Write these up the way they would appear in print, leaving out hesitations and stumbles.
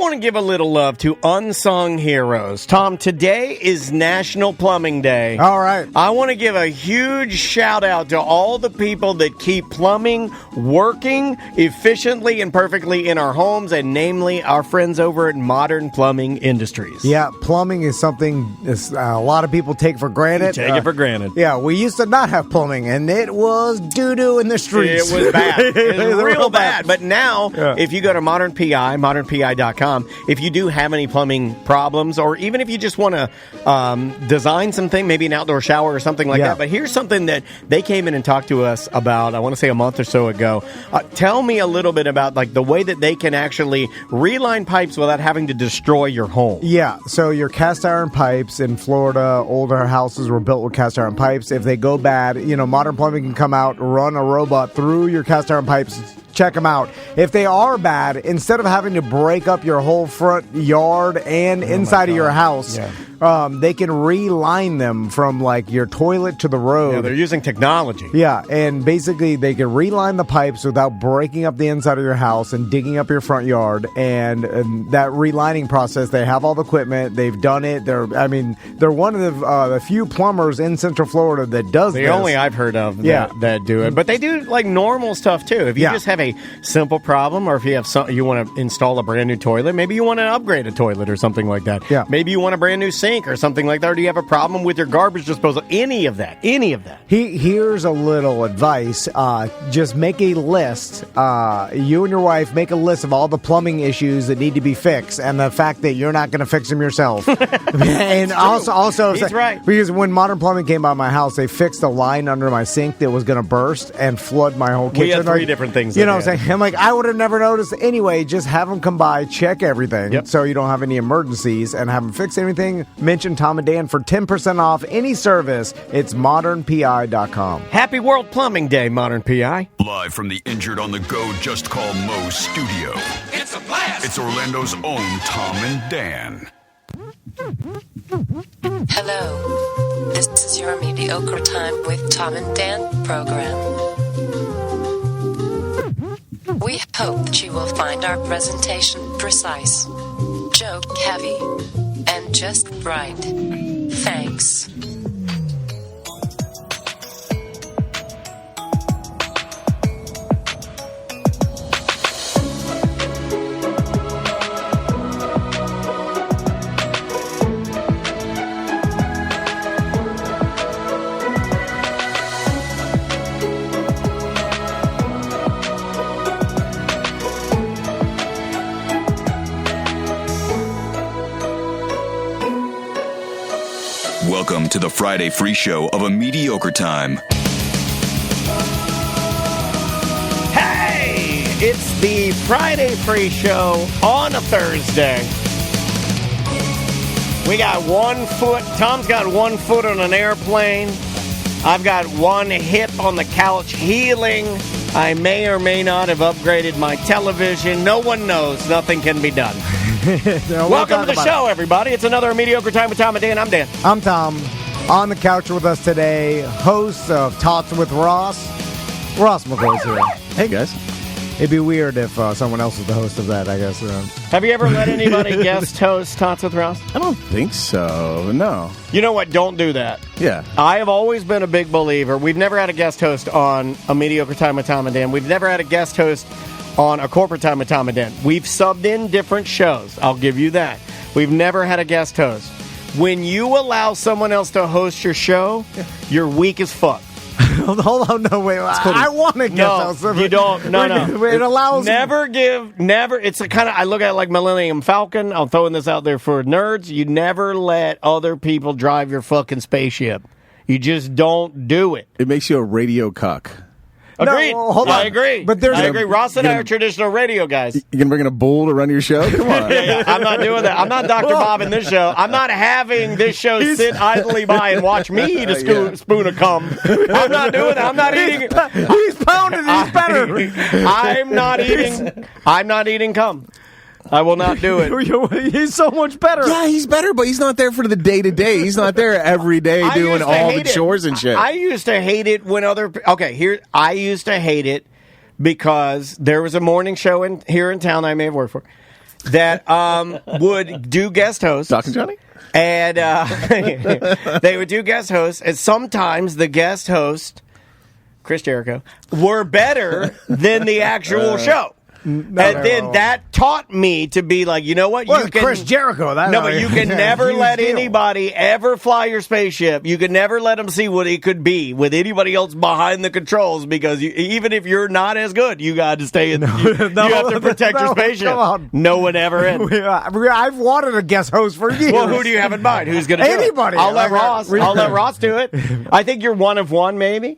want to give a little love to unsung heroes. Tom, today is National Plumbing Day. All right. I want to give a huge shout out to all the people that keep plumbing working efficiently and perfectly in our homes, and namely our friends over at Modern Plumbing Industries. Yeah, plumbing is something a lot of people take for granted. Take it for granted. Yeah, we used to not have plumbing, and it was doo-doo in the streets. It was bad. It was real bad. But now, if you go to Modern PI, modernpi.com, if you do have any plumbing problems, or even if you just want to design something, maybe an outdoor shower or something like that. But here's something that they came in and talked to us about, I want to say a month or so ago. Tell me a little bit about like the way that they can actually reline pipes without having to destroy your home. Yeah, so your cast iron pipes in Florida, older houses were built with cast iron pipes. If they go bad, Modern Plumbing can come out, run a robot through your cast iron pipes, check them out. If they are bad, instead of having to break up your whole front yard and inside of your house, they can reline them from like your toilet to the road. Yeah, they're using technology. Yeah, and basically they can reline the pipes without breaking up the inside of your house and digging up your front yard. And that relining process, they have all the equipment. They've done it. They're one of the few plumbers in Central Florida that does this. The only I've heard of that do it. But they do like normal stuff too. If you just have a simple problem, or if you have you want to install a brand new toilet, maybe you want to upgrade a toilet or something like that. Yeah. Maybe you want a brand new sink or something like that. Or do you have a problem with your garbage disposal? Any of that. Here's a little advice. Just make a list. You and your wife make a list of all the plumbing issues that need to be fixed, and the fact that you're not going to fix them yourself. And also, he's right. Because when Modern Plumbing came by my house, they fixed a line under my sink that was going to burst and flood my whole kitchen. We had three different things. You know what I'm saying? I'm like, I would have never noticed. Anyway, just have them come by, check everything, so you don't have any emergencies, and have them fix anything. Mention Tom and Dan for 10% off any service. It's modernpi.com. Happy World Plumbing Day, Modern PI. Live from the Injured on the Go Just Call Mo studio. It's a blast! It's Orlando's own Tom and Dan. Hello. This is your Mediocre Time with Tom and Dan program. We hope that you will find our presentation precise, joke heavy, and just right. Thanks. Welcome to the Friday free show of A Mediocre Time. Hey! It's the Friday free show on a Thursday. We got 1 foot. Tom's got 1 foot on an airplane. I've got one hip on the couch healing. I may or may not have upgraded my television. No one knows. Nothing can be done. Welcome to the show, everybody. It's another Mediocre Time with Tom and Dan. I'm Dan. I'm Tom. On the couch with us today, host of Tots with Ross. Ross McCoy's here. Hey, guys. It'd be weird if someone else was the host of that, I guess. Have you ever let anybody guest host Tots with Ross? I don't think so, no. You know what? Don't do that. Yeah. I have always been a big believer. We've never had a guest host on A Mediocre Time with Tom and Dan. We've never had a guest host on A Corporate Time with Tom and Dan. We've subbed in different shows. I'll give you that. We've never had a guest host. When you allow someone else to host your show, you're weak as fuck. Hold on, no, wait. I want to guest host. You don't. No. It allows... Never. It's a kind of, I look at it like Millennium Falcon. I'm throwing this out there for nerds. You never let other people drive your fucking spaceship. You just don't do it. It makes you a radio cuck. Agreed. No, hold on. I agree. But I agree. Ross and I are traditional radio guys. You gonna bring in a bull to run your show? Come on. Yeah, I'm not doing that. I'm not Dr. Bob in this show. I'm not having this show sit idly by and watch me eat a spoon of cum. I'm not doing that. I'm not eating. He's pounding. He's better. I'm not eating cum. I will not do it. He's so much better. Yeah, he's better, but he's not there for the day-to-day. He's not there every day doing all the chores and shit. I used to hate it when I used to hate it because there was a morning show here in town I may have worked for, that would do guest hosts. Talking Johnny? And they would do guest hosts, and sometimes the guest host, Chris Jericho, were better than the actual show. Then that taught me to be like, you know what? Well, you can, Chris Jericho. But you can never let anybody ever fly your spaceship. You can never let them see what it could be with anybody else behind the controls, because even if you're not as good, you got to stay in. You have to protect your spaceship. Come on. No one ever in. I've wanted a guest host for years. Well, who do you have in mind? Who's going to do it? Anybody. I'll let Ross. I'll let Ross do it. I think you're one of one, maybe.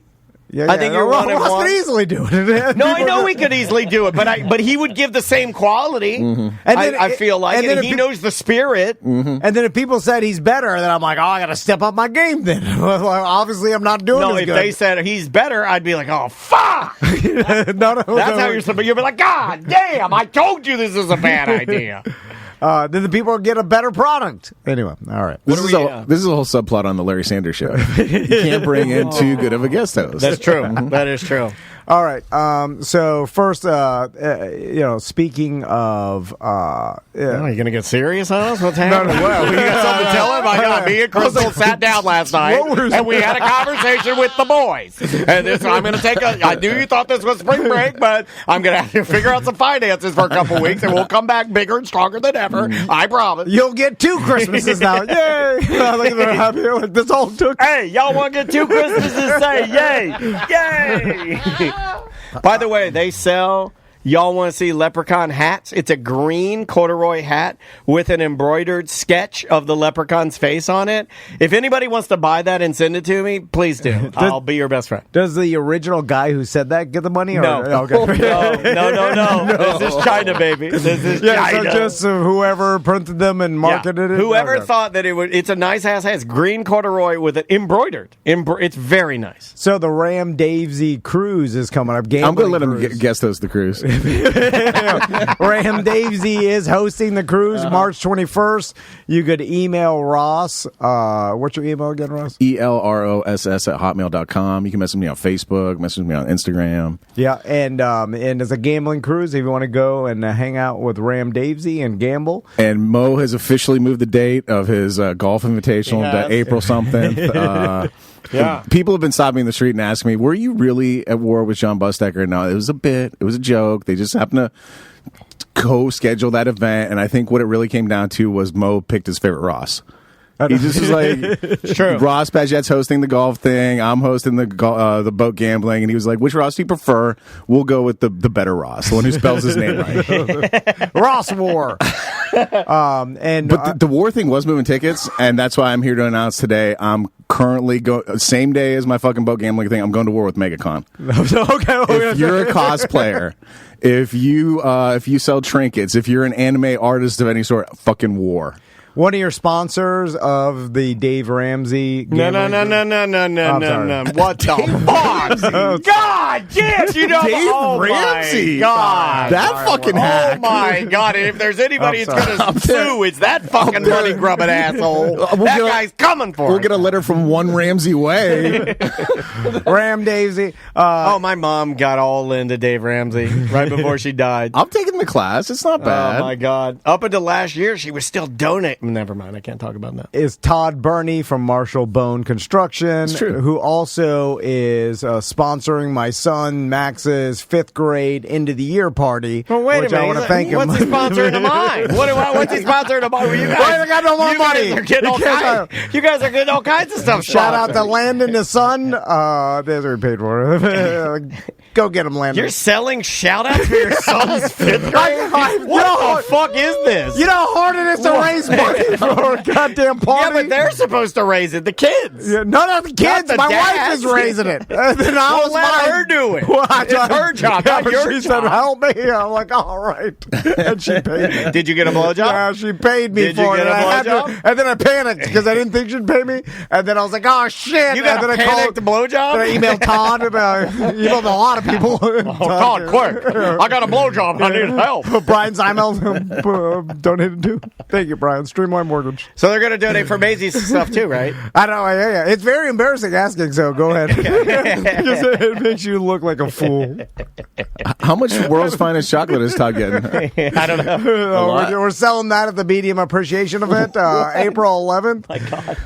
Yeah, I think you're one of Ross one. could easily do it. No, I know he could easily do it, but he would give the same quality. Mm-hmm. And then, I feel like, and he knows the spirit. Mm-hmm. And then if people said he's better, then I'm like, oh, I got to step up my game. Then well, obviously I'm not doing as if good. they said he's better, I'd be like, oh fuck. That's how you're supposed. You'll be like, God damn! I told you this is a bad idea. Then the people get a better product. Anyway, all right. This is a whole subplot on the Larry Sanders Show. You can't bring in too good of a guest host. That's true. That is true. All right. So first, speaking of, are you going to get serious on us? What's happening? No. Well, you got something to tell him? I got me and Crystal sat down last night and we had a conversation with the boys. And I'm going to take I knew you thought this was spring break, but I'm going to have to figure out some finances for a couple weeks, and we'll come back bigger and stronger than ever. I promise. You'll get 2 Christmases now. Yay! Look at them happy. Like, this all took. Hey, y'all want to get 2 Christmases? Say yay! Yay! By the way, they sell. Y'all want to see leprechaun hats? It's a green corduroy hat with an embroidered sketch of the leprechaun's face on it. If anybody wants to buy that and send it to me, please do. I'll be your best friend. Does the original guy who said that get the money? Or? No. Okay. No. This is China, baby. This is China. So just whoever printed them and marketed it? Whoever thought that it's a nice-ass hat. It's green corduroy with it embroidered. It's very nice. So the Ram Davesy cruise is coming up. I'm going to let him guest host the cruise. Ram Davesy is hosting the cruise March 21st. You could email Ross. What's your email again, Ross? ELROSS@hotmail.com. You can message me on Facebook, message me on Instagram. Yeah, and it's a gambling cruise if you want to go and hang out with Ram Davesy and gamble. And Mo has officially moved the date of his golf invitational to April something. Yeah. People have been stopping me in the street and asking me, were you really at war with John Bustecker? No, it was a bit. It was a joke. They just happened to co-schedule that event. And I think what it really came down to was Mo picked his favorite Ross. He just was like, true. Ross Paget's hosting the golf thing. I'm hosting the boat gambling. And he was like, which Ross do you prefer? We'll go with the better Ross, the one who spells his name right. Ross War. But the war thing was moving tickets, and that's why I'm here to announce today I'm currently same day as my fucking boat gambling thing, I'm going to war with MegaCon. Okay. If you're a cosplayer, if you sell trinkets, if you're an anime artist of any sort, fucking war. One of your sponsors of the Dave Ramsey. No. What the fuck? God damn! You know, Dave Ramsey. My God, that fucking hack. Oh my God! And if there's anybody that's going to sue, it's that fucking money grubbing asshole. That guy's coming for it. We'll get a letter from one Ramsey Way. Ram Davesy. My mom got all into Dave Ramsey right before she died. I'm taking the class. It's not bad. Oh my God! Up until last year, she was still donating. Never mind. I can't talk about that. Is Todd Burney from Marshall Bone Construction, who also is sponsoring my son Max's 5th grade end of the year party. Well, wait a minute. I want to thank him. What's he sponsoring of mine? What's he sponsoring of mine? You guys, I got no more money. You guys are getting all kinds of stuff. Shout out to Landon, his son. There's what we paid for. Go get him, Landon. You're selling shout-outs for your son's 5th grade? What the fuck is this? You know how hard it is to raise money for a goddamn party? Yeah, but they're supposed to raise it. The kids. Yeah, not the kids. The my dads. wife is raising it. Let her do it. It's her job, not your she job. said, help me. I'm like, all right. And she paid me. Did you get a blowjob? Yeah, she paid me Did for you it. get a blowjob? And then I panicked because I didn't think she'd pay me. And then I was like, oh, shit. You got and a panicked blowjob? Then I emailed Todd. Emailed a lot of let people. Todd, quick! I got a blowjob. I need help. Brian Seimel donated too. Thank you, Brian. Streamline Mortgage. So they're going to donate for Maisie's stuff too, right? I know. Yeah. It's very embarrassing asking. So go ahead. Because it makes you look like a fool. How much World's Finest chocolate is Todd getting? I don't know. We're selling that at the BDM Appreciation Event, April 11th. My God.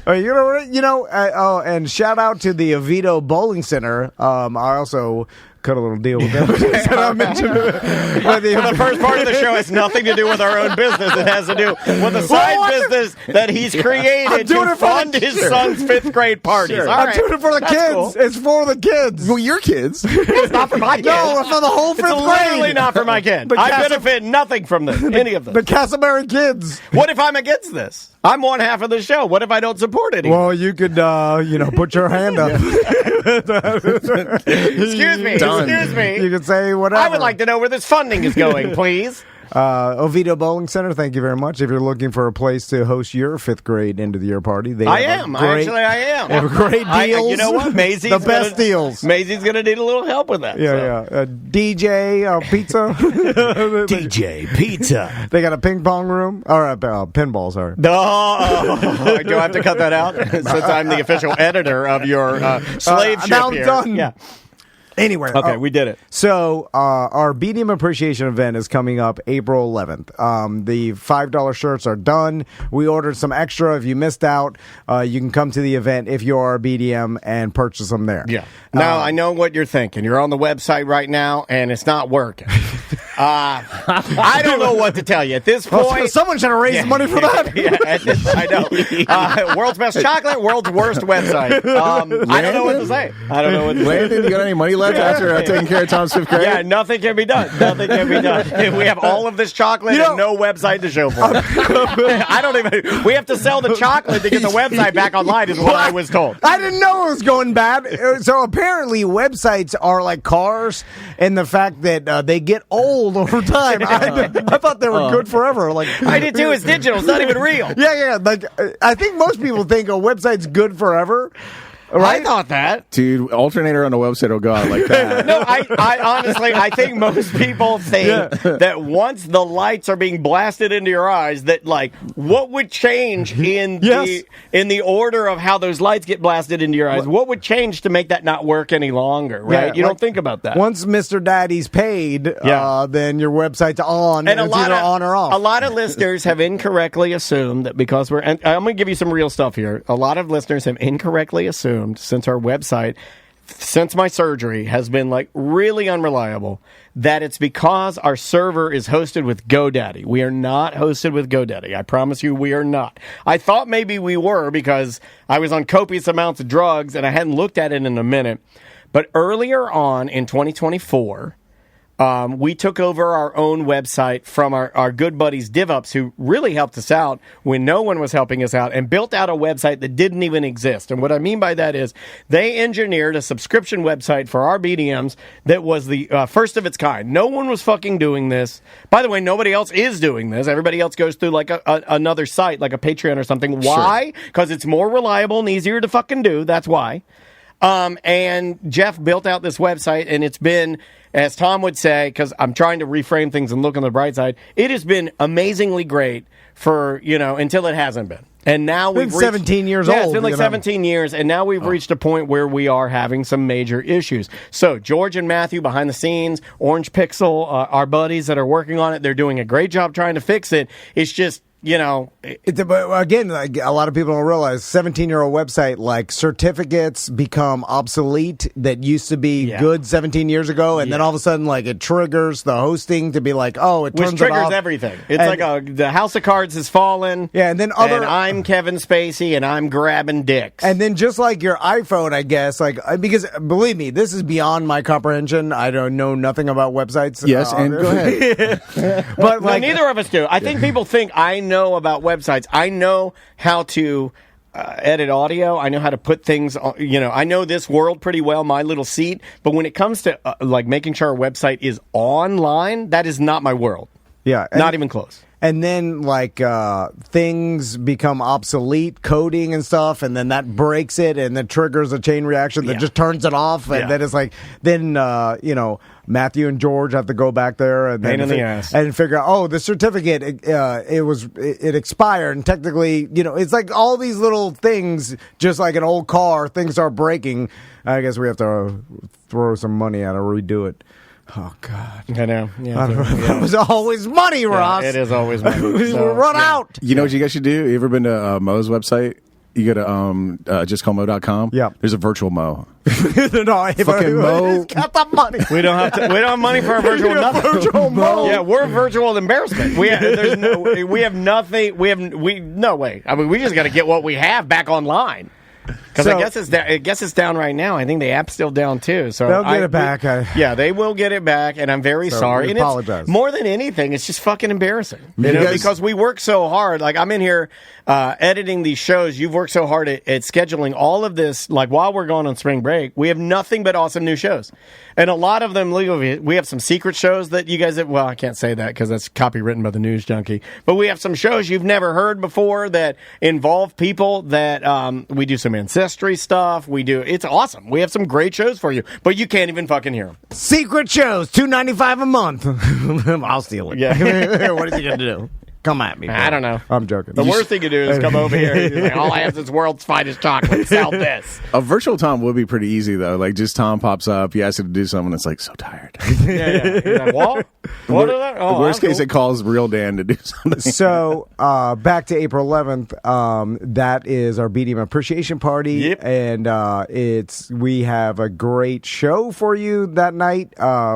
And shout out to the Oviedo Bowling Center. I also cut a little deal with them. I mentioned the first part of the show has nothing to do with our own business. It has to do with a side business that he's created to fund his son's 5th grade parties. Sure. I'm doing it for the kids. Cool. It's for the kids. Well, your kids. It's not for my kids. No, it's for the whole 5th grade. It's literally not for my kid. I benefit nothing from this, any of this. The Castleberry kids. What if I'm against this? I'm one half of the show. What if I don't support it? Well, you could, put your hand up. Excuse me. Done. Excuse me. You could say whatever. I would like to know where this funding is going, please. Oviedo Bowling Center, thank you very much. If you're looking for a place to host your 5th grade end of the year party, I am. They have great deals. You know what? Maisie's the best deals. Maisie's going to need a little help with that. Yeah. DJ Pizza. DJ Pizza. They got a ping pong room. Or pinball, sorry. No. Do I have to cut that out? Since I'm the official editor of your slave ship now I'm here. done. Yeah. Anyway, Okay, we did it. So our BDM Appreciation event is coming up April 11th. The $5 shirts are done. We ordered some extra. If you missed out, you can come to the event if you are a BDM and purchase them there. Yeah. Now, I know what you're thinking. You're on the website right now, and it's not working. I don't know what to tell you. At this point... someone should have raised money for that. I know. World's best chocolate, world's worst website. I don't know what to say. Landon, you got any money left after taking care of Tom's 5th grade? Yeah, nothing can be done. Nothing can be done. We have all of this chocolate and no website to show for it. I don't even... We have to sell the chocolate to get the website back online is what I was told. I didn't know it was going bad. So apparently websites are like cars in the fact that they get old over time. I thought they were good forever. Like I did too. It's digital. It's not even real. Yeah. Like I think most people think a website's good forever. Right? I thought that. Dude, alternator on a website will go out like that. No, I honestly, I think most people think that once the lights are being blasted into your eyes, that like what would change in the order of how those lights get blasted into your eyes? What would change to make that not work any longer? Right? You don't think about that. Once Mr. Daddy's paid, then your website's on, and it's either on or off. A lot of listeners have incorrectly assumed that because and I'm going to give you some real stuff here. A lot of listeners have incorrectly assumed since our website, since my surgery, has been like really unreliable, that it's because our server is hosted with GoDaddy. We are not hosted with GoDaddy. I promise you we are not. I thought maybe we were because I was on copious amounts of drugs and I hadn't looked at it in a minute. But earlier on in 2024... we took over our own website from our good buddies DivUps, who really helped us out when no one was helping us out, and built out a website that didn't even exist. And what I mean by that is they engineered a subscription website for our BDMs that was the first of its kind. No one was fucking doing this. By the way, nobody else is doing this. Everybody else goes through like another site, like a Patreon or something. Why? Because it's more reliable and easier to fucking do. That's why. And Jeff built out this website, and it's been, as Tom would say, because I'm trying to reframe things and look on the bright side, it has been amazingly great for, until it hasn't been. And now we've reached 17 years old. Yeah, it's been like 17 years, and now we've reached a point where we are having some major issues. So George and Matthew behind the scenes, Orange Pixel, our buddies that are working on it, they're doing a great job trying to fix it. It's just... again, like a lot of people don't realize, 17-year-old website, like certificates become obsolete that used to be good 17 years ago, and then all of a sudden, like it triggers the hosting to be like, oh, it turns which triggers it off. Everything. It's the house of cards has fallen. Yeah, and then and I'm Kevin Spacey, and I'm grabbing dicks. And then just like your iPhone, I guess, like because believe me, this is beyond my comprehension. I don't know nothing about websites. Yes, and go ahead. But like, neither of us do. I think people think I know about websites. I know how to edit audio. I know how to put things on, I know this world pretty well, my little seat. But when it comes to like making sure our website is online, that is not my world. Yeah. Not even close. and then like things become obsolete, coding and stuff, and then that breaks it, and then triggers a chain reaction that just turns it off, and then it's like Matthew and George have to go back there and pain in the ass and figure out, the certificate it expired, and technically, it's like all these little things, just like an old car, things are breaking. I guess we have to throw some money at it, redo it. Oh God! I know. Yeah, it was always money, Ross. It is always money. We'll run out. You know what you guys should do? You ever been to Mo's website? You go to justcallmo.com. Yeah. There's a virtual Mo. No, fucking Mo. He's got the money. We don't have money for a virtual nothing. Virtual Mo. Yeah, we're virtual embarrassment. We have nothing. No way. I mean, we just got to get what we have back online. Because I guess it's down right now. I think the app's still down too. So they'll get it back. Yeah, they will get it back, and I'm very sorry. We apologize. More than anything, it's just fucking embarrassing. Because we work so hard. Like, I'm in here editing these shows. You've worked so hard at scheduling all of this. Like, while we're going on spring break, we have nothing but awesome new shows, and a lot of them legally. We have some secret shows that you guys. Well, I can't say that because that's copywritten by the News Junkie. But we have some shows you've never heard before that involve people that we do some ancestry stuff. It's awesome. We have some great shows for you, but you can't even fucking hear them. Secret shows, $2.95 a month. I'll steal it. Yeah. What is he gonna do? Come at me. Bro. I don't know. I'm joking. The worst thing you do is come over here and like, all I have is world's finest chocolate. Sell this. A virtual Tom would be pretty easy, though. Like, just Tom pops up, you ask him to do something, it's like, so tired. Yeah. He's like, what? What is that? Oh, worst case, cool. it calls real Dan to do something. So, back to April 11th, that is our BDM Appreciation Party. Yep. And we have a great show for you that night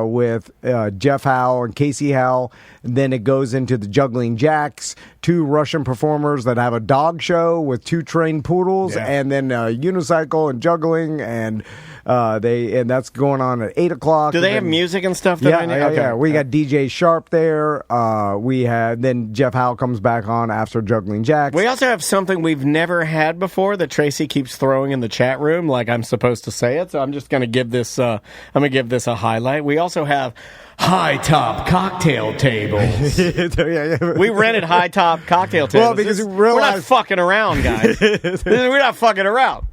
with Jeff Howe and Casey Howe. And then it goes into the Juggling Jacks, 2 Russian performers that have a dog show with 2 trained poodles, and then unicycle and juggling, and that's going on at 8:00. Do they have music and stuff? Yeah. We got DJ Sharp there. Then Jeff Howe comes back on after Juggling Jacks. We also have something we've never had before that Tracy keeps throwing in the chat room, like I'm supposed to say it. So I'm just going to give this. I'm going to give this a highlight. We also have high top cocktail tables. We rented high top cocktail tables. Well, because we're not fucking around, guys. We're not fucking around.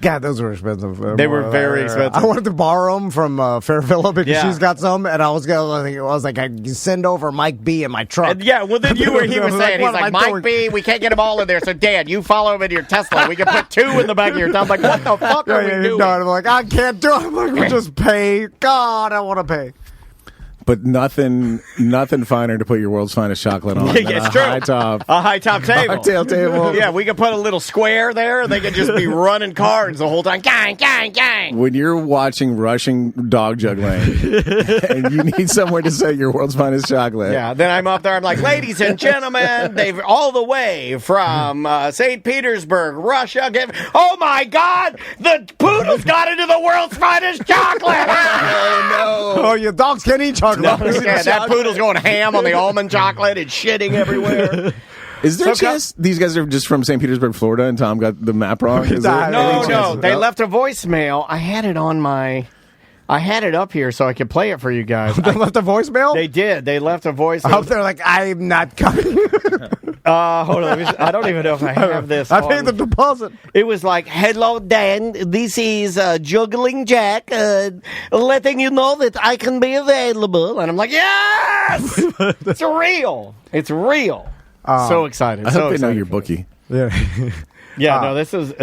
God, those were expensive. They were very expensive. I wanted to borrow them from Fairvilla because she's got some, and I was like, I can send over Mike B in my truck. Well, then he was saying, he's like, Mike B, we can't get them all in there, so Dad, you follow him in your Tesla. We can put 2 in the back of your Tesla. I'm like, what the fuck are we doing? No, I'm like, I can't do it. I'm like, we'll just pay. God, I want to pay. But nothing finer to put your world's finest chocolate on than it's a true. high top. A high top table. Cocktail table. Yeah, we could put a little square there. They could just be running cards the whole time. Gang, gang, gang. When you're watching Russian dog juggling and you need somewhere to set your world's finest chocolate. Yeah, then I'm up there. I'm like, ladies and gentlemen, they've all the way from St. Petersburg, Russia. Oh, my God. The poodles got into the world's finest chocolate. Oh, no. Oh, your dogs can't eat chocolate. No, that poodle's going ham on the almond chocolate. It's shitting everywhere. Is there a chance these guys are just from St. Petersburg, Florida, and Tom got the map wrong? No. They left a voicemail. I had it up here so I could play it for you guys. They left a voicemail? They did. They left a voicemail. I hope they're like, I'm not coming. Hold on. I don't even know if I have this. I paid the deposit. It was like, hello, Dan. This is Juggling Jack, letting you know that I can be available. And I'm like, yes! It's real. It's real. So excited. I hope they know your bookie. Yeah. Yeah, no, this is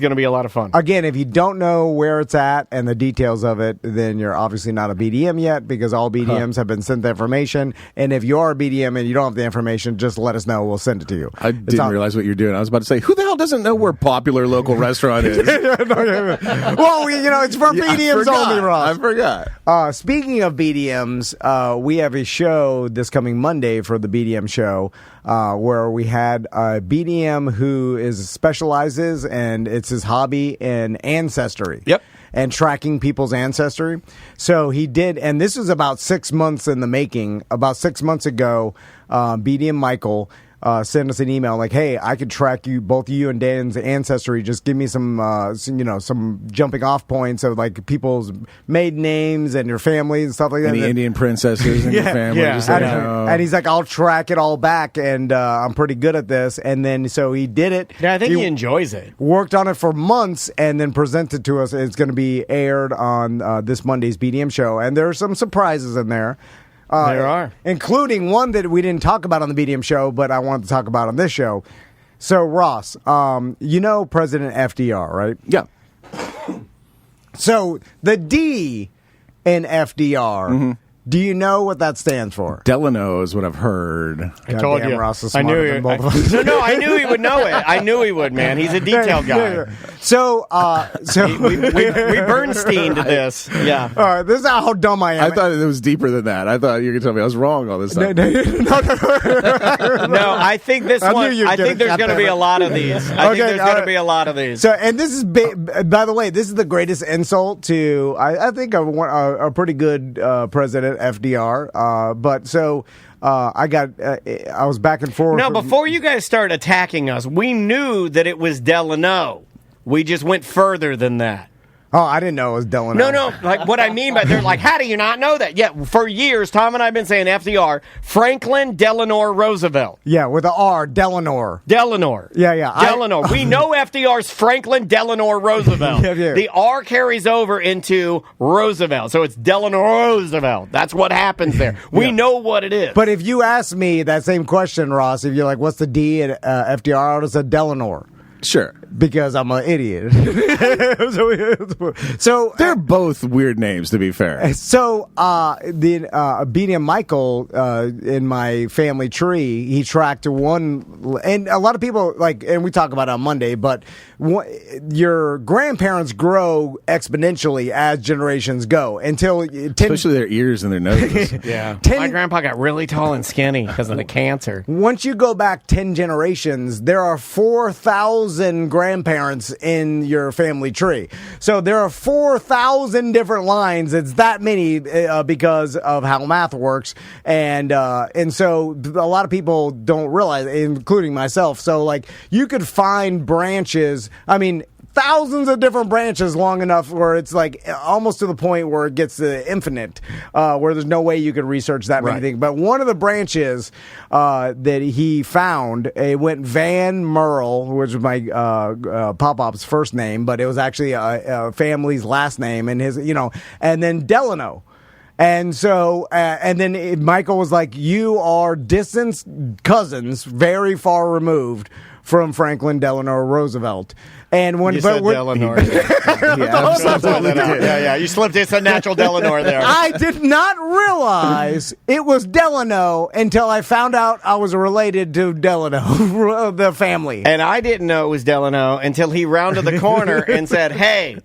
going to be a lot of fun. Again, if you don't know where it's at and the details of it, then you're obviously not a BDM yet because all BDMs have been sent the information. And if you are a BDM and you don't have the information, just let us know. We'll send it to you. I didn't realize what you're doing. I was about to say, who the hell doesn't know where popular local restaurant is? Well, it's for BDMs only, Ross. I forgot. Speaking of BDMs, we have a show this coming Monday for the BDM show where we had a BDM who specializes, and it's his hobby in ancestry. Yep. And tracking people's ancestry. So he did, and this was about 6 months in the making. About 6 months ago, BDM Michael send us an email like, hey, I could track you, both you and Dan's ancestry. Just give me some jumping off points of like people's maiden names and your family and stuff like that. Any Indian princesses in your family. yeah. Just let me And, know. and he's like, I'll track it all back, and I'm pretty good at this. And then so he did it. Yeah, I think he enjoys it. Worked on it for months and then presented to us. It's going to be aired on this Monday's BDM show, and there are some surprises in there. There are. Including one that we didn't talk about on the BDM show, but I wanted to talk about on this show. So, Ross, you know President FDR, right? Yeah. So, the D in FDR, do you know what that stands for? Delano is what I've heard. I told Goddamn, you. Ross is I smarter knew than you. both of us. No, I knew he would know it. I knew he would, man. He's a detail guy. So, We Bernsteined this. Yeah. all right, this is how dumb I am. I thought it was deeper than that. I thought you could tell me I was wrong all this time. No, I think this I knew one. you'd I get think it, there's going to be goddammit. a lot of these. I think there's going to be a lot of these. So, and this is, by the way, this is the greatest insult to, I think, a pretty good president, FDR. But so, I was back and forth. No, before you guys start attacking us, we knew that it was Delano. We just went further than that. Oh, I didn't know it was Delano. No, like what I mean by they're like, how do you not know that? Yeah, for years, Tom and I have been saying FDR, Franklin Delano Roosevelt. Yeah, with the R, Delano. Delano. Yeah. Delano. We know FDR's Franklin Delano Roosevelt. Yeah. The R carries over into Roosevelt. So it's Delano Roosevelt. That's what happens there. We know what it is. But if you ask me that same question, Ross, if you're like, what's the D at FDR, I would have said Delano. Sure. Because I'm an idiot. So They're both weird names, to be fair. So, the BDM Michael in my family tree, he tracked one, and a lot of people and we talk about it on Monday, but your grandparents grow exponentially as generations go until 10, Especially their ears and their noses. yeah. 10 My grandpa got really tall and skinny because of the cancer. Once you go back 10 generations, there are 4,000 grandparents in your family tree. So there are 4,000 different lines. It's that many because of how math works. And so a lot of people don't realize, including myself. So you could find branches. I mean, thousands of different branches long enough where it's almost to the point where it gets to infinite, where there's no way you could research that many things. But one of the branches that he found, it went Van Merle, which was my Pop-Pop's first name, but it was actually a family's last name, and and then Delano. And so, and then Michael was like, you are distant cousins, very far removed from Franklin Delano Roosevelt. And when You said Delano. Yeah. You slipped. It's a natural Delano there. I did not realize it was Delano until I found out I was related to Delano, the family. And I didn't know it was Delano until he rounded the corner and said, hey,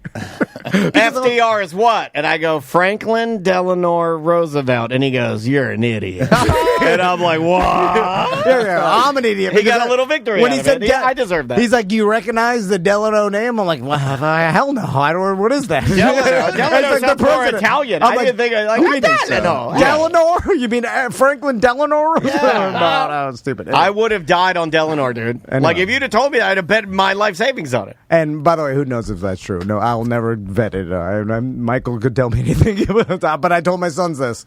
FDR is what? And I go, Franklin Delano Roosevelt. And he goes, you're an idiot. And I'm like, what? I'm an idiot. He got a little victory when out he of said it. Yeah, I deserve that. He's like, do you recognize the Delano name? I'm like, well, hell no. I don't. What is that? Delano It's sounds more Italian. I'm I didn't think Delano. Delano? You mean Franklin Delano? No, no, stupid. I would have died on Delano, dude. Anyway. If you'd have told me that, I'd have bet my life savings on it. And by the way, who knows if that's true? No, I'll never vet it. Michael could tell me anything, but I told my sons this.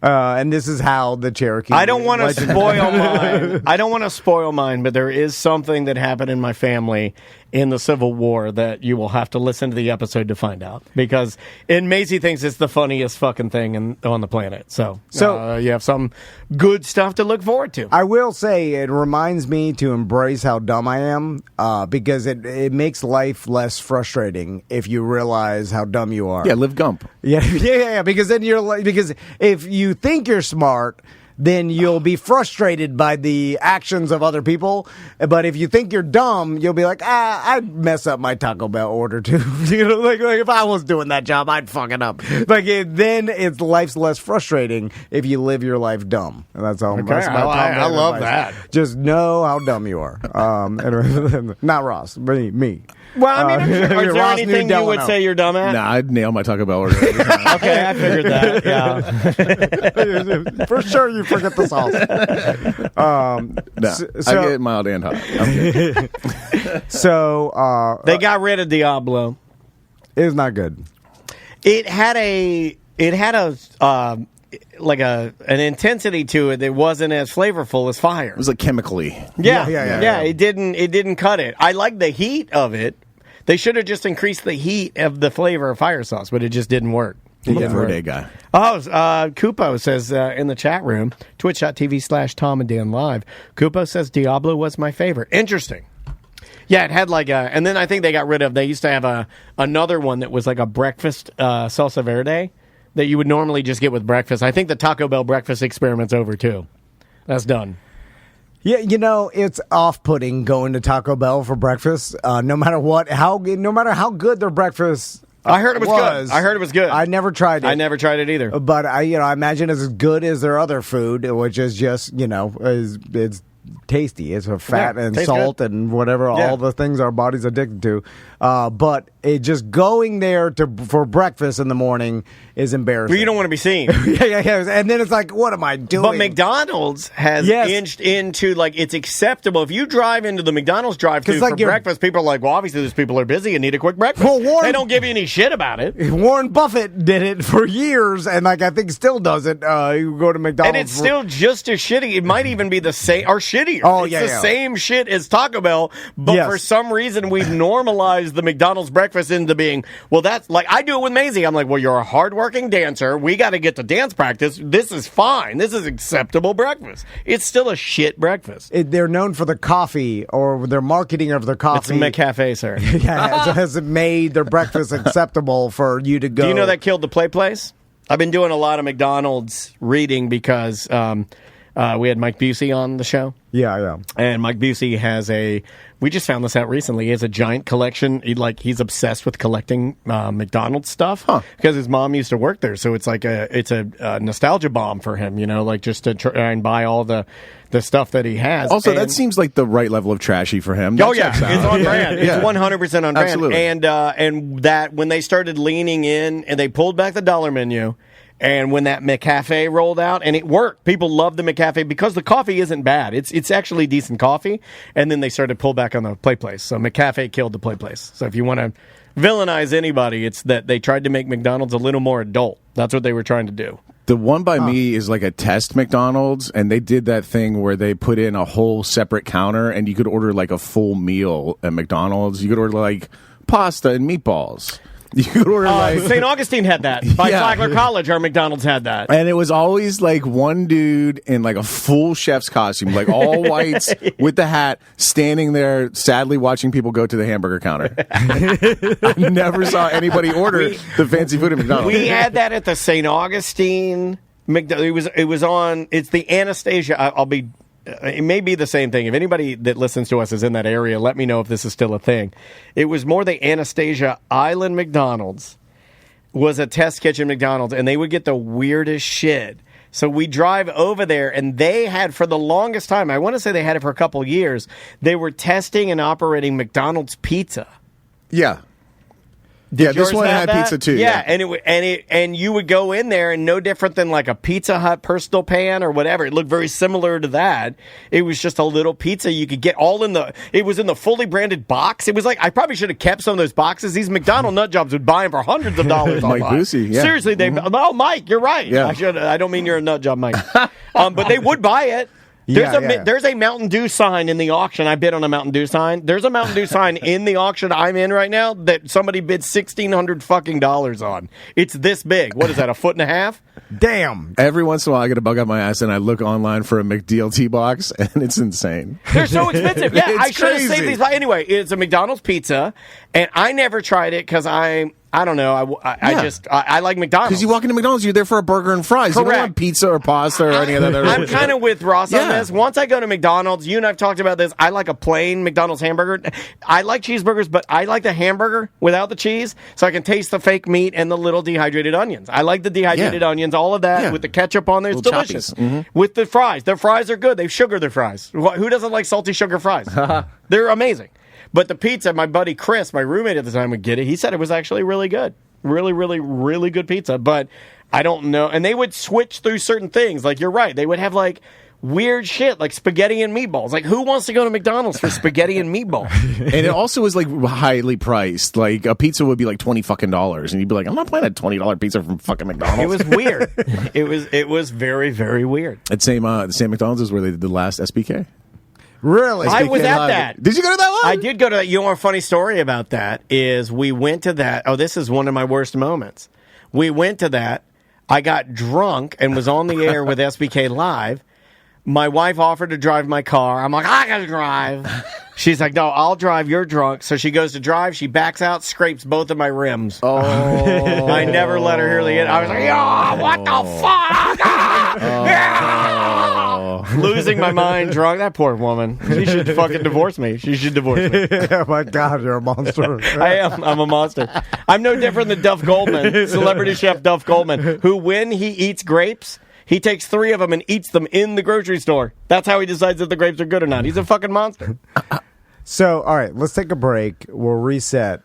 And this is how the Cherokee. I don't want to legend- spoil mine. I don't want to spoil mine, but there is something that happened in my family in the Civil War that you will have to listen to the episode to find out. Because Maisie thinks it's the funniest fucking thing on the planet. So you have some good stuff to look forward to. I will say it reminds me to embrace how dumb I am, because it makes life less frustrating if you realize how dumb you are. Yeah, live Gump. Yeah. Because then because if you think you're smart, then you'll be frustrated by the actions of other people. But if you think you're dumb, you'll be like, I'd mess up my Taco Bell order too. Like if I was doing that job, I'd fuck it up. Then life's less frustrating if you live your life dumb. And that's all. That's my I love advice. that. Just know how dumb you are. Not Ross, but me. Well, I mean, is there Ross anything knew you would Delano. say you're dumb at? Nah, I'd nail my Taco Bell order every time. Okay, I figured that. Yeah. For sure, you forget the sauce. No, I get mild and hot. Okay. So They got rid of Diablo. it's not good. It had an intensity to it that wasn't as flavorful as fire. It was like chemically. Yeah. It didn't cut it. I like the heat of it. They should have just increased the heat of the flavor of fire sauce, but it just didn't work. I'm a Verde guy. Oh, Kupo says in the chat room, twitch.tv/Tom and Dan Live, Kupo says Diablo was my favorite. Interesting. Yeah, it had and then I think they got rid of, they used to have another one that was like a breakfast salsa verde that you would normally just get with breakfast. I think the Taco Bell breakfast experiment's over too. That's done. Yeah, it's off-putting going to Taco Bell for breakfast. No matter how good their breakfast. I heard it was good. I never tried it. I never tried it either. But I imagine it's as good as their other food, which is just, it's tasty. It's a fat and salt good. And whatever, all the things our body's addicted to. But it just going there for breakfast in the morning is embarrassing. Well, you don't want to be seen. yeah. And then it's like, what am I doing? But McDonald's has inched into, it's acceptable. If you drive into the McDonald's drive-thru for breakfast, people are like, well, obviously these people are busy and need a quick breakfast. Well, they don't give you any shit about it. Warren Buffett did it for years, and I think still does it. You go to McDonald's. And it's still just as shitty. It might even be the same, or shittier. Oh, it's the same shit as Taco Bell, but for some reason we've normalized the McDonald's breakfast into being, well, that's like, I do it with Maisie. I'm like, well, you're a hardworking dancer. We got to get to dance practice. This is fine. This is acceptable breakfast. It's still a shit breakfast. They're known for the coffee, or their marketing of their coffee. It's a McCafe, sir. Has made their breakfast acceptable for you to go. Do you know that killed the Play Place? I've been doing a lot of McDonald's reading because we had Mike Busey on the show. Yeah. And Mike Busey we just found this out recently, he has a giant collection. He's obsessed with collecting McDonald's stuff because his mom used to work there. So it's like it's a nostalgia bomb for him, just to try and buy all the stuff that he has. Also, that seems like the right level of trashy for him. Oh, yeah. It's on brand. It's 100% on brand. Absolutely. And that when they started leaning in and they pulled back the dollar menu, and when that McCafe rolled out, and it worked, people loved the McCafe because the coffee isn't bad. It's actually decent coffee. And then they started to pull back on the Play Place. So McCafe killed the Play Place. So if you want to villainize anybody, it's that they tried to make McDonald's a little more adult. That's what they were trying to do. The one by me is like a test McDonald's, and they did that thing where they put in a whole separate counter, and you could order like a full meal at McDonald's. You could order like pasta and meatballs. You could order St. Augustine had that. By Flagler College, our McDonald's had that. And it was always like one dude in like a full chef's costume, like all whites with the hat, standing there sadly watching people go to the hamburger counter. I never saw anybody order the fancy food at McDonald's. We had that at the St. Augustine McDonald's. It's the Anastasia. It may be the same thing. If anybody that listens to us is in that area, let me know if this is still a thing. It was more the Anastasia Island McDonald's was a test kitchen McDonald's, and they would get the weirdest shit. So we drive over there, and they had, for the longest time, I want to say they had it for a couple of years, they were testing and operating McDonald's pizza. Yeah. Did this one had pizza too. Yeah, and you would go in there, and no different than like a Pizza Hut personal pan or whatever. It looked very similar to that. It was just a little pizza you could get it was in the fully branded box. It was like, I probably should have kept some of those boxes. These McDonald nut jobs would buy them for hundreds of dollars. Mike Busey, yeah. Seriously, Mike, you're right. Yeah. I don't mean you're a nut job, Mike. But they would buy it. There's a Mountain Dew sign in the auction. I bid on a Mountain Dew sign. There's a Mountain Dew sign in the auction I'm in right now that somebody bid $1,600 fucking on. It's this big. What is that, a foot and a half? Damn. Every once in a while, I get a bug up my ass, and I look online for a McDLT box, and it's insane. They're so expensive. Yeah, I should have crazy. saved these. Anyway, it's a McDonald's pizza, and I never tried it because I don't know. I like McDonald's. Because you walk into McDonald's, you're there for a burger and fries. Correct. You don't want pizza or pasta or any other. I'm kind of with Ross on this. Once I go to McDonald's, you and I've talked about this. I like a plain McDonald's hamburger. I like cheeseburgers, but I like the hamburger without the cheese, so I can taste the fake meat and the little dehydrated onions. I like the dehydrated onions, all of that with the ketchup on there. It's delicious. Mm-hmm. With the fries, their fries are good. They've sugared their fries. Who doesn't like salty sugar fries? They're amazing. But the pizza, my buddy Chris, my roommate at the time, would get it. He said it was actually really good. Really, really, really good pizza. But I don't know. And they would switch through certain things. Like, you're right. They would have, like, weird shit, like spaghetti and meatballs. Like, who wants to go to McDonald's for spaghetti and meatballs? And it also was, like, highly priced. Like, a pizza would be, like, $20 fucking. And you'd be like, I'm not buying a $20 pizza from fucking McDonald's. It was weird. It was very, very weird. At the same McDonald's is where they did the last SBK. Really? I was at that. Did you go to that one? I did go to that. You know, a funny story about that is we went to that. Oh, this is one of my worst moments. We went to that. I got drunk and was on the air with SBK Live. My wife offered to drive my car. I'm like, I gotta drive. She's like, no, I'll drive. You're drunk. So she goes to drive. She backs out, scrapes both of my rims. Oh. I never let her hear the end. I was like, oh, what the fuck? Losing my mind drunk. That poor woman. She should fucking divorce me. She should divorce me. Oh my God, you're a monster. I am. I'm a monster. I'm no different than Duff Goldman, celebrity chef Duff Goldman, who when he eats grapes, he takes 3 of them and eats them in the grocery store. That's how he decides if the grapes are good or not. He's a fucking monster. So, all right, let's take a break. We'll reset.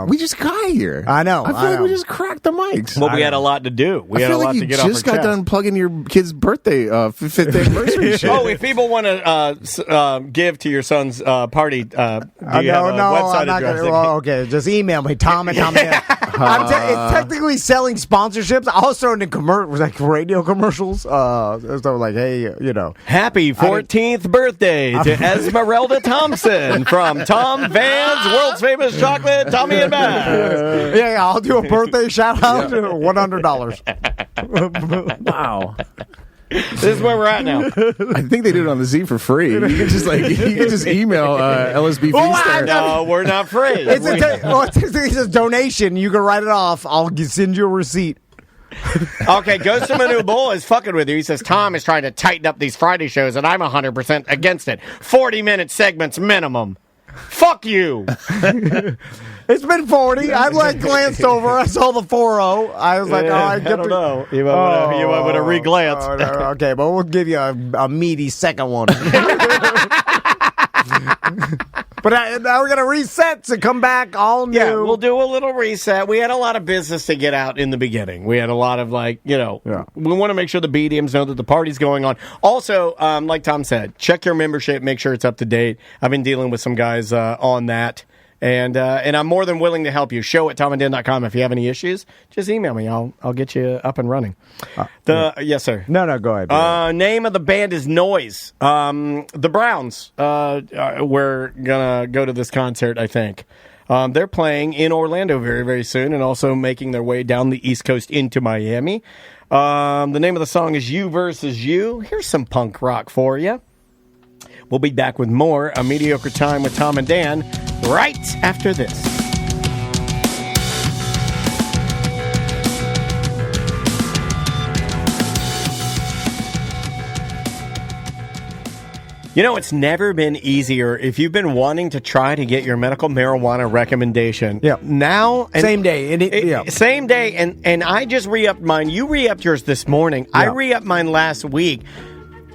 We just got here. I know. I feel like we just cracked the mics. Well, we had a lot to do. We I had a feel lot like to you get off our just got chest. done plugging your kid's birthday, 5th anniversary shit. Oh, if people want to give to your son's party, do you have a website I'm not address? gonna, well, okay, just email me, Tom at Tom. It's technically selling sponsorships. I was throwing in like radio commercials. So like, hey, you know, Happy 14th birthday to Esmeralda Thompson from Tom Van's world's famous chocolate Tommy and Matt. yeah, I'll do a birthday shout out. $100. Wow. This is where we're at now. I think they do it on the Z for free. You can just email LSB Feaster. No, we're not free. It's a donation. You can write it off. I'll send you a receipt. Okay, Ghost of Manu Bull is fucking with you. He says, Tom is trying to tighten up these Friday shows, and I'm 100% against it. 40-minute segments minimum. Fuck you. It's been 40. I glanced over. I saw the 4-0. I was like, I don't know. You might want to re-glance. Okay, but we'll give you a meaty second one. But now we're going to reset to come back all new. Yeah, we'll do a little reset. We had a lot of business to get out in the beginning. We had a lot of, we want to make sure the BDMs know that the party's going on. Also, like Tom said, check your membership, make sure it's up to date. I've been dealing with some guys on that. And I'm more than willing to help you. Show at tomanddan.com. If you have any issues, just email me. I'll get you up and running. Yes, sir. No, go ahead. Name of the band is Noise. The Browns. We're gonna go to this concert, I think. They're playing in Orlando very, very soon, and also making their way down the East Coast into Miami. The name of the song is You Versus You. Here's some punk rock for you. We'll be back with more A Mediocre Time with Tom and Dan right after this. You know, it's never been easier if you've been wanting to try to get your medical marijuana recommendation. Yeah. Now. Same day. Same day. And I just re-upped mine. You re-upped yours this morning. Yeah. I re-upped mine last week.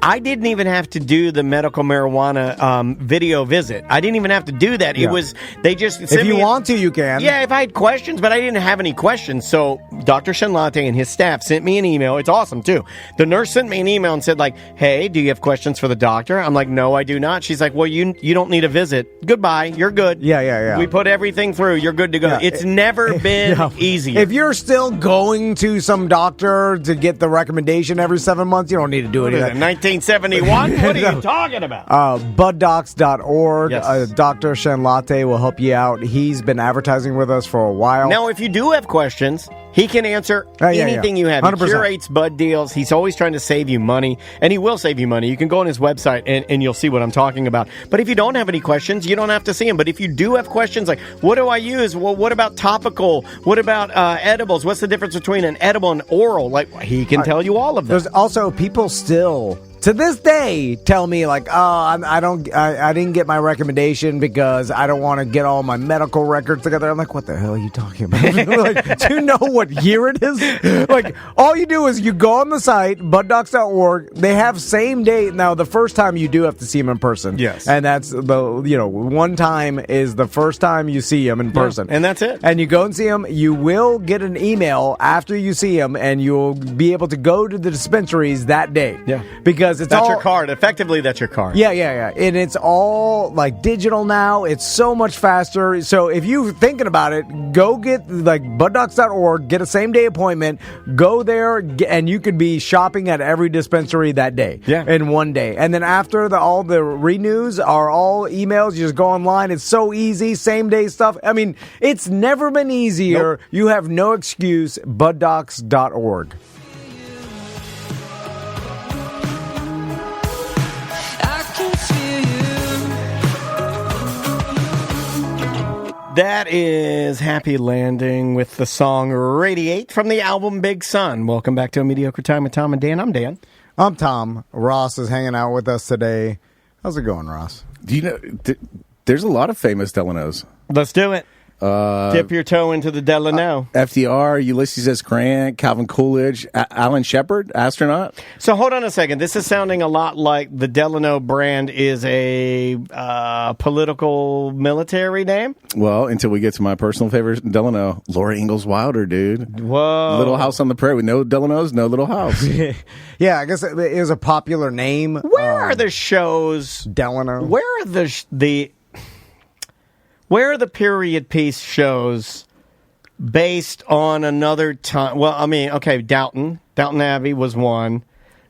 I didn't even have to do the medical marijuana video visit. I didn't even have to do that. Yeah. It was, they just... If you want to, you can. Yeah, if I had questions, but I didn't have any questions. So Dr. Shenlate and his staff sent me an email. It's awesome, too. The nurse sent me an email and said, like, hey, do you have questions for the doctor? I'm like, no, I do not. She's like, well, you don't need a visit. Goodbye. You're good. Yeah. We put everything through. You're good to go. Yeah. It's never been easier. If you're still going to some doctor to get the recommendation every 7 months, you don't need to do anything. 1971? What are you talking about? Buddocs.org. Yes. Dr. Shenlate will help you out. He's been advertising with us for a while. Now, if you do have questions, he can answer anything you have. 100%. He curates bud deals. He's always trying to save you money, and he will save you money. You can go on his website, and you'll see what I'm talking about. But if you don't have any questions, you don't have to see him. But if you do have questions, like, what do I use? Well, what about topical? What about edibles? What's the difference between an edible and oral? Like, he can tell you all of that. There's also people still to this day tell me like, oh, I didn't get my recommendation because I don't want to get all my medical records together. I'm like, what the hell are you talking about? Like, do you know what year it is? Like, all you do is you go on the site, buttdocs.org. They have same day. Now, the first time you do have to see them in person. Yes. And that's one time is the first time you see them in person. And that's it. And you go and see them. You will get an email after you see them, and you'll be able to go to the dispensaries that day. Yeah. Because it's That's all, your card. Effectively, that's your card. Yeah. And it's all like digital now. It's so much faster. So if you're thinking about it, go get like buttdocs.org, get a same day appointment, go there, and you could be shopping at every dispensary that day. Yeah. In one day. And then after all the renews are all emails, you just go online. It's so easy. Same day stuff. I mean, it's never been easier. Nope. You have no excuse. buttdocs.org. That is Happy Landing with the song Radiate from the album Big Sun. Welcome back to A Mediocre Time with Tom and Dan. I'm Dan. I'm Tom. Ross is hanging out with us today. How's it going, Ross? Do you know? There's a lot of famous Delanos. Let's do it. Dip your toe into the Delano. FDR, Ulysses S. Grant, Calvin Coolidge, Alan Shepard, astronaut. So hold on a second. This is sounding a lot like the Delano brand is a political military name. Well, until we get to my personal favorite Delano, Laura Ingalls Wilder, dude. Whoa. Little House on the Prairie. No Delanos, no Little House. Yeah, I guess it is a popular name. Where are the shows? Delano. Where are Where are the period piece shows based on another time? Well, I mean, okay, Downton Abbey was one.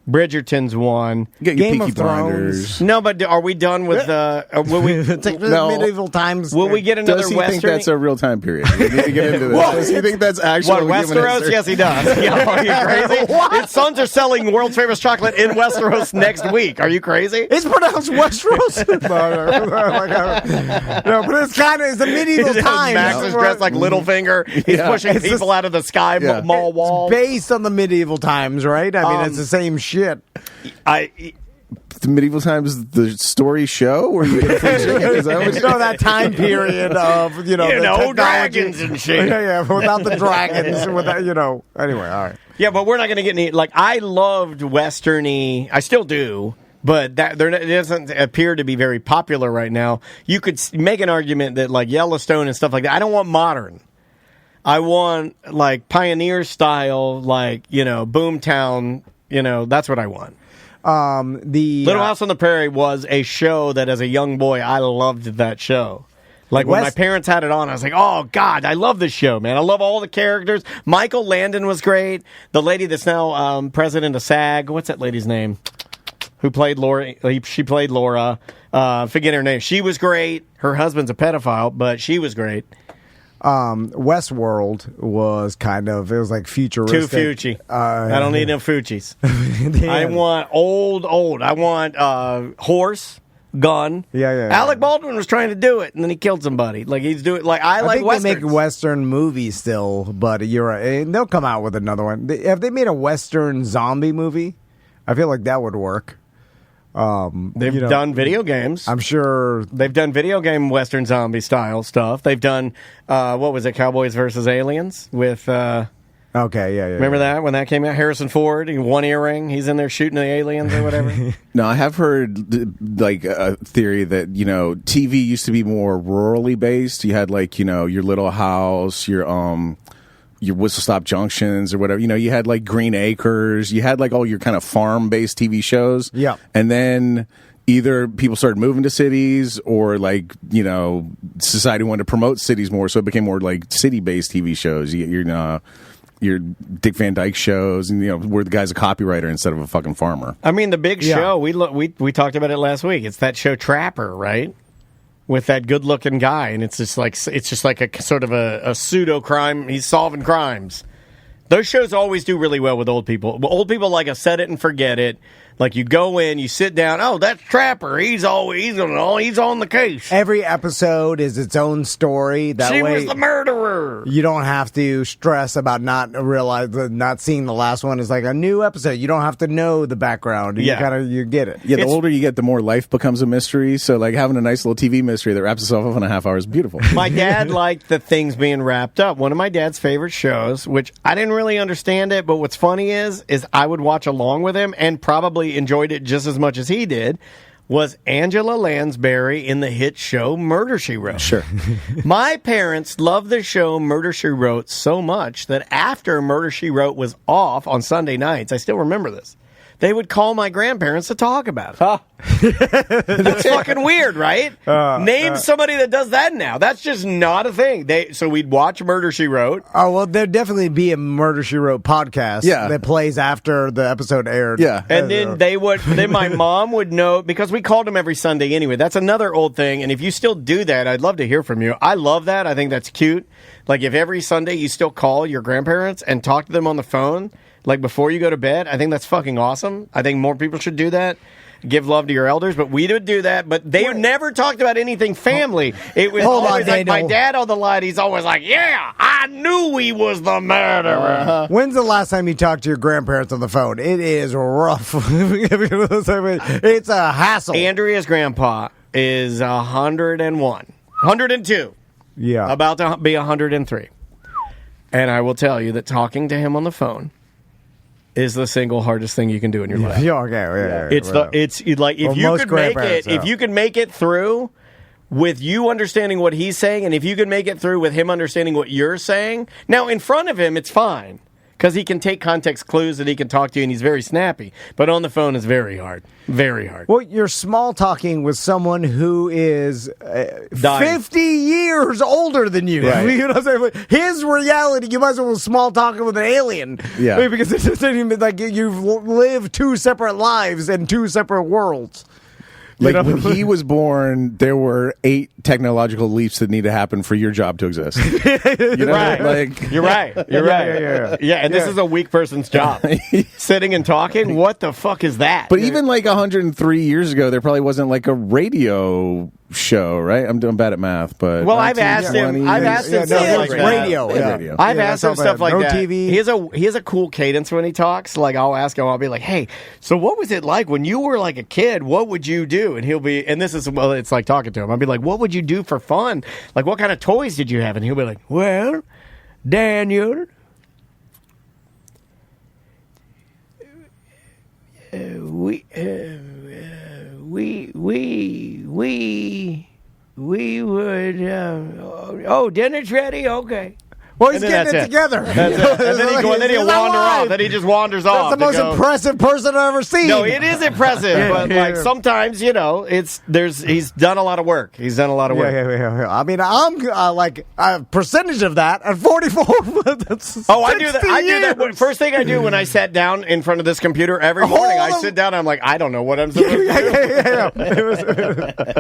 Bridgerton's one. Get your Game Peaky of Thrones. Blinders. No, but are we done with will we? No. Medieval times. Will we get another Does he Western? think that's a real time period? We need to get into this. Does he think that's actually What, Westeros? Yes, he does. Yeah, are you crazy? His sons are selling world's famous chocolate in Westeros next week. Are you crazy? It's pronounced Westeros. No, but it's kind of it's the medieval times. Max is dressed like Littlefinger. He's pushing It's people just- out of the sky mall wall. Based on the medieval times, right? I mean, it's the same shit. The Medieval Times, the story show where you get a free chicken? Is that what You know that time period of the technology. dragons and shit. Yeah, without the dragons, without Anyway, all right. Yeah, but we're not going to get any. Like, I loved Western-y. I still do. But it doesn't appear to be very popular right now. You could make an argument that, like, Yellowstone and stuff like that, I don't want modern. I want, like, pioneer style, like, Boomtown, that's what I want. The Little House on the Prairie was a show that, as a young boy, I loved that show. Like, when my parents had it on, I was like, oh, God, I love this show, man. I love all the characters. Michael Landon was great. The lady that's now president of SAG, what's that lady's name? Who played Laura? She played Laura. Forget her name. She was great. Her husband's a pedophile, but she was great. Westworld was it was like futuristic. Too Fucci. I don't need no Fuccis. I want old. I want horse, gun. Yeah. Alec Baldwin was trying to do it, and then he killed somebody. Like, he's doing. Like, I like think Westerns. they make Western movies still, but you're right. And they'll come out with another one. Have they made a Western zombie movie? I feel like that would work. They've done video games. I'm sure They've done video game Western zombie style stuff. They've done, what was it, Cowboys versus Aliens with, okay, yeah. remember that when that came out? Harrison Ford, one earring, he's in there shooting the aliens or whatever. No, I have heard like a theory that TV used to be more rurally based. You had like your Little House, your Whistle Stop Junctions or whatever. You had like Green Acres. You had like all your kind of farm based TV shows. Yeah, and then either people started moving to cities or like society wanted to promote cities more, so it became more like city based TV shows. You get your Dick Van Dyke shows, and where the guy's a copywriter instead of a fucking farmer. I mean, the big show, we talked about it last week. It's that show Trapper, right? With that good-looking guy, and it's just like a sort of a pseudo crime. He's solving crimes. Those shows always do really well with old people. Old people like a set it and forget it. Like you go in, you sit down. Oh, that's Trapper. He's on the case. Every episode is its own story. That She way, was the murderer. you don't have to stress about not seeing the last one. It's like a new episode. You don't have to know the background. You get it. Yeah, the older you get, the more life becomes a mystery. So, like, having a nice little TV mystery that wraps itself up in a half hour is beautiful. My dad liked the things being wrapped up. One of my dad's favorite shows, which I didn't really understand it, but what's funny is I would watch along with him and probably enjoyed it just as much as he did, was Angela Lansbury in the hit show Murder, She Wrote. Sure. My parents loved the show Murder, She Wrote so much that after Murder, She Wrote was off on Sunday nights, I still remember this, they would call my grandparents to talk about it. That's fucking weird, right? Name somebody that does that now. That's just not a thing. So we'd watch Murder, She Wrote. Oh, well, there'd definitely be a Murder, She Wrote podcast that plays after the episode aired. Yeah. And then my mom would know, because we called them every Sunday anyway. That's another old thing. And if you still do that, I'd love to hear from you. I love that. I think that's cute. Like if every Sunday you still call your grandparents and talk to them on the phone, like before you go to bed, I think that's fucking awesome. I think more people should do that. Give love to your elders, but we would do that. But they never talked about anything family. It was always like my dad on the line. He's always like, "Yeah, I knew he was the murderer." When's the last time you talked to your grandparents on the phone? It is rough. It's a hassle. Andrea's grandpa is 101, 102. Yeah, about to be 103. And I will tell you that talking to him on the phone is the single hardest thing you can do in your life. Yeah, okay. It's like if you could make it, if you could make it through with you understanding what he's saying, and if you could make it through with him understanding what you're saying. Now, in front of him, it's fine because he can take context clues and he can talk to you, and he's very snappy. But on the phone is very hard, very hard. Well, you're small talking with someone who is 50 years older than you. Right. You know what I'm saying? His reality, you might as well be small talking with an alien. Yeah. I mean, because it doesn't even like you've lived two separate lives in two separate worlds. Like when he was born, there were 8 technological leaps that need to happen for your job to exist. You know, right. like You're right. You're right. Yeah, and this is a weak person's job. Sitting and talking? What the fuck is that? But even like 103 years ago, there probably wasn't like a radio show, right? I'm doing bad at math, but I've asked him. I've asked him stuff like that. Radio. Yeah. I've asked him stuff like that. TV. He has a cool cadence when he talks. Like I'll ask him, I'll be like, "Hey, so what was it like when you were like a kid? What would you do?" And he'll be, and this is it's like talking to him. I'll be like, "What would you do for fun? Like what kind of toys did you have?" And he'll be like, "Well, Daniel, we would dinner's ready, okay." Well, he's And then getting it that's together. That's it. And then he'll wander off. Then he just wanders off. That's the most impressive person I've ever seen. No, it is impressive, but like sometimes, you know, he's done a lot of work. He's done a lot of work. Yeah. I mean, I'm like a percentage of that at 44. That's I do that. I do years. that. First thing I do when I sat down in front of this computer every morning, I sit down. I'm like, I don't know what I'm supposed to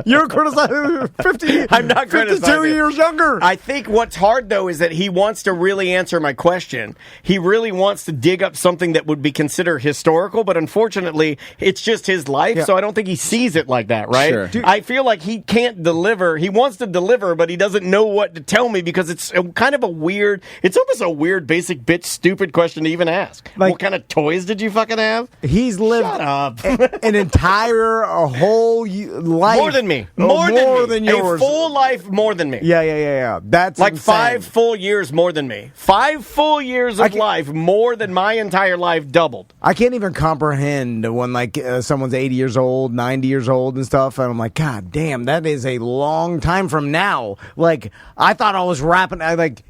do. You're criticizing 50. I'm not 52 criticizing. years younger. I think what's hard though is that he wants to really answer my question. He really wants to dig up something that would be considered historical, but unfortunately, it's just his life, so I don't think he sees it like that, right? Sure. I feel like he can't deliver. He wants to deliver, but he doesn't know what to tell me because it's kind of it's almost a weird, basic, bitch, stupid question to even ask. Like, what kind of toys did you fucking have? He's lived Shut up. an entire whole life. More than me. More than yours. A full life more than me. Yeah. That's like insane. 5 full years more than me. 5 full years of life more than my entire life doubled. I can't even comprehend when like someone's 80 years old, 90 years old and stuff, and I'm like, God damn, that is a long time from now. Like, I thought I was wrapping,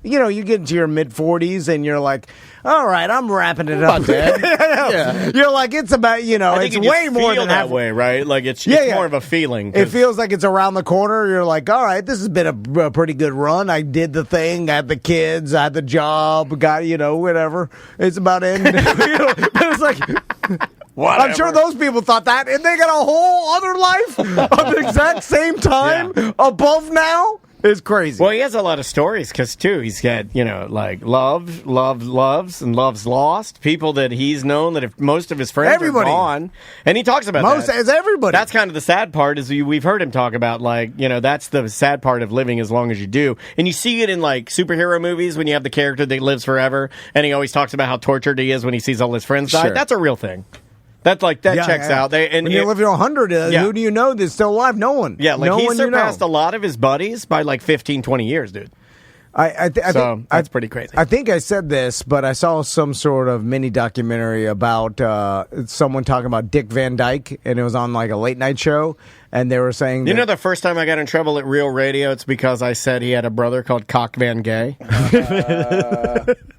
you get into your mid-40s and you're like, all right, I'm wrapping it up. Yeah. You're like, it's about, it's way more than that way, right? Like, it's more of a feeling. It feels like it's around the corner. You're like, all right, this has been a pretty good run. I did the thing, I had the kids, I had the job, got, whatever. It's about ending. It's like, whatever. I'm sure those people thought that, and they got a whole other life of the exact same time above now. It's crazy. Well, he has a lot of stories because, too, he's got, like loves, and loves lost. People that he's known that if most of his friends Everybody. are gone. And he talks about Most that. as everybody. That's kind of the sad part is we've heard him talk about, that's the sad part of living as long as you do. And you see it in, superhero movies when you have the character that lives forever. And he always talks about how tortured he is when he sees all his friends die. Sure. That's a real thing. That checks out. When you live to 100, who do you know that's still alive? No one. Yeah, no he one surpassed a lot of his buddies by 15, 20 years, dude. I think that's pretty crazy. I think I said this, but I saw some sort of mini documentary about someone talking about Dick Van Dyke, and it was on a late night show, and they were saying, the first time I got in trouble at Real Radio, it's because I said he had a brother called Cock Van Gay.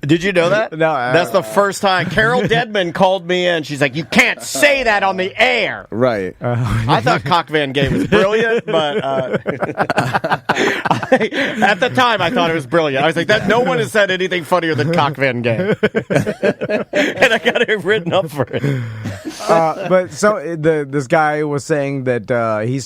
Did you know that? No, that's the first time. Carol Deadman called me in. She's like, "You can't say that on the air." Right. I thought Cock Van Gay was brilliant, but at the time I thought it was brilliant. I was like, "That no one has said anything funnier than Cock Van Gay," and I got it written up for it. But so this guy was saying that he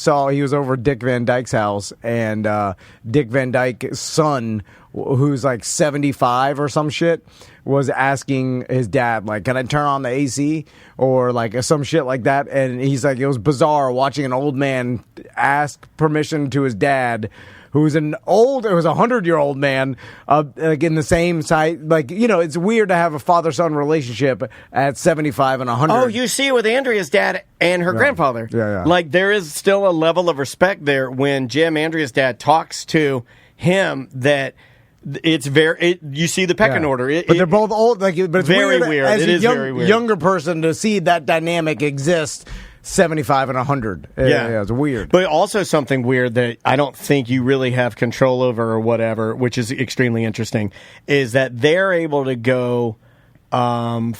was over at Dick Van Dyke's house, and Dick Van Dyke's son, who's 75 or some shit, was asking his dad, can I turn on the AC or some shit like that? And he's like, it was bizarre watching an old man ask permission to his dad, who's it was 100-year-old man, in the same site. It's weird to have a father-son relationship at 75 and 100. Oh, you see it with Andrea's dad and her grandfather. Yeah. There is still a level of respect there when Jim, Andrea's dad, talks to him that it's you see the pecking order. But they're both old. But it's very weird. It is young, very weird. Younger person to see that dynamic exist. 75 and 100. Yeah, it's weird. But also something weird that I don't think you really have control over or whatever, which is extremely interesting, is that they're able to go 4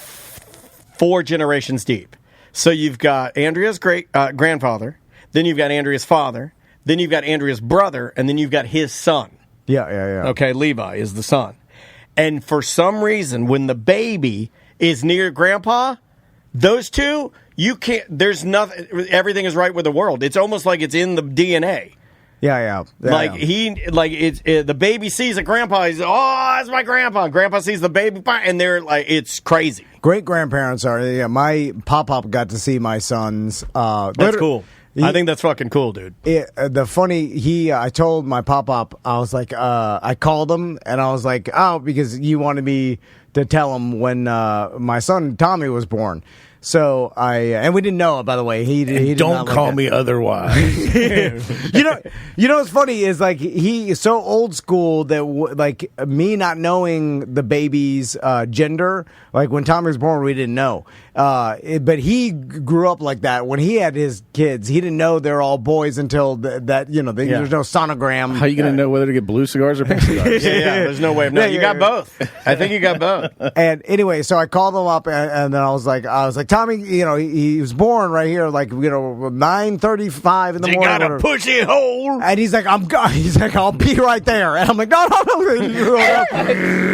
generations deep. So you've got Andrea's great grandfather, then you've got Andrea's father, then you've got Andrea's brother, and then you've got his son. Yeah. Okay, Levi is the son. And for some reason, when the baby is near grandpa, those two... You can't. There's nothing. Everything is right with the world. It's almost like it's in the DNA. Yeah. The baby sees a grandpa. He's that's my grandpa. Grandpa sees the baby, and they're it's crazy. Great grandparents are. Yeah, my pop got to see my sons. That's cool. I think that's fucking cool, dude. I told my pop, I was like, I called him and I was like, because you wanted me to tell him when my son Tommy was born. So and we didn't know it, by the way. He did don't not call like me otherwise. you know what's funny is he is so old school that me not knowing the baby's gender, when Tommy was born, we didn't know. But he grew up like that. When he had his kids, he didn't know they're all boys until there's no sonogram. How are you going to know whether to get blue cigars or pink cigars? Yeah, there's no way of knowing. You got both. I think you got both. And anyway, so I called him up, and then I was like, Tommy, he was born right here, 9:35 in the morning. You got a pushy hole. And he's like, I'll be right there. And I'm like, no.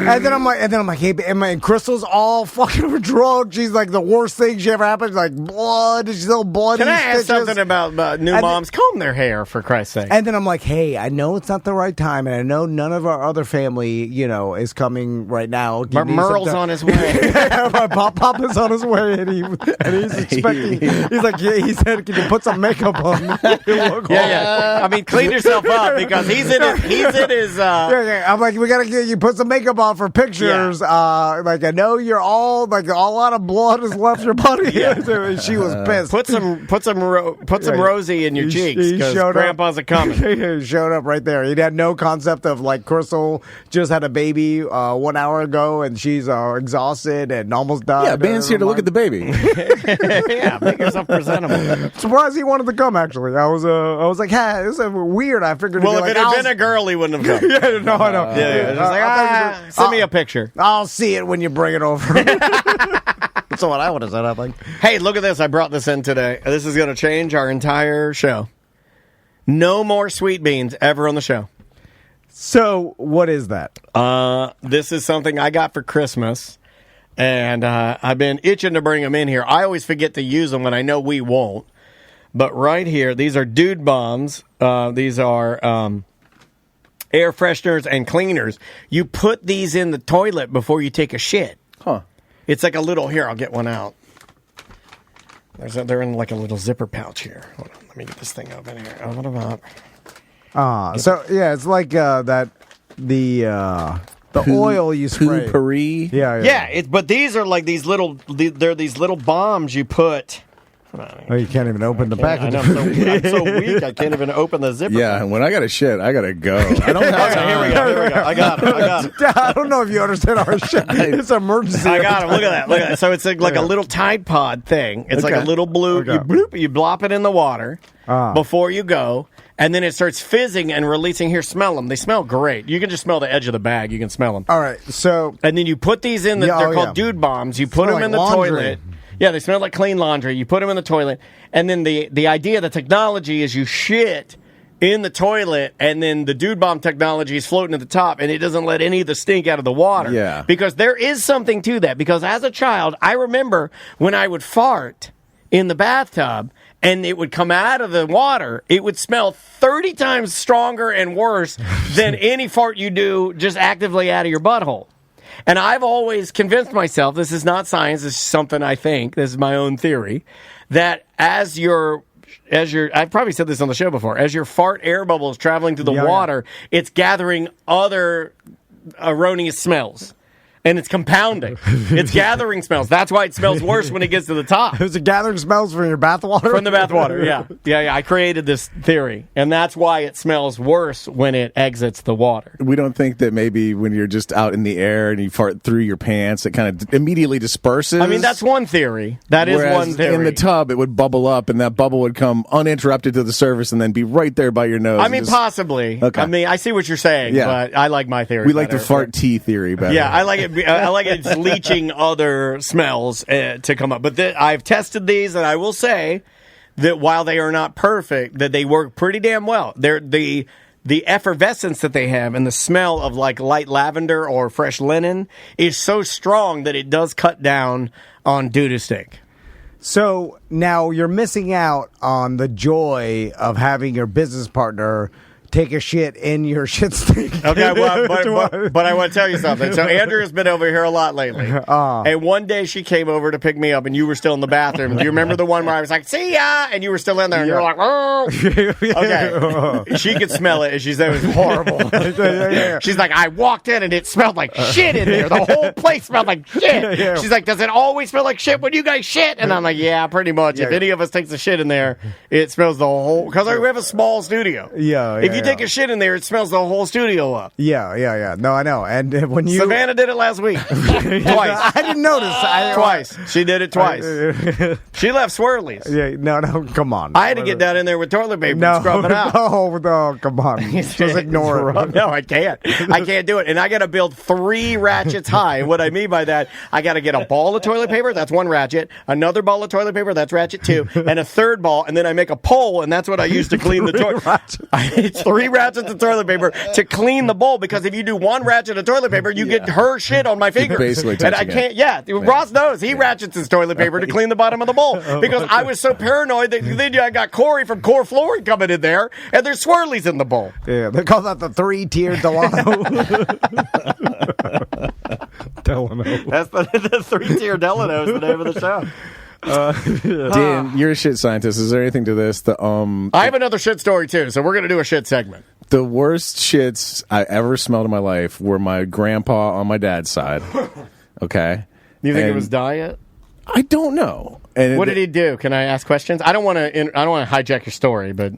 And then I'm like, hey, and Crystal's all fucking drunk. She's like, the worst thing she ever happened, blood. She's still bloody. Can I ask something about new moms? Comb their hair, for Christ's sake. And then I'm like, hey, I know it's not the right time, and I know none of our other family, is coming right now. Merle's on his way. My pop is on his way, and he's expecting. He's like, yeah. He said, can you put some makeup on? Yeah. I mean, clean yourself up because he's in his. Yeah. I'm like, we gotta get you put some makeup on for pictures. Yeah. I know you're all a lot of blood has left your body. Yeah. She was pissed. Put some Rosie in your cheeks because Grandpa's a coming. He showed up right there. He had no concept of Crystal just had a baby 1 hour ago, and she's exhausted and almost died. Yeah, Ben's here to look at the baby. Yeah, make yourself presentable. Surprised he wanted to come. Actually, I was like, hey, this is weird. I figured. Well, if it had been a girl, he wouldn't have come. Yeah, no, I know. Send me a picture. I'll see it when you bring it over. That's what I would have said, I think. Hey, look at this. I brought this in today. This is going to change our entire show. No more sweet beans ever on the show. So, what is that? This is something I got for Christmas, and I've been itching to bring them in here. I always forget to use them when I know we won't. But right here, these are Dude Bombs. These are air fresheners and cleaners. You put these in the toilet before you take a shit. Huh. It's like a little, here, I'll get one out. They're in like a little zipper pouch here. Hold on, let me get this thing open here. Oh, what about? So yeah, it's like the oil you spray. Poo-pourri. Yeah. But these are like these little. They're these little bombs you put. Oh, you can't even open the package. I'm so weak. I can't even open the zipper. Yeah, when I got to shit, I got to go. I don't have time. Here we go. I got it. I don't know if you understand our shit. It's emergency. I got him. Look at that. So it's like a little Tide Pod thing. It's like a little blue. Okay. You blop it in the water before you go, and then it starts fizzing and releasing. Here, smell them. They smell great. You can just smell the edge of the bag. You can smell them. All right. So and then you put these in. They're called dude bombs. You put them like in the laundry. toilet. Yeah, they smell like clean laundry. You put them in the toilet, and then the idea, the technology is you shit in the toilet, and then the dude bomb technology is floating at the top, and it doesn't let any of the stink out of the water. Yeah. Because there is something to that. Because as a child, I remember when I would fart in the bathtub, and it would come out of the water, it would smell 30 times stronger and worse than any fart you do just actively out of your butthole. And I've always convinced myself, this is not science, this is something I think, this is my own theory, that as your I've probably said this on the show before, as your fart air bubble is traveling through the water, it's gathering other erroneous smells. And it's compounding. It's gathering smells. That's why it smells worse when it gets to the top. Is it gathering smells from your bathwater? From the bathwater, yeah. Yeah. I created this theory. And that's why it smells worse when it exits the water. We don't think that maybe when you're just out in the air and you fart through your pants, it kind of immediately disperses. I mean, that's one theory. That is Whereas one theory. in the tub, it would bubble up, and that bubble would come uninterrupted to the surface and then be right there by your nose. I mean, possibly. Okay. I mean, I see what you're saying, but I like my theory We like better. the fart tea theory better. Yeah, I like it. I like it leaching other smells to come up. But I've tested these, and I will say that while they are not perfect, that they work pretty damn well. They're the effervescence that they have and the smell of like light lavender or fresh linen is so strong that it does cut down on doo-doo stink. So now you're missing out on the joy of having your business partner take a shit in your shit stink. Okay, well, but I want to tell you something. So Andrew has been over here a lot lately. And one day she came over to pick me up, and you were still in the bathroom. Do you remember the one where I was like, see ya? And you were still in there, and you were like, oh. Okay. She could smell it, and she said it was horrible. She's like, I walked in, and it smelled like shit in there. The whole place smelled like shit. She's like, does it always smell like shit when you guys shit? And I'm like, yeah, pretty much. If any of us takes a shit in there, it smells the whole... Because we have a small studio. If you take a shit in there, it smells the whole studio up. Yeah. No, I know. And when you... Savannah did it last week. Twice. I didn't notice. Twice. She did it twice. She left swirlies. Yeah, no, come on. I had to get down in there with toilet paper and scrub it out. No, come on. Just ignore it. No, I can't. I can't do it. And I got to build 3 ratchets high. And what I mean by that, I got to get a ball of toilet paper. That's 1 ratchet. Another ball of toilet paper. That's ratchet 2. And a 3rd ball. And then I make a pole. And that's what I use to clean the toilet. It's 3 ratchets of toilet paper to clean the bowl, because if you do 1 ratchet of toilet paper, you get her shit on my fingers. Basically and I can't. Yeah, Ross knows he ratchets his toilet paper to clean the bottom of the bowl, because I was so paranoid that then I got Corey from Core Flooring coming in there, and there's swirlies in the bowl. Yeah, they call that the 3-tier Delano. Delano. That's the 3-tier Delano is the name of the show. Dan, you're a shit scientist. Is there anything to this? I have another shit story too, so we're going to do a shit segment. The worst shits I ever smelled in my life were my grandpa on my dad's side. Okay. You think it was diet? I don't know. And what did he do? Can I ask questions? I don't want to hijack your story, but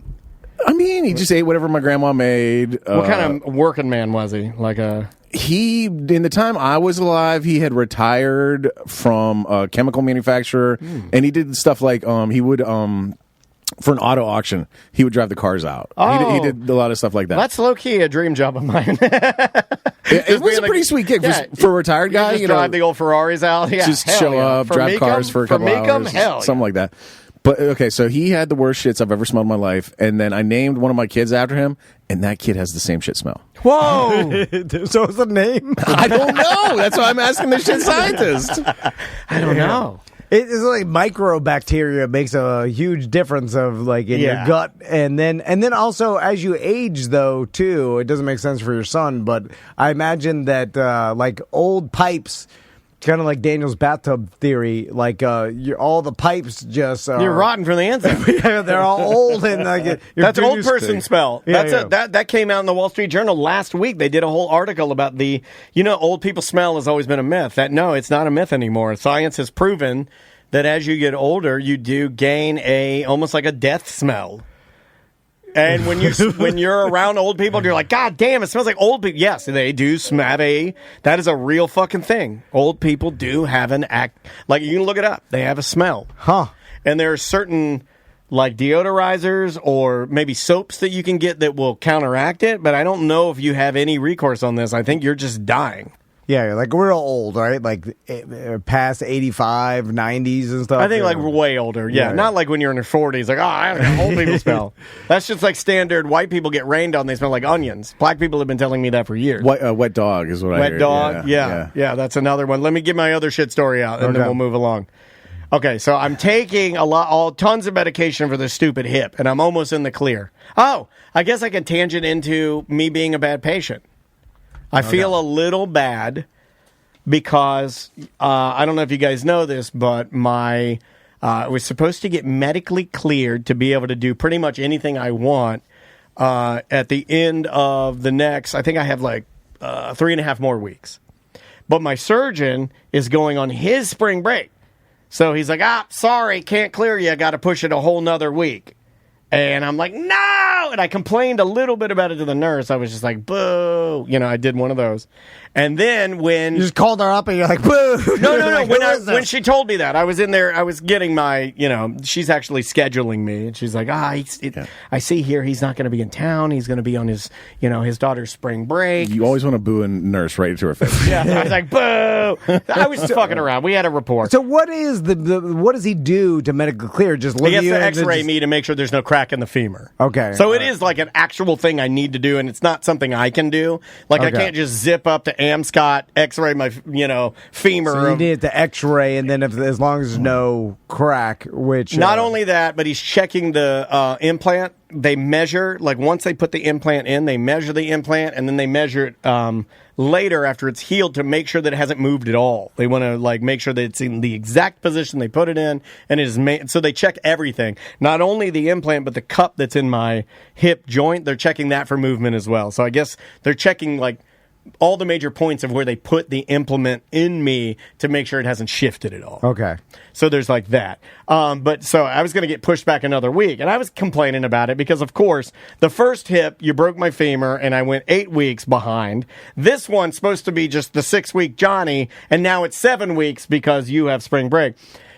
I mean, he just ate whatever my grandma made. What kind of working man was he? Like a... He, in the time I was alive, he had retired from a chemical manufacturer, and he did stuff like he would for an auto auction, he would drive the cars out. He did a lot of stuff like that. That's low key a dream job of mine. It was a pretty sweet gig for a retired guy. You drive the old Ferraris out. Yeah, just show up, drive cars for a couple hours, something like that. But okay, so he had the worst shits I've ever smelled in my life, and then I named one of my kids after him, and that kid has the same shit smell. Whoa! So what's the name? I don't know. That's why I'm asking the shit scientist. I don't know. It's like microbacteria makes a huge difference of like in your gut, and then also as you age though too, it doesn't make sense for your son, but I imagine that like old pipes. Kind of like Daniel's bathtub theory, like all the pipes just you're rotten from the inside. They're all old and like that's old person smell. Yeah, That came out in the Wall Street Journal last week. They did a whole article about old people smell has always been a myth. No, it's not a myth anymore. Science has proven that as you get older, you do gain almost like a death smell. And when you're around old people, you're like, God damn, it smells like old people. Yes, they do smell that is a real fucking thing. Old people do have an act, like you can look it up. They have a smell. Huh. And there are certain like deodorizers or maybe soaps that you can get that will counteract it, but I don't know if you have any recourse on this. I think you're just dying. Yeah, like we're old, right? Like past 85, 90s and stuff. I think like we're way older. Yeah, not like when you're in your 40s. Like, I don't know, old people smell. That's just like standard. White people get rained on. They smell like onions. Black people have been telling me that for years. Wet dog is what I heard. Wet dog, yeah, that's another one. Let me get my other shit story out, and then we'll move along. Okay, so I'm taking tons of medication for this stupid hip, and I'm almost in the clear. Oh, I guess I can tangent into me being a bad patient. I feel a little bad because I don't know if you guys know this, but I was supposed to get medically cleared to be able to do pretty much anything I want at the end of the next, I think I have like 3.5 more weeks. But my surgeon is going on his spring break. So he's like, sorry, can't clear you. I got to push it a whole nother week. And I'm like, no! And I complained a little bit about it to the nurse. I was just like, boo! I did one of those. And then when... You just called her up and you're like, boo! No. Like, when she told me that, I was in there, I was getting my, she's actually scheduling me. And she's like, I see here he's not going to be in town. He's going to be on his, his daughter's spring break. You always want to boo a nurse right into her face. Yeah, I was like, boo! I was just fucking around. We had a report. So what is what does he do to medically clear? Just look he has to x-ray me to make sure there's no crack in the femur. Okay. So it is like an actual thing I need to do, and it's not something I can do. Like, I can't just zip up to Amscot, x-ray my, femur. So you need the x-ray, and then as long as there's no crack, which... Not only that, but he's checking the implant. They measure, like once they put the implant in, they measure the implant, and then they measure it later after it's healed to make sure that it hasn't moved at all. They want to like make sure that it's in the exact position they put it in, and it is so they check everything. Not only the implant, but the cup that's in my hip joint. They're checking that for movement as well. So I guess they're checking like all the major points of where they put the implement in me to make sure it hasn't shifted at all. Okay. So there's like that. But so I was going to get pushed back another week, and I was complaining about it because, of course, the first hip, you broke my femur, and I went 8 weeks behind. This one's supposed to be just the 6-week Johnny, and now it's 7 weeks because you have spring break.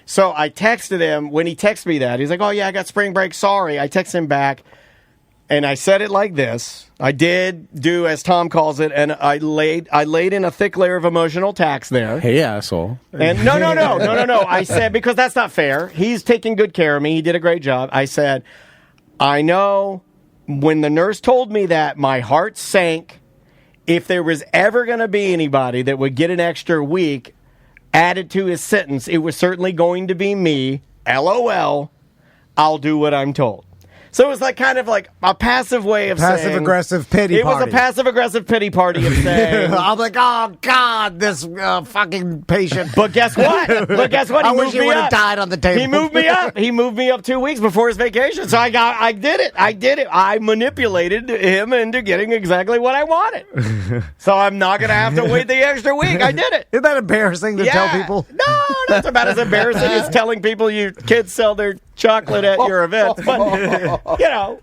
So I texted him. When he texted me that, he's like, oh, yeah, I got spring break. Sorry. I texted him back. And I said it like this. I did do, as Tom calls it, and I laid in a thick layer of emotional tax there. Hey, asshole. And no. I said, because that's not fair. He's taking good care of me. He did a great job. I said, I know when the nurse told me that, my heart sank. If there was ever going to be anybody that would get an extra week added to his sentence, it was certainly going to be me. LOL. I'll do what I'm told. So it was like kind of like a passive way of saying... Passive-aggressive pity party. It was a passive-aggressive pity party of saying... I'm like, oh, God, this fucking patient. But guess what? I wish he would have died on the table. He moved me up. He moved me up 2 weeks before his vacation. So I did it. I manipulated him into getting exactly what I wanted. So I'm not going to have to wait the extra week. I did it. Isn't that embarrassing to tell people? No, that's about as embarrassing as telling people your kids sell their chocolate at your events. But...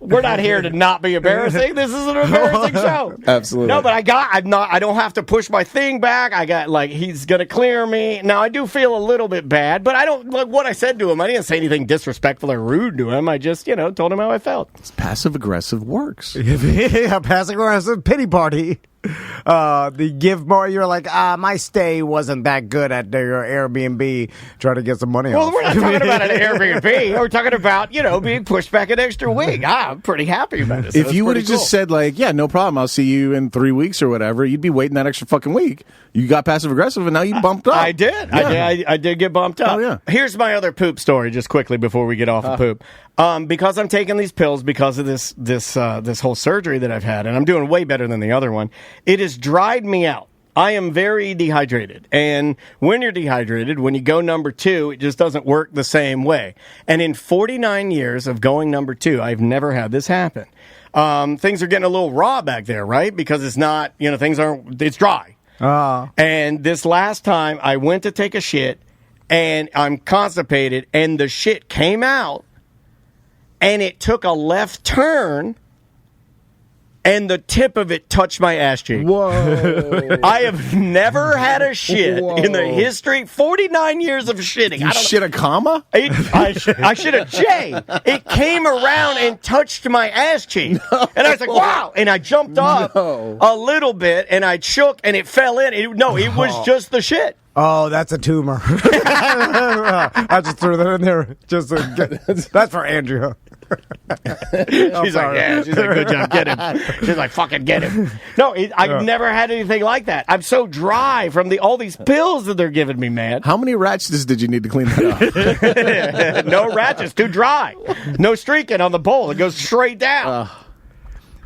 we're not here to not be embarrassing. This is an embarrassing show. Absolutely. No, but I don't have to push my thing back. I got he's going to clear me. Now I do feel a little bit bad, but I don't like what I said to him. I didn't say anything disrespectful or rude to him. I just, told him how I felt. Passive aggressive works. Yeah, passive aggressive pity party. the give more. You're like, my stay wasn't that good at your Airbnb. Try to get some money Well, off. we're not talking about an Airbnb. We're talking about, being pushed back an extra week. I'm pretty happy about it. So If you would have just said, like, yeah, no problem, I'll see you in 3 weeks or whatever, you'd be waiting that extra fucking week. You got passive-aggressive, and now you bumped up. I did. Yeah. I did get bumped up. Oh, yeah. Here's my other poop story, just quickly before we get off of poop. Because I'm taking these pills because of this whole surgery that I've had, and I'm doing way better than the other one. It has dried me out. I am very dehydrated. And when you're dehydrated, when you go number 2, it just doesn't work the same way. And in 49 years of going number 2, I've never had this happen. Things are getting a little raw back there, right? Because it's not, it's dry. And this last time I went to take a shit and I'm constipated and the shit came out and it took a left turn and the tip of it touched my ass cheek. Whoa. I have never had a shit in the history, 49 years of shitting. You shit a comma? I shit a J. It came around and touched my ass cheek. And I was like, wow. And I jumped up a little bit and I shook and it fell in. It was just the shit. Oh, that's a tumor. I just threw that in there. That's for Andrea. She's like, yeah. She's like, good job, get him. She's like, fucking get him. No, I've never had anything like that. I'm so dry from all these pills that they're giving me, man. How many ratchets did you need to clean that up? No ratchets, too dry. No streaking on the bowl. It goes straight down.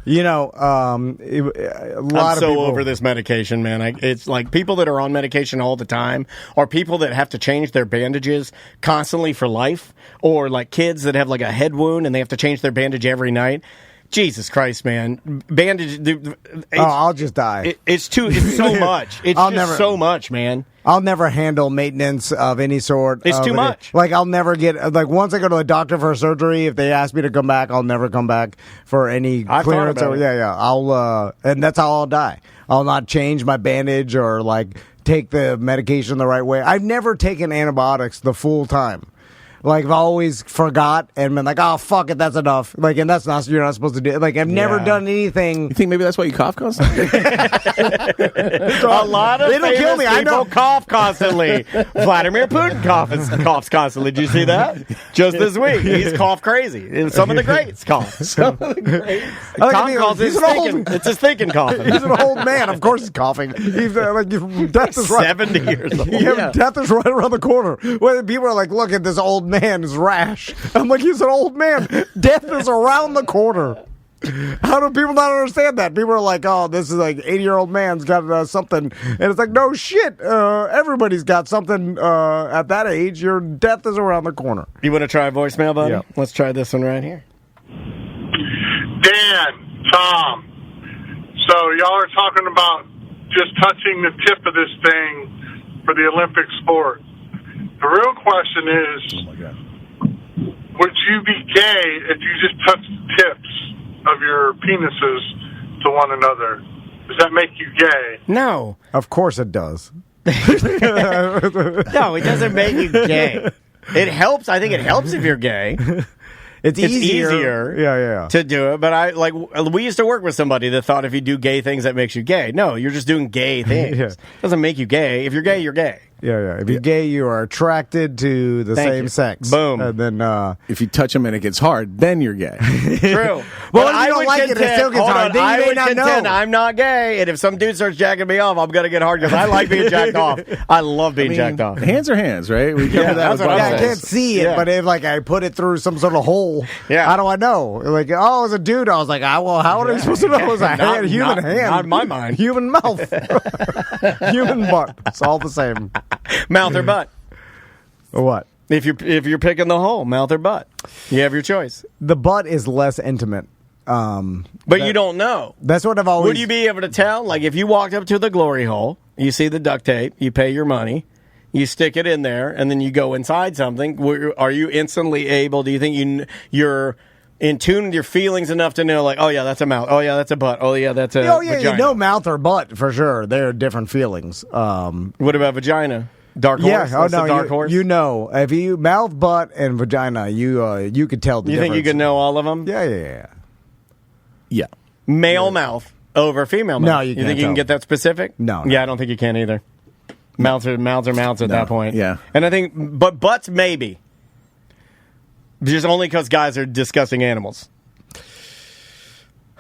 A lot I'm of so people over this medication, man. It's like people that are on medication all the time, or people that have to change their bandages constantly for life, or like kids that have like a head wound and they have to change their bandage every night. Jesus Christ, man! Bandage. I'll just die. It's so much. It's so much, man. I'll never handle maintenance of any sort. It's too much. Like, I'll never get, once I go to a doctor for a surgery, if they ask me to come back, I'll never come back for any clearance. And that's how I'll die. I'll not change my bandage or, take the medication the right way. I've never taken antibiotics the full time. I've always forgot and been like, oh, fuck it, that's enough. And that's not, you're not supposed to do it. I've never done anything. You think maybe that's why you cough constantly? A lot of It'll kill me. I know. Cough constantly. Vladimir Putin coughs constantly. Did you see that? Just this week. He's coughed crazy. And some of the greats cough. Some of the greats. Tom calls it it's his thinking coughing. He's an old man. Of course he's coughing. Death is right. 70 years old. Death is right around the corner. When people are like, look at this old man is rash. I'm like, he's an old man. Death is around the corner. How do people not understand that? People are like, oh, this is 80-year-old man's got something. And it's like, no shit. Everybody's got something at that age. Your death is around the corner. You want to try a voicemail, buddy? Yeah. Let's try this one right here. Dan, Tom. So y'all are talking about just touching the tip of this thing for the Olympic sport. The real question is, would you be gay if you just touched the tips of your penises to one another? Does that make you gay? No. Of course it does. No, it doesn't make you gay. It helps. I think it helps if you're gay. It's easier to do it. But we used to work with somebody that thought if you do gay things, that makes you gay. No, you're just doing gay things. It doesn't make you gay. If you're gay, you're gay. Yeah. If you're gay, you are attracted to the same sex. Boom. And then, if you touch them and it gets hard, then you're gay. True. Well, if you don't like it, it still gets hard. Then you may not know. I'm not gay, and if some dude starts jacking me off, I'm gonna get hard because I like being jacked off. I love being jacked off. Hands are hands, right? We cover that. That's what I can't see it, but if I put it through some sort of hole, how do I know? As a dude, I was like, well, how are I supposed to know? It was a human hand. Not in my mind. Human mouth. Human butt. It's all the same. Mouth or butt? What? If you're picking the hole, mouth or butt, you have your choice. The butt is less intimate. But you don't know. That's what I've always... Would you be able to tell? Like, if you walked up to the glory hole, you see the duct tape, you pay your money, you stick it in there, and then you go inside something. Are you instantly able, do you think you're in tune with your feelings enough to know, like, oh, yeah, that's a mouth. Oh, yeah, that's a butt. Oh, yeah, that's a vagina. You know mouth or butt, for sure. They're different feelings. What about vagina? Dark horse? Yeah, What's the dark horse? You know. If you mouth, butt, and vagina, you could tell the difference. You think you can know all of them? Yeah. Yeah. Male mouth, over female mouth. No, you You can't think you can tell. get that specific? No. Yeah, I don't think you can either. Mouths are mouths at that point. Yeah. And I think, but butts maybe. Just only because guys are disgusting animals.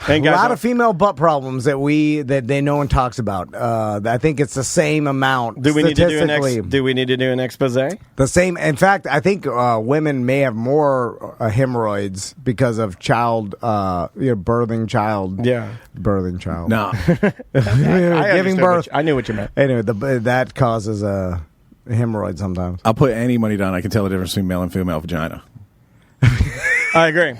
A lot of female butt problems that no one talks about. I think it's the same amount. Do we need to do an expose? The same. In fact, I think women may have more hemorrhoids because of birthing child. Yeah, birthing child. No, giving birth. I knew what you meant. Anyway, that causes a hemorrhoid sometimes. I'll put any money down. I can tell the difference between male and female vagina. I agree.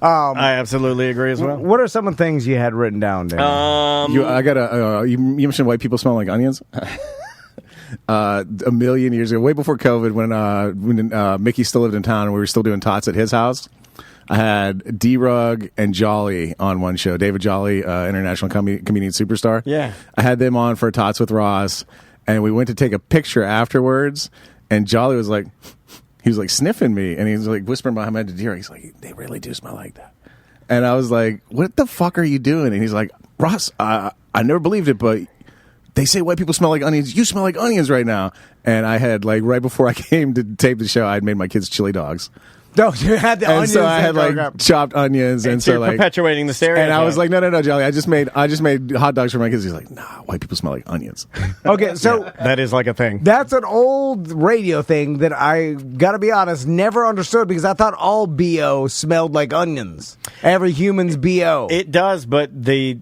I absolutely agree as well. What are some of the ththings you had written down, Dan? You mentioned white people smell like onions. A million years ago, way before COVID, when Mickey still lived in town and we were still doing tots at his house, I had D-Rug and Jolly on one show. David Jolly, international comedian superstar. Yeah. I had them on for Tots with Ross, and we went to take a picture afterwards, and Jolly was like... He was like sniffing me, and he was like whispering behind my head to Deer. He's like, "They really do smell like that." And I was like, "What the fuck are you doing?" And he's like, "Ross, I never believed it, but they say white people smell like onions. You smell like onions right now." And I had right before I came to tape the show, I had made my kids chili dogs. No, you had the onions. So I had chopped onions, and so you're perpetuating the stereotype. And I was like, no, Jolly, I just made hot dogs for my kids. He's like, nah, white people smell like onions. Okay, so that is like a thing. That's an old radio thing that I gotta be honest, never understood because I thought all BO smelled like onions. Every human's BO. It does, but the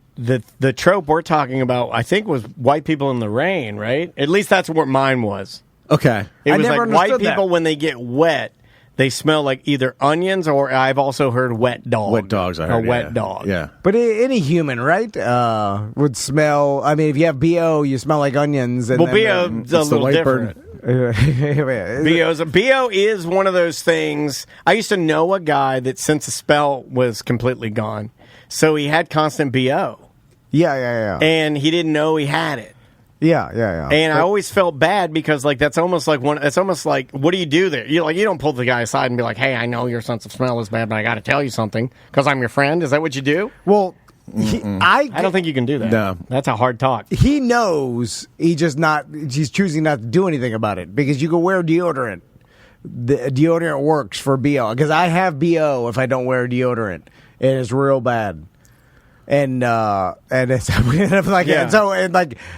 trope we're talking about, I think, was white people in the rain, right? At least that's what mine was. Okay, it was never like white understood people that. when they get wet. They smell like either onions or I've also heard wet dog. Wet dogs, I heard. Wet dog. Yeah. But any human, right, would smell... I mean, if you have BO, you smell like onions. And well, BO's a little different. BO is one of those things. I used to know a guy that since the spell was completely gone, so he had constant BO. Yeah. And he didn't know he had it. Yeah. And I always felt bad because that's almost like what do you do there? You don't pull the guy aside and be like, "Hey, I know your sense of smell is bad, but I got to tell you something because I'm your friend." Is that what you do? Well, I don't think you can do that. No. That's a hard talk. He knows he's choosing not to do anything about it because you can wear deodorant. The deodorant works for BO because I have BO if I don't wear deodorant. It is real bad. And it's like Yeah.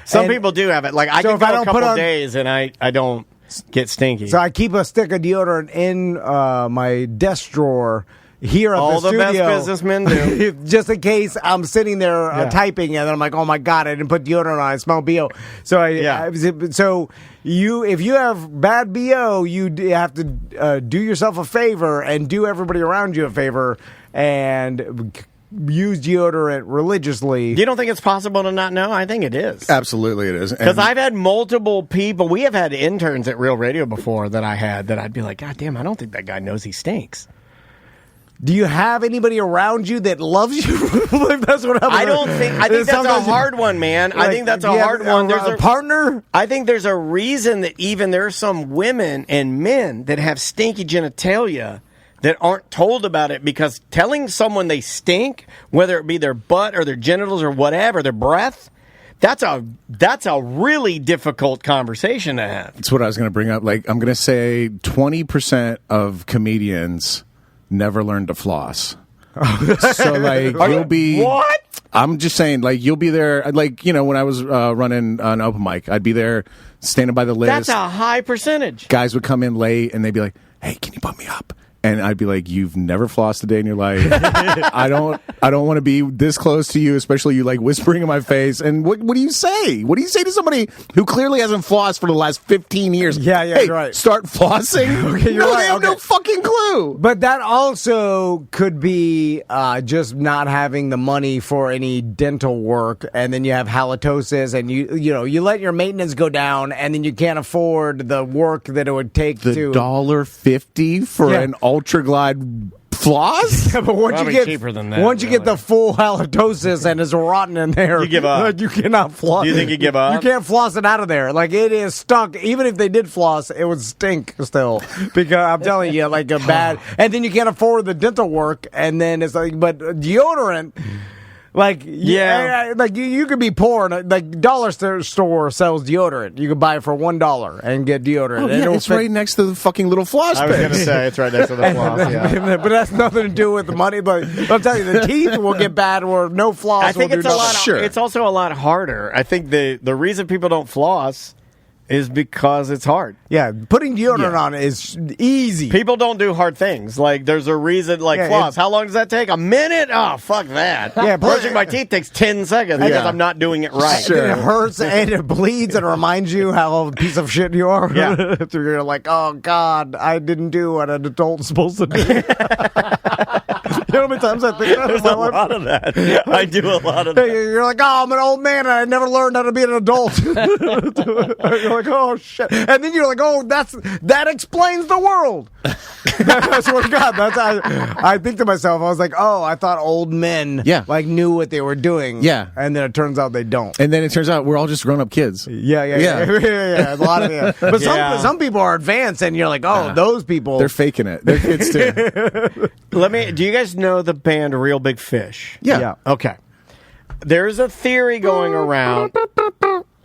Some people do have it. Like I can go a couple days and I don't get stinky. So I keep a stick of deodorant in my desk drawer here at All the the studio. best businessmen do. Just in case I'm sitting there typing and then I'm like, oh my God, I didn't put deodorant on. I smell BO. So if you have bad BO, you have to do yourself a favor and do everybody around you a favor and use deodorant religiously. You don't think it's possible to not know? I think it is. Absolutely it is. Because I've had multiple people. We have had interns at Real Radio before that I'd be like, God damn, I don't think that guy knows he stinks. Do you have anybody around you that loves you? That's what I think that's a hard one, man. I think that's a hard one. There's a partner? I think there's a reason that even there are some women and men that have stinky genitalia that aren't told about it, because telling someone they stink, whether it be their butt or their genitals or whatever, their breath, that's a really difficult conversation to have. That's what I was going to bring up. Like, I'm going to say 20% of comedians never learn to floss. So, like, you'll be... What? I'm just saying, like, you'll be there, like, when I was running an open mic, I'd be there standing by the list. That's a high percentage. Guys would come in late, and they'd be like, hey, can you pump me up? And I'd be like, you've never flossed a day in your life. I don't want to be this close to you, especially you like whispering in my face. And what do you say? What do you say to somebody who clearly hasn't flossed for the last 15 years? Yeah, hey, you're right. Start flossing? Okay, you're no, right. They have no fucking clue. But that also could be just not having the money for any dental work, and then you have halitosis, and you let your maintenance go down, and then you can't afford the work that it would take the to $1.50 for an Ultra Glide floss? Yeah, but once Probably you get cheaper than that, once you get the full halitosis and it's rotten in there, you give up. You cannot floss. Do you think you give up? You can't floss it out of there. Like, it is stuck. Even if they did floss, it would stink still. Because I'm telling you, like a bad. And then you can't afford the dental work. And then it's like, but deodorant. Like, Yeah. like you could be poor, and like dollar store sells deodorant. You could buy it for $1 and get deodorant. Oh, And yeah, it'll it's fit- right next to the fucking little floss I was bin. going to say it's right next to the floss. Yeah. but that's nothing to do with the money. But I'll tell you, the teeth will get bad or no floss. I think will it's do a lot. nothing. Sure. It's also a lot harder. I think the reason people don't floss is because it's hard. Yeah, putting deodorant on is easy. People don't do hard things. Like there's a reason. Like Yeah, floss. How long does that take? A minute? Oh, fuck that. Yeah, brushing my teeth takes 10 seconds because I'm not doing it right. And it hurts and it bleeds and it reminds you how a piece of shit you are. Yeah. So you're like, oh God, I didn't do what an adult's supposed to do. You know how many times I think that There's in my a life? lot of that. I do a lot of that. You're like, oh, I'm an old man and I never learned how to be an adult. You're like, oh shit, and then you're like, oh, that explains the world. I swear to God, I think to myself, I was like, oh, I thought old men knew what they were doing. Yeah. And then it turns out they don't. And then it turns out we're all just grown up kids. Yeah. A lot of it. But some people are advanced, and you're like, oh, those people. They're faking it. They're kids too. Do you guys know the band Real Big Fish? Yeah. Okay. There's a theory going around.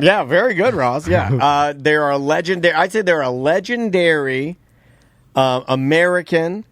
Yeah, very good, Ross. Yeah. They're a legendary. I'd say they're a legendary American,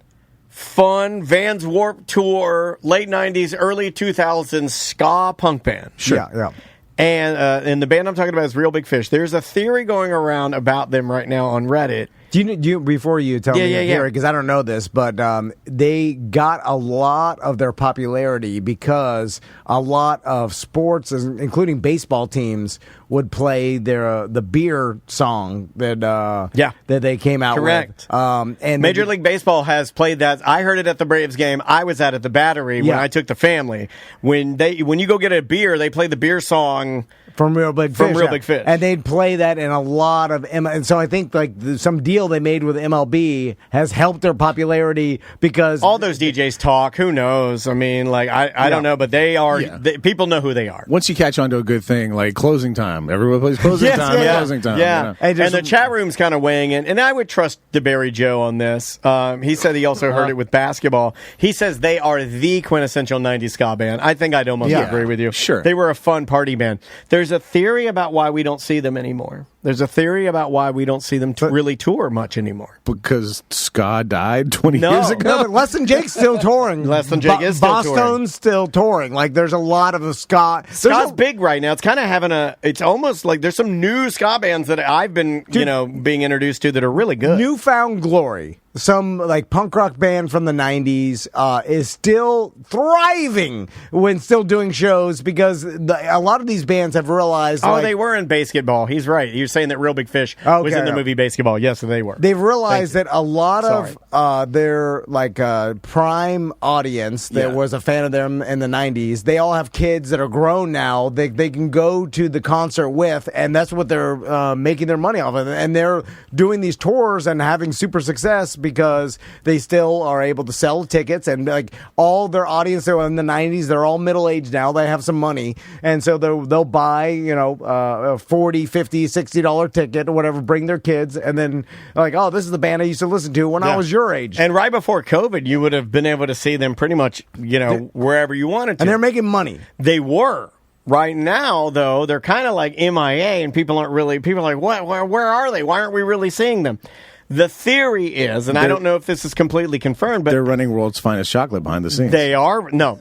fun Vans Warped Tour, late 90s, early 2000s ska punk band. Sure. Yeah. And the band I'm talking about is Real Big Fish. There's a theory going around about them right now on Reddit. Do you before you tell me the theory, because I don't know this, but they got a lot of their popularity because a lot of sports, including baseball teams, would play the beer song that they came out Correct. with. And Major League Baseball has played that. I heard it at the Braves game. I was at the Battery when I took the family. When you go get a beer, they play the beer song from Real Big Fish. Real Big Fish. And they'd play that in a lot of and so I think like some deal they made with MLB has helped their popularity because all those DJs talk. Who knows? I mean, like I don't know, but they are. People know who they are. Once you catch on to a good thing, like closing time, everyone plays closing time. Closing time. Yeah, You know? and the chat room's kind of weighing in, and I would trust DeBerry Joe on this. He said he also heard it with basketball. He says they are the quintessential '90s ska band. I think I'd almost agree with you. Sure, they were a fun party band. There's a theory about why we don't see them anymore. There's a theory about why we don't see them really tour much anymore. Because ska died 20 years ago. No, but Less Than Jake's still touring. Less Than Jake is still touring. Boston's still touring. Like, there's a lot of the ska. Ska's big right now. It's kind of it's almost like there's some new ska bands that I've been, being introduced to that are really good. Newfound Glory, some like punk rock band from the 90s, is still thriving when still doing shows because a lot of these bands have realized. Oh, they were in Basketball. He's right. You're saying that Real Big Fish was in the movie Basketball. Yes, they were. They've realized that a lot of their prime audience that was a fan of them in the 90s, they all have kids that are grown now. They can go to the concert with, and that's what they're making their money off of. And they're doing these tours and having super success because they still are able to sell tickets, and like all their audience that were in the 90s, they're all middle-aged now. They have some money, and so they'll buy a $40, $50, $60 ticket or whatever, bring their kids, and then like, oh, this is the band I used to listen to when I was your age. And right before COVID, you would have been able to see them pretty much, wherever you wanted to. And they're making money. They were. Right now, though, they're kind of like MIA, and people are like, what? Where are they? Why aren't we really seeing them? The theory is, and I don't know if this is completely confirmed, but they're running World's Finest Chocolate behind the scenes. They are? No.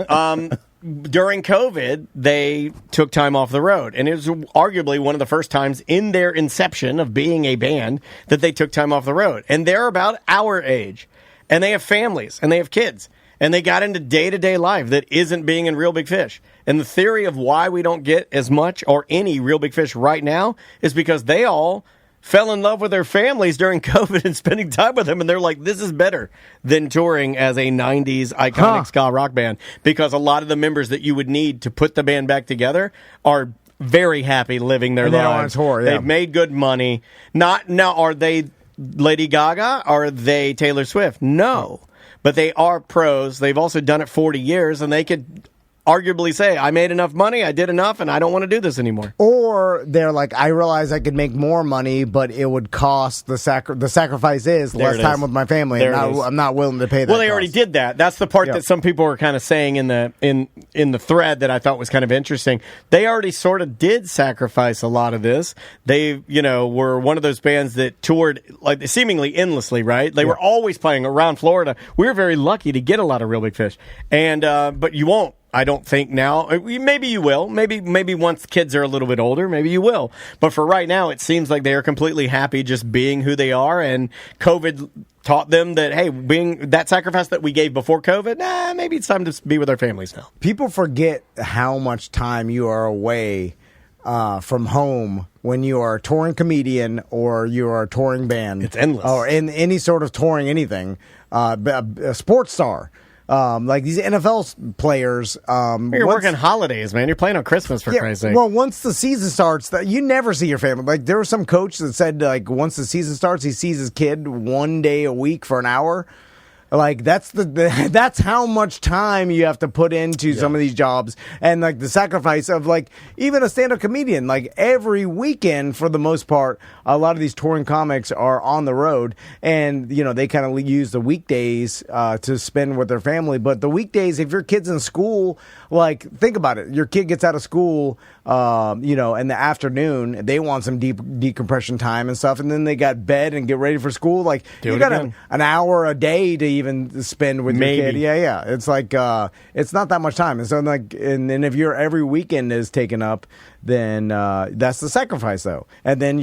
During COVID, they took time off the road, and it was arguably one of the first times in their inception of being a band that they took time off the road. And they're about our age, and they have families, and they have kids, and they got into day-to-day life that isn't being in Real Big Fish. And the theory of why we don't get as much or any Real Big Fish right now is because they all fell in love with their families during COVID and spending time with them, and they're like, this is better than touring as a 90s iconic ska rock band, because a lot of the members that you would need to put the band back together are very happy living their lives. They've made good money. Now, are they Lady Gaga? Are they Taylor Swift? No. But they are pros. They've also done it 40 years, and they could arguably say, I made enough money, I did enough, and I don't want to do this anymore. Or they're like, I realize I could make more money, but it would cost the sacrifice is There less it time is. with my family. There And it is. I'm not willing to pay that. Well, they already cost. did that. That's the part Yeah. that some people were kind of saying in the thread that I thought was kind of interesting. They already sort of did sacrifice a lot of this. They, were one of those bands that toured like seemingly endlessly, right? They were always playing around Florida. We were very lucky to get a lot of Real Big Fish, and but you won't. I don't think now. Maybe you will. Maybe once kids are a little bit older, maybe you will. But for right now, it seems like they are completely happy just being who they are. And COVID taught them that, hey, being that sacrifice that we gave before COVID, maybe it's time to be with our families now. People forget how much time you are away from home when you are a touring comedian or you are a touring band. It's endless. Or in any sort of touring anything. A sports star. Like these NFL players. You're working holidays, man. You're playing on Christmas, for Christ's sake. Well, once the season starts, you never see your family. Like there was some coach that said, like once the season starts, he sees his kid one day a week for an hour. Like that's that's how much time you have to put into some of these jobs, and like the sacrifice of like even a stand-up comedian. Like every weekend, for the most part, a lot of these touring comics are on the road, and they kind of use the weekdays to spend with their family. But the weekdays, if your kid's in school, like think about it, your kid gets out of school, in the afternoon, they want some deep decompression time and stuff, and then they got bed and get ready for school. Like you got an hour a day to even spend with your kid. Yeah. It's like it's not that much time. And so and then if your every weekend is taken up, then that's the sacrifice though. And then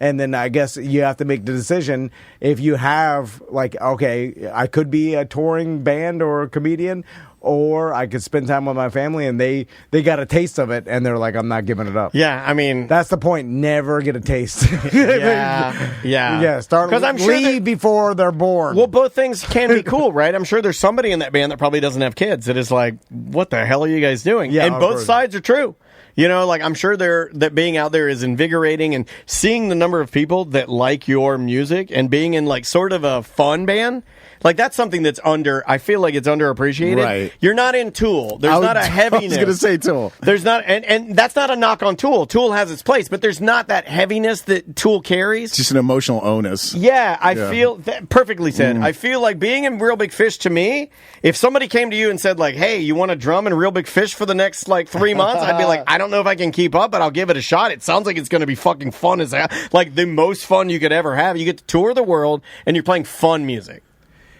and then I guess you have to make the decision if you have like, okay, I could be a touring band or a comedian, or I could spend time with my family, and they got a taste of it, and they're like, I'm not giving it up. Yeah, I mean, that's the point. Never get a taste. yeah. Start because I'm sure before they're born. Well, both things can be cool, right? I'm sure there's somebody in that band that probably doesn't have kids that is like, what the hell are you guys doing? Yeah, and both sides are true. I'm sure that being out there is invigorating, and seeing the number of people that like your music and being in like sort of a fun band. Like that's something that's I feel like it's underappreciated. Right. You're not in Tool. There's not a heaviness. I was going to say Tool. There's not, and that's not a knock on Tool. Tool has its place, but there's not that heaviness that Tool carries. Just an emotional onus. Yeah, I feel that perfectly said. I feel like being in Real Big Fish, to me, if somebody came to you and said like, hey, you want to drum in Real Big Fish for the next like 3 months, I'd be like, I don't know if I can keep up, but I'll give it a shot. It sounds like it's going to be fucking fun as hell. Like the most fun you could ever have. You get to tour the world and you're playing fun music.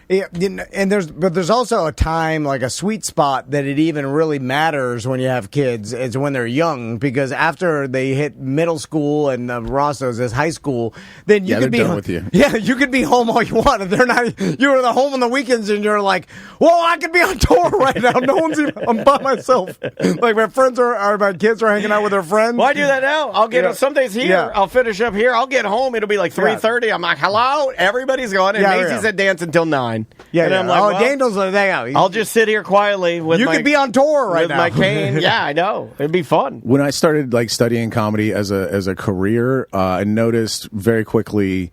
Yeah, and there's also a time, like a sweet spot, that it even really matters when you have kids. It's when they're young, because after they hit middle school and Ross knows this, high school, then you could be done with you. Yeah, you could be home all you want. If they're not, you're at home on the weekends and you're like, well, I could be on tour right now. No one's even. I'm by myself. Like my friends my kids are hanging out with their friends. Well, I do that now. I'll get some days here. Yeah. I'll finish up here. I'll get home. It'll be like 3:30. I'm like, hello, everybody's gone, and Macy's at dance until 9. Yeah, and yeah. I'm like, well, Daniel's like, out. I'll just sit here quietly with You could be on tour right with now. my cane. Yeah, I know. It'd be fun. When I started like studying comedy as a career, I noticed very quickly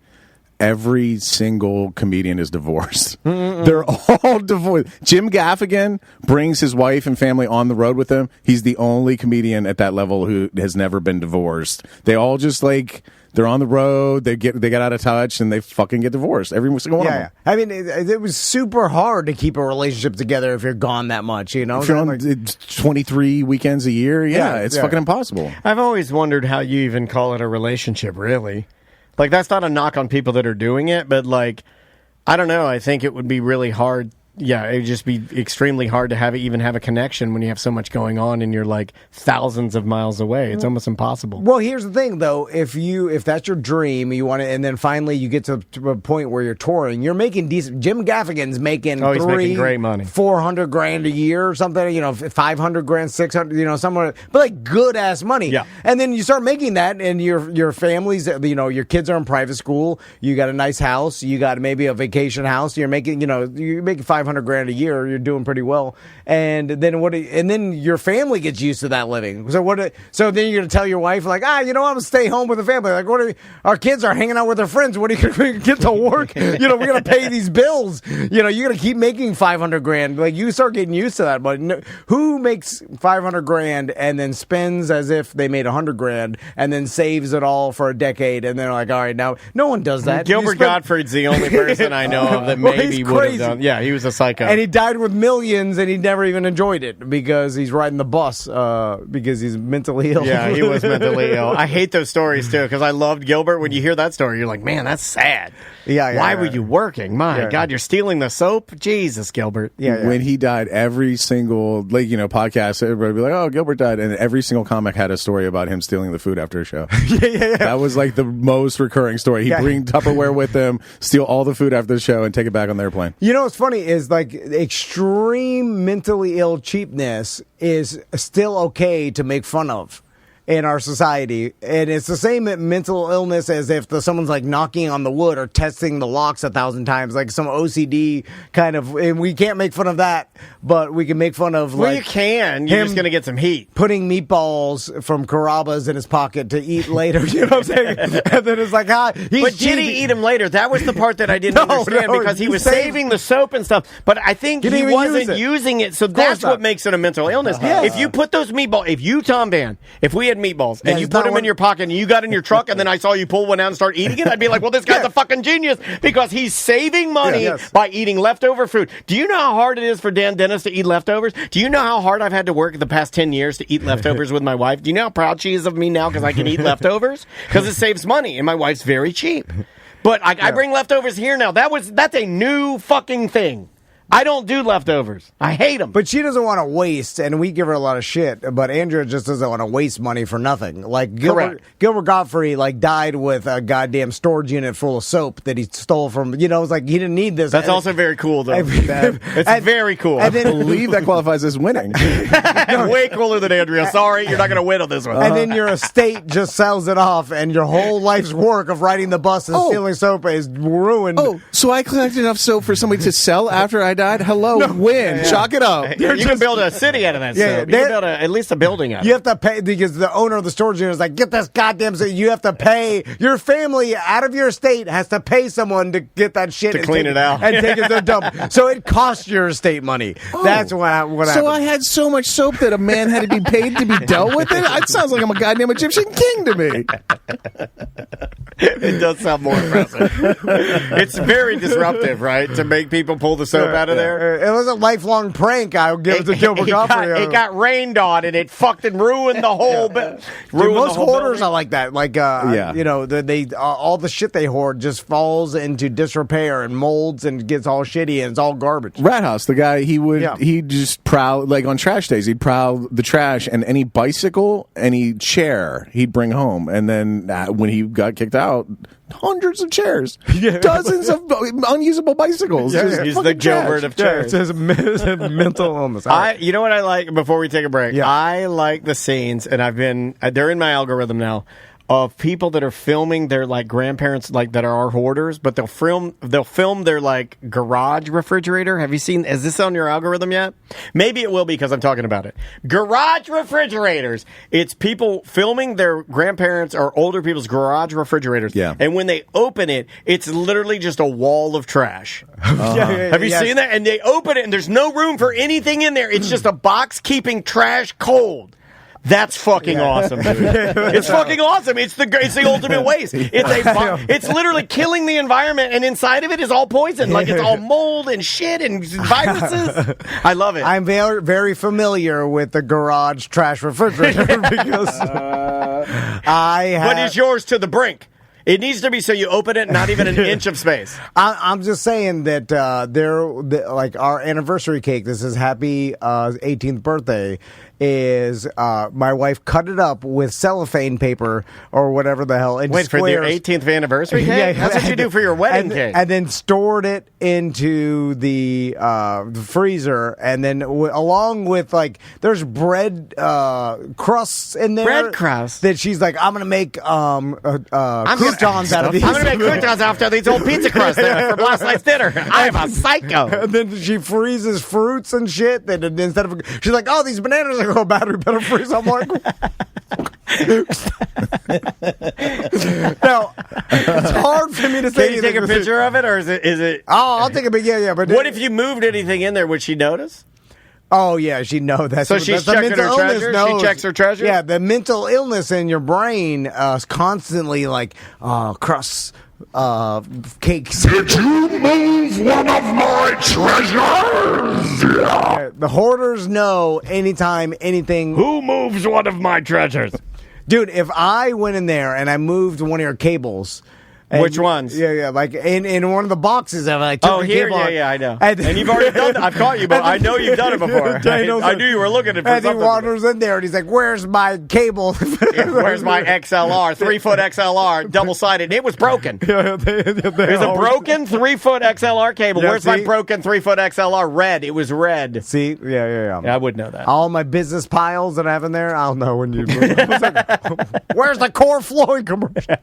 every single comedian is divorced. They're all divorced. Jim Gaffigan brings his wife and family on the road with him. He's the only comedian at that level who has never been divorced. They all just like, they're on the road, they get out of touch, and they fucking get divorced. Every single one of them. I mean, it was super hard to keep a relationship together if you're gone that much, you know? If you're on 23 weekends a year, it's fucking impossible. I've always wondered how you even call it a relationship, really. Like, that's not a knock on people that are doing it, but, like, I don't know. I think it would be really hard. Yeah, it would just be extremely hard to even have a connection when you have so much going on and you're like thousands of miles away. It's almost impossible. Well, here's the thing, though. If that's your dream, you want to, and then finally you get to a point where you're touring, you're making decent. Jim Gaffigan's making he's making great money, $400,000 a year or something. $500,000, $600,000, somewhere, but like good ass money. Yeah. And then you start making that, and your family's, your kids are in private school. You got a nice house. You got maybe a vacation house. You're making, $500,000 $500,000 a year. You're doing pretty well. And then and then your family gets used to that living. So then you're going to tell your wife, like, I'm going to stay home with the family. Like, our kids are hanging out with their friends. What are you going to get to work? We're going to pay these bills. You're going to keep making $500,000. Like, you start getting used to that. But who makes $500,000 and then spends as if they made $100,000 and then saves it all for a decade? And they're like, all right, now no one does that. Gilbert Gottfried's the only person I know of that maybe would have done. Yeah, he was a psycho. And he died with millions, and he never even enjoyed it because he's riding the bus because he's mentally ill. Yeah, he was mentally ill. I hate those stories, too, because I loved Gilbert. When you hear that story, you're like, man, that's sad. Why were you working? My God, you're stealing the soap? Jesus, Gilbert. When he died, every single podcast, everybody would be like, oh, Gilbert died. And every single comic had a story about him stealing the food after a show. That was like the most recurring story. He'd bring Tupperware with him, steal all the food after the show, and take it back on the airplane. You know what's funny is like extreme mentally ill cheapness is still okay to make fun of in our society, and it's the same mental illness as if someone's like knocking on the wood or testing the locks 1,000 times, like some OCD kind of. And we can't make fun of that, but we can make fun of. Well, you can. You're just gonna get some heat. Putting meatballs from Carrabba's in his pocket to eat later. You know what I'm saying? And then it's like, but did he eat them later? That was the part that I didn't understand because he was saving the soap and stuff. But I think he wasn't using it, so that's what makes it a mental illness. If you put those meatballs, Tom Van, if we had meatballs and you put them in your pocket and you got in your truck and then I saw you pull one out and start eating it, I'd be like, well, this guy's a fucking genius because he's saving money by eating leftover food. Do you know how hard it is for Dan Dennis to eat leftovers? Do you know how hard I've had to work the past 10 years to eat leftovers with my wife? Do you know how proud she is of me now because I can eat leftovers? Because it saves money and my wife's very cheap. But I bring leftovers here now. That's a new fucking thing. I don't do leftovers. I hate them. But she doesn't want to waste, and we give her a lot of shit. But Andrea just doesn't want to waste money for nothing. Like Gilbert Gottfried, died with a goddamn storage unit full of soap that he stole from. It was like he didn't need this. That's also very cool, though. It's very cool. I believe that qualifies as winning. Way cooler than Andrea. Sorry, you're not going to win on this one. And then your estate just sells it off, and your whole life's work of riding the bus and stealing soap is ruined. Oh, so I collected enough soap for somebody to sell after I died? Hello, win. Chalk it up. You can build a city out of that soap. You can build at least a building out of it. You have to pay, because the owner of the storage unit is like, get this goddamn soap. You have to pay, your family out of your estate has to pay someone to get that shit. To clean it out. And take it to the dump. So it costs your estate money. That's what happened. So I had so much soap that a man had to be paid to be dealt with it? It sounds like I'm a goddamn Egyptian king to me. It does sound more impressive. It's very disruptive, right? To make people pull the soap out of there. It was a lifelong prank. I'll give it to Gilbert Gottfried. It got rained on, and it fucking ruined the whole. Most hoarders are like that. Like, all the shit they hoard just falls into disrepair and molds and gets all shitty and it's all garbage. Rat House, the guy, he'd just prowl, like on trash days, he'd prowl the trash and any bicycle, any chair he'd bring home. And then when he got kicked out, hundreds of chairs, dozens of unusable bicycles. He's the Gilbert of chairs. It's his mental illness. You know what I like, before we take a break? I like the scenes, and they're in my algorithm now, of people that are filming their like grandparents, like that are our hoarders, but they'll film their like garage refrigerator. Have you seen? Is this on your algorithm yet? Maybe it will be because I'm talking about it. Garage refrigerators. It's people filming their grandparents or older people's garage refrigerators. Yeah. And when they open it, it's literally just a wall of trash. Have you seen that? And they open it and there's no room for anything in there. It's just a box keeping trash cold. That's fucking awesome, dude. It's fucking awesome. It's the ultimate waste. It's literally killing the environment, and inside of it is all poison. Like it's all mold and shit and viruses. I love it. I'm very, very familiar with the garage trash refrigerator because But it's yours to the brink. It needs to be so you open it, not even an inch of space. I'm just saying that like our anniversary cake, this is happy 18th birthday, is my wife cut it up with cellophane paper or whatever the hell. Wait, for their 18th anniversary cake? That's what you do for your wedding cake. And then stored it into the freezer, and then along with, like, there's bread crusts in there. Bread crusts? That she's like, I'm going to make croutons out of these. I'm going to make croutons after these old pizza crusts for last night's dinner. I am a psycho. And then she freezes fruits and shit. That instead of, she's like, oh, these bananas are going bad. We better freeze. I'm like, now, it's hard for me to say. Can you take a picture of it, or is it? Oh, I'll take a picture. Yeah. But what if you moved anything in there? Would she notice? Oh, yeah, she'd know that. So she's checking her treasure? She checks her treasure? Yeah, the mental illness in your brain is constantly like crusts, cakes. Did you move one of my treasures? Yeah, the hoarders know anytime anything. Who moves one of my treasures? Dude, if I went in there and I moved one of your cables. Which ones? Yeah, like in one of the boxes of like. Oh, here, yeah, I know. And you've already done that. I've caught you, but I know you've done it before. I knew you were looking at it for something. And he wanders in there and he's like, "Where's my cable? Where's my XLR? 3-foot XLR, double-sided. It was broken. There's a broken 3-foot XLR cable. Yeah, Where's my broken 3-foot XLR? Red. It was red. See, yeah. I would know that. All my business piles that I have in there, I'll know when you. Where's the Core Floyd commercial?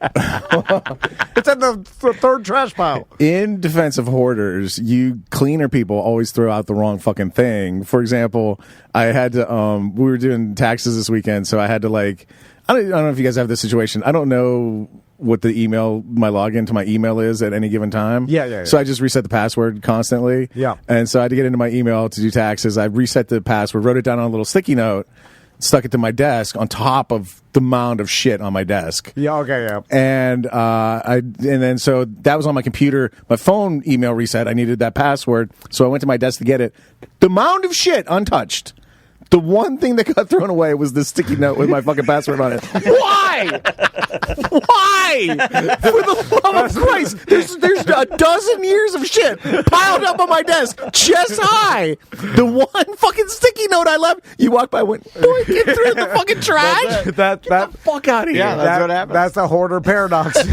It's in the third trash pile. In defense of hoarders, you cleaner people always throw out the wrong fucking thing. For example, I had to, we were doing taxes this weekend, so I had to, like, I don't know if you guys have this situation. I don't know what the email, my login to my email is at any given time. Yeah. So I just reset the password constantly. Yeah. And so I had to get into my email to do taxes. I reset the password, wrote it down on a little sticky note, stuck it to my desk on top of the mound of shit on my desk. Yeah, okay, yeah. And then so that was on my computer. My phone email reset. I needed that password, so I went to my desk to get it. The mound of shit untouched. The one thing that got thrown away was the sticky note with my fucking password on it. Why? Why? For the love of Christ, there's a dozen years of shit piled up on my desk, chest high. The one fucking sticky note I left, you walked by, went doink, it through the fucking trash. Get the fuck out of here. Yeah, that's what happened. That's a hoarder paradox. Of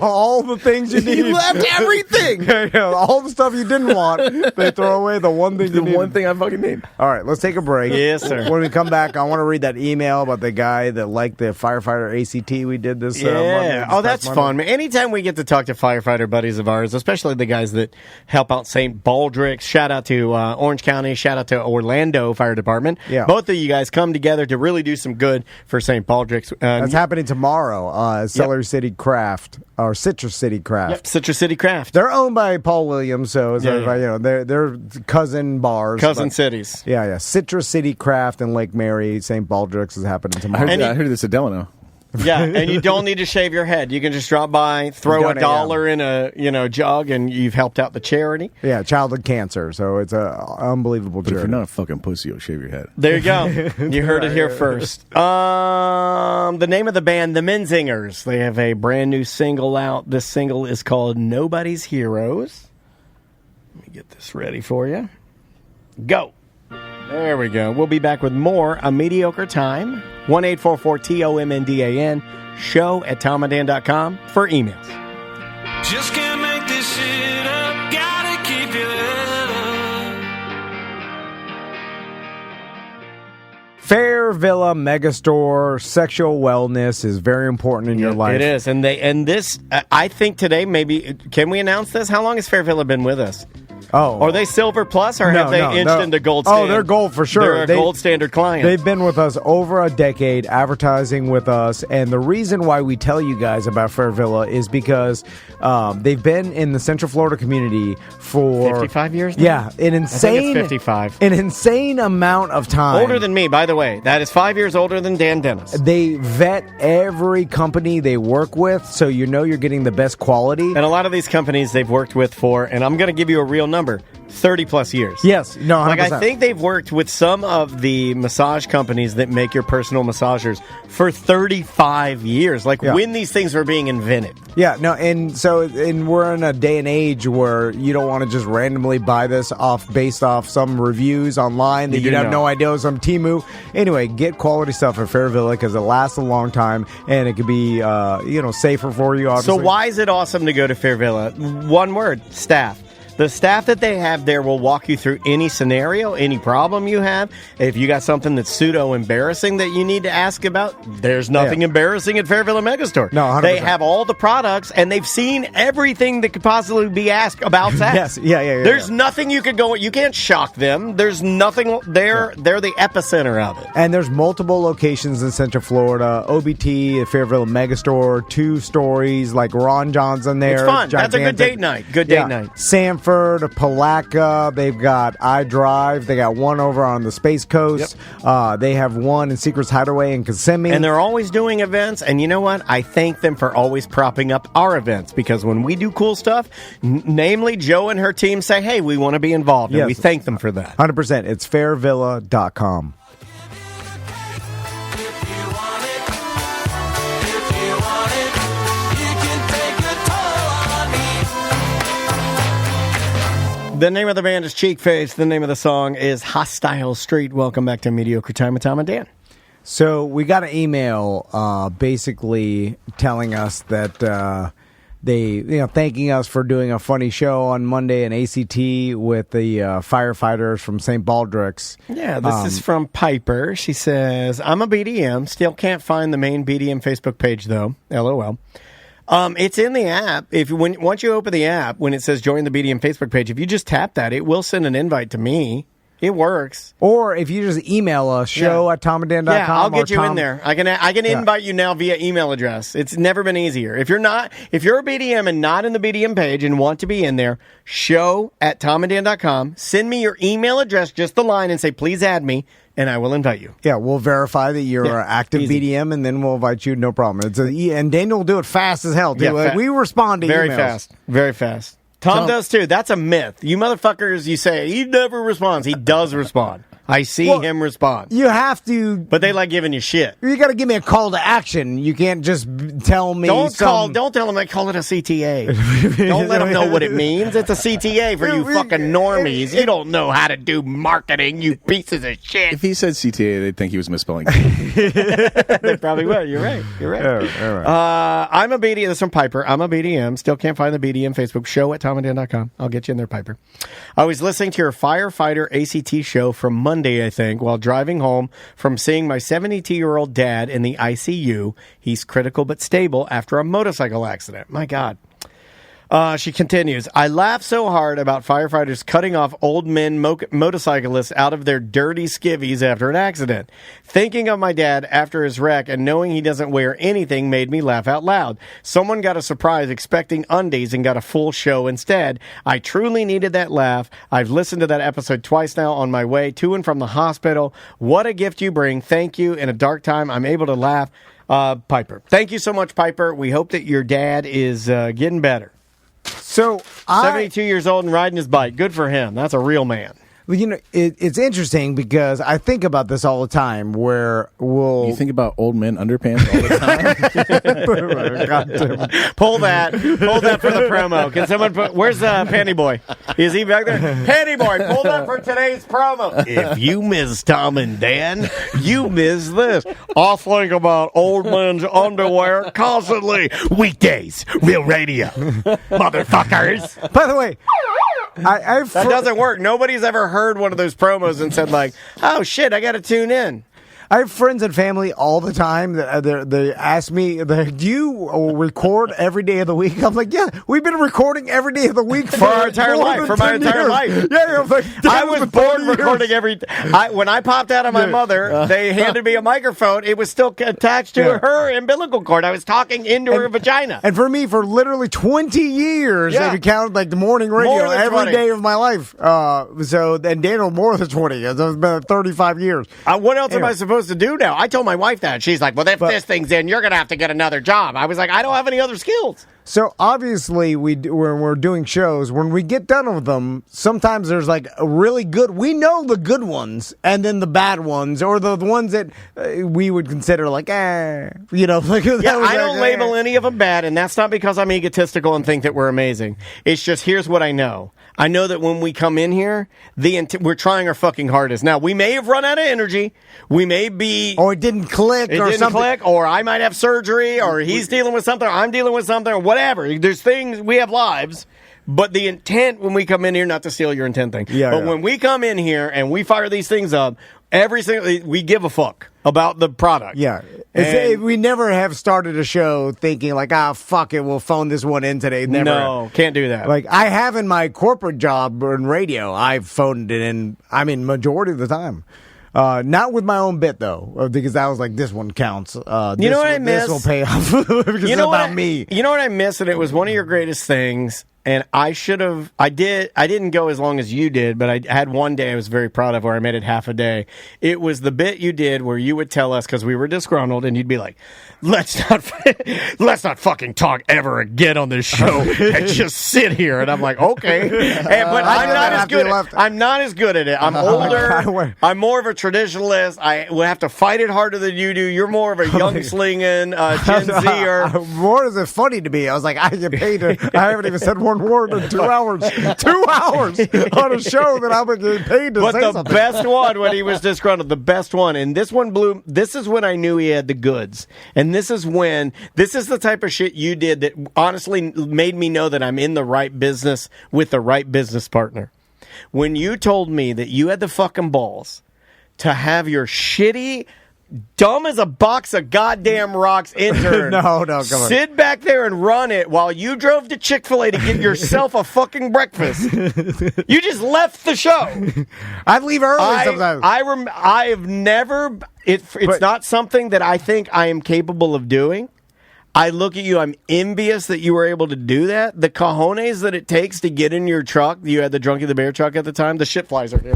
all the things you need. You left everything. Yeah, all the stuff you didn't want, they throw away the one thing you need. The one thing I fucking need. All right, let's take a break. Yes, sir. When we come back, I want to read that email about the guy that liked the firefighter ACT we did this Monday. Monday. That's fun. Anytime we get to talk to firefighter buddies of ours, especially the guys that help out St. Baldrick's, shout out to Orange County, shout out to Orlando Fire Department. Yeah. Both of you guys come together to really do some good for St. Baldrick's. That's happening tomorrow. Celery City Craft, or Citrus City Craft. Yep, Citrus City Craft. They're owned by Paul Williams, so it's you know, they're cousin bars. Cousin cities. Yeah. Citrus City Craft in Lake Mary, St. Baldrick's is happening tomorrow. I heard this at Delano. Yeah, and you don't need to shave your head. You can just drop by, throw $1 in a jug, and you've helped out the charity. Yeah, childhood cancer. So it's a unbelievable But charity. if you're not a fucking pussy, you'll shave your head. There you go. You heard it here first. The name of the band, The Menzingers. They have a brand new single out. This single is called Nobody's Heroes. Let me get this ready for you. Go. There we go. We'll be back with more A Mediocre Time. 1-844-TOMNDAN. Show at TomandDan.com for emails. Just can't make this shit up. Gotta keep your head up. Fair Villa Megastore, sexual wellness is very important in your life. It is. And this, I think today, maybe, can we announce this? How long has Fair Villa been with us? Oh. Are they Silver Plus, or have they inched into Gold Standard? Oh, they're Gold for sure. They're a Gold Standard client. They've been with us over a decade, advertising with us, and the reason why we tell you guys about Fair Villa is because they've been in the Central Florida community for 55 years now? Yeah, an insane, I think it's 55. An insane amount of time. Older than me, by the way. That is 5 years older than Dan Dennis. They vet every company they work with, so you know you're getting the best quality. And a lot of these companies they've worked with for, and I'm going to give you a real number, number, 30 plus years. Yes, no, 100%. Like, I think they've worked with some of the massage companies that make your personal massagers for 35 years. Like, when these things were being invented. Yeah, no, and we're in a day and age where you don't want to just randomly buy this based off some reviews online that you have no idea was on Temu. Anyway, get quality stuff at Fair Villa because it lasts a long time and it could be safer for you. Obviously. So why is it awesome to go to Fair Villa? One word: staff. The staff that they have there will walk you through any scenario, any problem you have. If you got something that's pseudo-embarrassing that you need to ask about, there's nothing embarrassing at Fair Villa Megastore. No, 100%. They have all the products, and they've seen everything that could possibly be asked about sex. Yes, yeah. There's nothing you could go... You can't shock them. There's nothing... They're the epicenter of it. And there's multiple locations in Central Florida. OBT, Fair Villa Megastore, 2 stories, like Ron John's in there. It's fun. Gigantic. That's a good date night. Good date night. Sanford, Palatka, they've got iDrive, they got one over on the Space Coast, they have one in Secrets Hideaway in Kissimmee. And they're always doing events, and you know what? I thank them for always propping up our events, because when we do cool stuff, namely Joe and her team say, hey, we want to be involved, and we thank them for that. 100%. It's fairvilla.com. The name of the band is Cheekface. The name of the song is Hostile Street. Welcome back to Mediocre Time with Tom and Dan. So we got an email basically telling us that thanking us for doing a funny show on Monday in ACT with the firefighters from St. Baldrick's. Yeah, this is from Piper. She says, I'm a BDM. Still can't find the main BDM Facebook page, though. LOL. It's in the app. Once you open the app, when it says join the BDM Facebook page, if you just tap that, it will send an invite to me. It works. Or if you just email us, show@tomanddan.com. Yeah, I'll get you in there. I can invite you now via email address. It's never been easier. If you're a BDM and not in the BDM page and want to be in there, show@tomanddan.com. Send me your email address, just the line, and say, please add me, and I will invite you. Yeah, we'll verify that you're an active BDM, and then we'll invite you. No problem. And Daniel will do it fast as hell, too. Yeah, we respond to very emails. fast. Very fast. Tom does, too. That's a myth. You motherfuckers, you say, he never responds. He does respond. I see him respond. You have to. But they like giving you shit. You got to give me a call to action. You can't just tell me. Don't tell them I call it a CTA. Don't let them know what it means. It's a CTA for you fucking normies. You don't know how to do marketing, you pieces of shit. If he said CTA, they'd think he was misspelling. They probably would. You're right. All right. I'm a BDM. This is from Piper. I'm a BDM. Still can't find the BDM Facebook show at tomanddan.com. I'll get you in there, Piper. I was listening to your firefighter ACT show from Monday, I think, while driving home from seeing my 72-year-old dad in the ICU. He's critical but stable after a motorcycle accident. My God. She continues, I laugh so hard about firefighters cutting off old men motorcyclists out of their dirty skivvies after an accident. Thinking of my dad after his wreck and knowing he doesn't wear anything made me laugh out loud. Someone got a surprise expecting undies and got a full show instead. I truly needed that laugh. I've listened to that episode twice now on my way to and from the hospital. What a gift you bring. Thank you. In a dark time, I'm able to laugh. Piper. Thank you so much, Piper. We hope that your dad is getting better. So 72 years old and riding his bike. Good for him. That's a real man. Well, it's interesting because I think about this all the time where You think about old men underpants all the time? Pull that for the promo. Can someone where's Panty Boy? Is he back there? Panty Boy, pull that for today's promo. If you miss Tom and Dan, you miss this. I think about old men's underwear constantly. Weekdays, Real Radio. Motherfuckers. By the way, that doesn't work. Nobody's ever heard one of those promos and said like, oh shit, I got to tune in. I have friends and family all the time that they ask me, do you record every day of the week? I'm like, yeah, we've been recording every day of the week for our entire life, for my entire life. Yeah, like, I was born recording when I popped out of my mother, they handed me a microphone. It was still attached to her umbilical cord. I was talking into her vagina. And for me, for literally 20 years, if you count like the morning radio every day of my life. And Daniel, more than 20. It's been 35 years. What else am I supposed to do now? I told my wife that. She's like, well, if this thing's in, you're going to have to get another job. I was like, I don't have any other skills. So obviously, when we're doing shows, when we get done with them, sometimes there's like a really good. We know the good ones, and then the bad ones, or the ones that we would consider like, like I don't label any of them bad, and that's not because I'm egotistical and think that we're amazing. It's just here's what I know. I know that when we come in here, we're trying our fucking hardest. Now, we may have run out of energy. We may be... Or it didn't click or something. Or I might have surgery, or he's dealing with something, or I'm dealing with something, or whatever. There's things... We have lives. But the intent when we come in here, not to steal your intent thing, but when we come in here and we fire these things up, we give a fuck about the product. Yeah. We never have started a show thinking like, fuck it, we'll phone this one in today. Never. No, can't do that. Like, I have in my corporate job in radio, I've phoned it in, majority of the time. Not with my own bit, though, because I was like, this one counts. You know what I miss? This will pay off because it's about me. You know what I miss? And it was one of your greatest things. And I should have, I didn't go as long as you did, but I had one day I was very proud of where I made it half a day. It was the bit you did where you would tell us, because we were disgruntled, and you'd be like, let's not fucking talk ever again on this show and just sit here. And I'm like, okay. But I'm not as good at it. I'm older. I'm more of a traditionalist. I will have to fight it harder than you do. You're more of a young slinging Gen Zer. More is it funny to me? I was like, I get paid. I haven't even said one word in 2 hours. 2 hours on a show that I'm getting paid to say something. But the best one when he was disgruntled, the best one, and this one blew. This is when I knew he had the goods, and this is the type of shit you did that honestly made me know that I'm in the right business with the right business partner. When you told me that you had the fucking balls to have your shitty, dumb as a box of goddamn rocks intern come on. sit back there and run it while you drove to Chick-fil-A to get yourself a fucking breakfast. You just left the show. I'd leave early sometimes. I have never... It's not something that I think I am capable of doing. I look at you, I'm envious that you were able to do that. The cojones that it takes to get in your truck. You had the Drunky the Bear truck at the time. The shit flies are here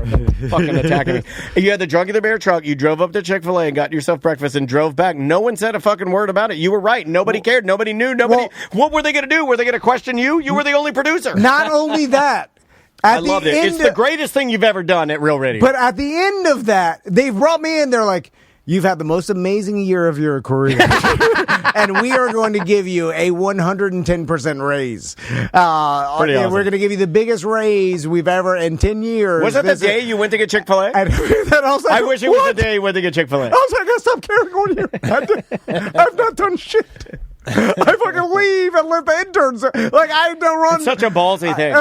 fucking attacking me. You had the Drunky the Bear truck. You drove up to Chick-fil-A and got yourself breakfast and drove back. No one said a fucking word about it. You were right. Nobody cared. Nobody knew. What were they going to do? Were they going to question you? You were the only producer. Not only that. I loved it. It's the greatest thing you've ever done at Real Radio. But at the end of that, they brought me in. They're like, you've had the most amazing year of your career. And we are going to give you a 110% raise. Pretty awesome. We're going to give you the biggest raise we've ever in 10 years. Was that the day you went to get Chick-fil-A? I wish it was the day you went to get Chick-fil-A. I was like, I gotta stop carrying on here. I've not done shit. I fucking leave and let the interns. Like, I don't run. It's such a ballsy thing.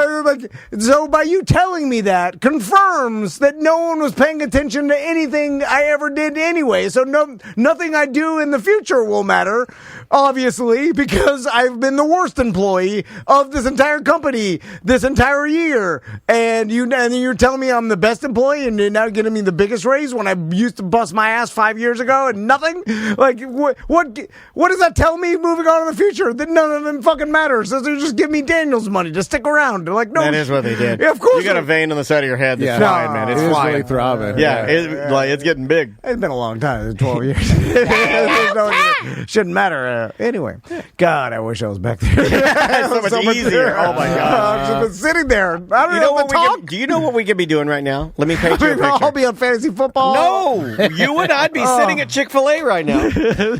So by you telling me that confirms that no one was paying attention to anything I ever did anyway. So nothing I do in the future will matter, obviously, because I've been the worst employee of this entire company this entire year. And you're telling me I'm the best employee, and you're now getting me the biggest raise when I used to bust my ass 5 years ago and nothing. Like, what does that tell me? Moving on in the future, that none of them fucking matters. So they just give me Daniel's money to stick around. They're like, no, that is what they did. Yeah, of course. You got a vein on the side of your head that's flying, man. It's flying. Really throbbing. Yeah, it's getting big. It's been a long time. It's 12 years. Shouldn't matter. Anyway, God, I wish I was back there. It's so much easier. Oh my God, I've just been sitting there. I don't know what to talk. Do you know what we could be doing right now? Let me paint you a picture. I'll be on fantasy football. No, you and I'd be sitting at Chick-fil-A right now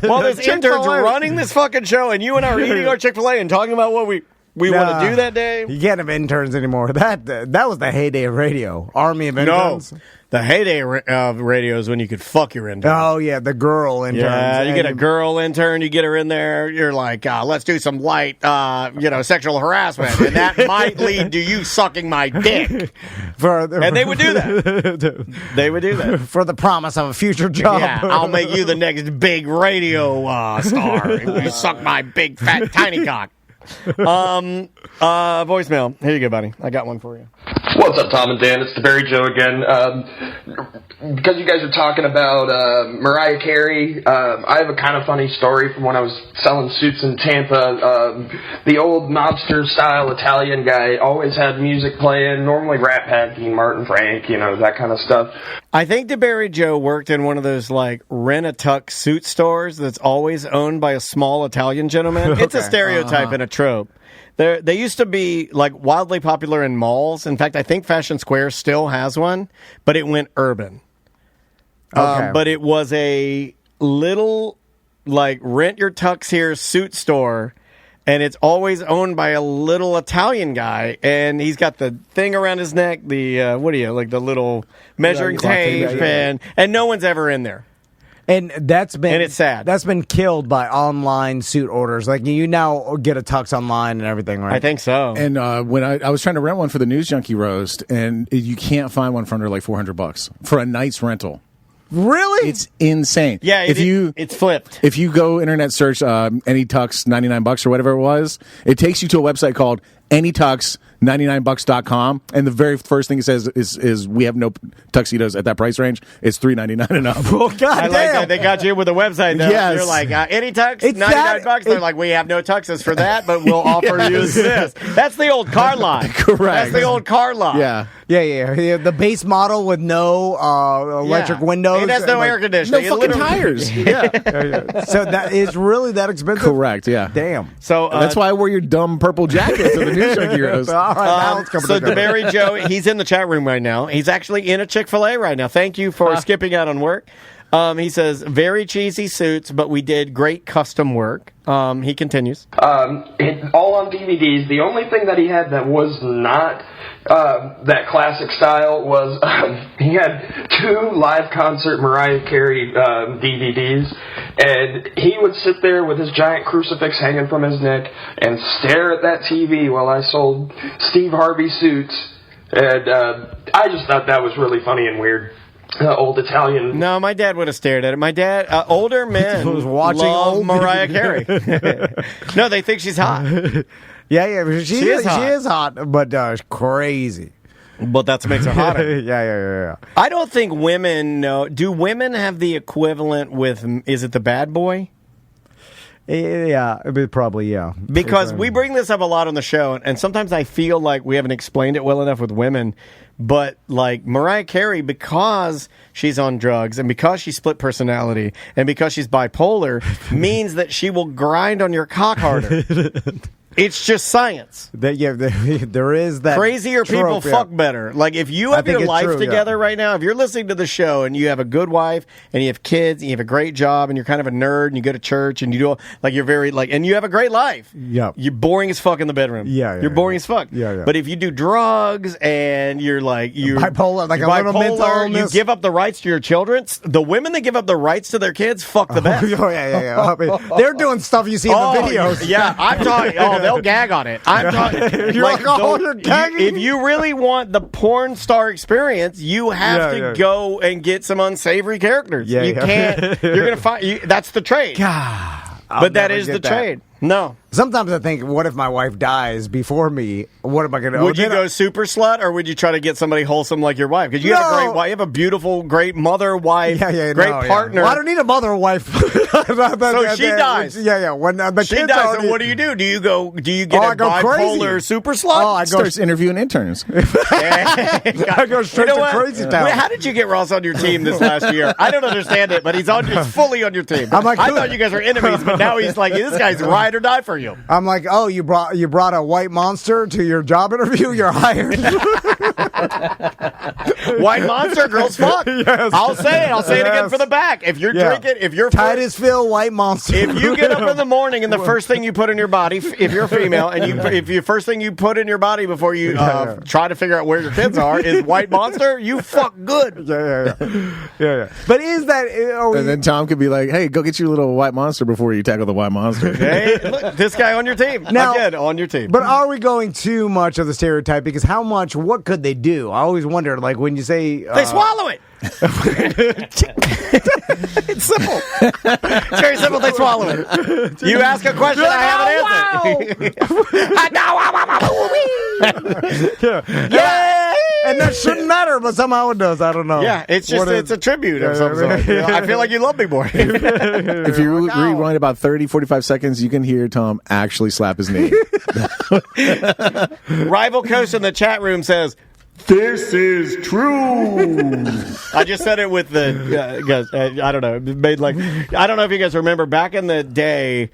while there's interns running this fucking show, and you and I are eating our Chick-fil-A and talking about what we want to do that day. You can't have interns anymore. That was the heyday of radio. Army of interns. No, the heyday of radio is when you could fuck your intern. Oh yeah, the girl interns. Yeah, you get a girl intern. You get her in there. You're like, let's do some light, sexual harassment, and that might lead to you sucking my dick. And they would do that. They would do that for the promise of a future job. Yeah, I'll make you the next big radio star. You suck my big fat tiny cock. Voicemail. Here you go, buddy. I got one for you. What's up, Tom and Dan? It's the Barry Joe again. Because you guys are talking about Mariah Carey, I have a kind of funny story from when I was selling suits in Tampa. The old mobster-style Italian guy always had music playing, normally Rat Pack, Dean Martin, Frank, that kind of stuff. I think DeBarry Joe worked in one of those, like, rent-a-tuck suit stores that's always owned by a small Italian gentleman. It's a stereotype and a trope. They used to be, like, wildly popular in malls. In fact, I think Fashion Square still has one, but it went urban. Okay. But it was a little, like, rent-your-tux-here suit store, and it's always owned by a little Italian guy, and he's got the thing around his neck, the, the little measuring tape, and no one's ever in there. And it's sad. That's been killed by online suit orders. Like, you now get a tux online and everything, right? I think so. And when I was trying to rent one for the News Junkie roast, and you can't find one for under like $400 for a night's rental. Really? It's insane. Yeah, it's flipped. If you go internet search any tux $99 or whatever it was, it takes you to a website called anytux99bucks.com, and the very first thing it says is we have no tuxedos at that price range. It's $399 and up. Oh, God I like that they got you with a website though. Yes. You're like, any tux, $99. They're like, we have no tuxes for that, but we'll offer you this. That's the old car line. Correct. That's the old car line. Yeah. Yeah. The base model with no electric windows. It has no air conditioning. No fucking tires. Yeah. So that is really that expensive? Correct, yeah. Damn. So that's why I wore your dumb purple jacket to the News Junkie roast. All right, now let's come so to the DeBarry Joe, he's in the chat room right now. He's actually in a Chick-fil-A right now. Thank you for skipping out on work. He says, very cheesy suits, but we did great custom work. He continues. All on DVDs. The only thing that he had that was not that classic style was he had 2 live concert Mariah Carey DVDs, and he would sit there with his giant crucifix hanging from his neck and stare at that TV while I sold Steve Harvey suits, and I just thought that was really funny and weird. Old Italian. No, my dad would have stared at it. My dad, older men was watching love old Mariah Carey. No, they think she's hot. Yeah, she is hot, but crazy. But that's what makes her hotter. Yeah. I don't think women know. Do women have the equivalent with, is it the bad boy? Yeah, probably, yeah. Because we bring this up a lot on the show, and sometimes I feel like we haven't explained it well enough with women. But, like, Mariah Carey, because she's on drugs and because she's split personality and because she's bipolar, means that she will grind on your cock harder. It's just science. There is that. Crazier people fuck better. Like, if you have your life together right now, if you're listening to the show and you have a good wife and you have kids and you have a great job and you're kind of a nerd and you go to church and you do, like, you're very, like, and you have a great life. Yeah. You're boring as fuck in the bedroom. Yeah. You're boring as fuck. Yeah. But if you do drugs and you're like, you're bipolar, like a little mental illness. You give up the rights to your children. The women that give up the rights to their kids, fuck the best. Yeah. I mean, they're doing stuff you see in the videos. Yeah, I'm talking, they'll gag on it. I'm talking. You're you're gagging? If you really want the porn star experience, you have to go and get some unsavory characters. You can't. You're gonna find. That's the trade. God, but that is the trade. No. Sometimes I think, what if my wife dies before me? What am I going to do? Would you go super slut, or would you try to get somebody wholesome like your wife? Because you have a great wife. You have a beautiful, great mother, wife, great partner. Well, I don't need a mother or wife. So she dies. Yeah. When the she kids dies, already... so what do you do? Do you get a bipolar super slut? I starts interviewing interns. I go straight to crazy town. Wait, how did you get Ross on your team this last year? I don't understand it, but he's fully on your team. I'm like, I thought you guys were enemies, but now he's like, this guy's ride or die for you. I'm like, oh, you brought a white monster to your job interview? You're hired. White monster, girls fuck. Yes. I'll say it again for the back. If you're drinking, if you're Titusville white monster. If you get up in the morning and the first thing you put in your body, if you're female, and if your first thing you put in your body before you try to figure out where your kids are is white monster, you fuck good. Yeah. But is that? And then Tom could be like, "Hey, go get your little white monster before you tackle the white monster." Hey, look, this guy on your team. Now, again, on your team. But are we going too much of the stereotype? Because what could they do? I always wondered, like, when you say... they swallow it. It's simple. It's very simple. They swallow it. You ask a question, I have an answer. Yeah. And that shouldn't matter, but somehow it does. I don't know. Yeah, it's just it's a tribute of some sort. You know, I feel like you love me more. If you rewind about 30, 45 seconds, you can hear Tom actually slap his knee. Rival Coast in the chat room says, "This is true." I just said it with the guys. I don't know. It made like I don't know if you guys remember back in the day,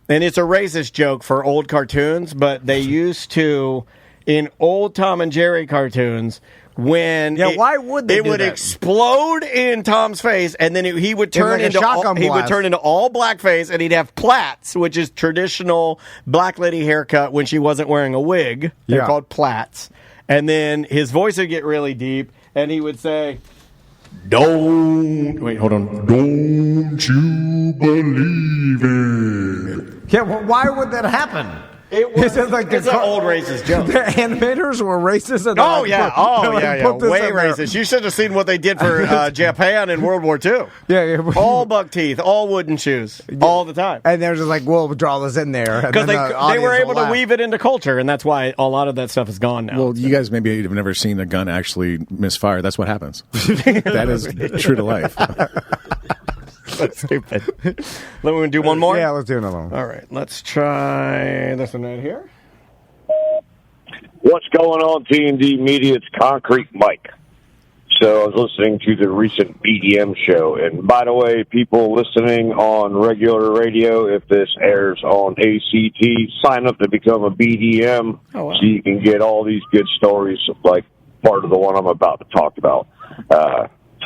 and it's a racist joke for old cartoons, but they used to in old Tom and Jerry cartoons. When why would they it do would that? explode in Tom's face, and then he would turn like a into shotgun he would blast. turn into all black face, and he'd have plaits, which is traditional black lady haircut when she wasn't wearing a wig. They're Yeah. called plaits. And then his voice would get really deep, and he would say, "Don't wait, hold on, Don't you believe it? Yeah, well, why would that happen? It was It's like it's an old racist joke." The animators were racist. And Oh yeah, put this way in there. racist. You should have seen what they did for Japan in World War II. Yeah. All buck teeth, all wooden shoes, all the time. And they're just like, we'll draw this in there. Because they were able to weave it into culture, and that's why a lot of that stuff is gone now. Well, you guys maybe have never seen a gun actually misfire. That's what happens. That is true to life. That's stupid. Let me do one more. Yeah, let's do another one. All right, let's try this one right here. What's going on, TND Media? It's Concrete Mike. So I was listening to the recent BDM show. And by the way, people listening on regular radio, if this airs on ACT, sign up to become a BDM so you can get all these good stories like part of the one I'm about to talk about.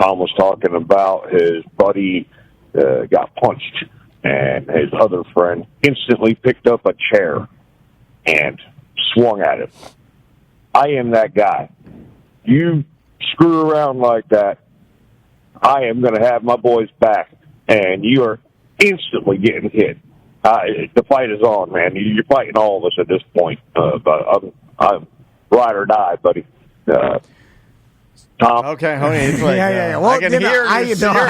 Tom was talking about his buddy got punched, and his other friend instantly picked up a chair and swung at him. I am that guy. You screw around like that, I am going to have my boys back, and you are instantly getting hit. The fight is on, man. You're fighting all of us at this point. But I'm ride or die, buddy. Tom. Okay, honey. It's like, yeah. Well, I can hear I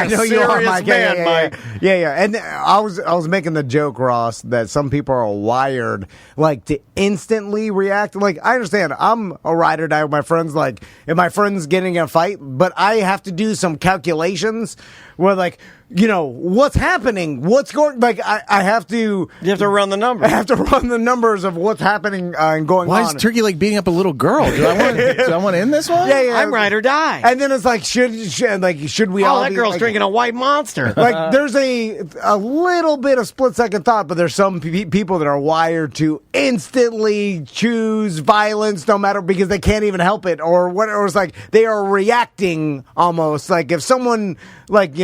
know you are, Mike. Mike. Yeah. And I was making the joke, Ross, that some people are wired like to instantly react. Like I understand, I'm a ride or die with my friends. Like if my friend's getting in a fight, but I have to do some calculations where, like, you know, what's happening, what's going. Like I have to. You have to run the numbers. I have to run the numbers of what's happening and going Why on. is Turkey like beating up a little girl? Do I want to end this one? Yeah. I'm ride or die. And then it's like, should we all? Oh, that be, girl's like, drinking a white monster. Like there's a little bit of split second thought, but there's some people that are wired to instantly choose violence, no matter because they can't even help it, or what. Or it's like they are reacting almost like if someone like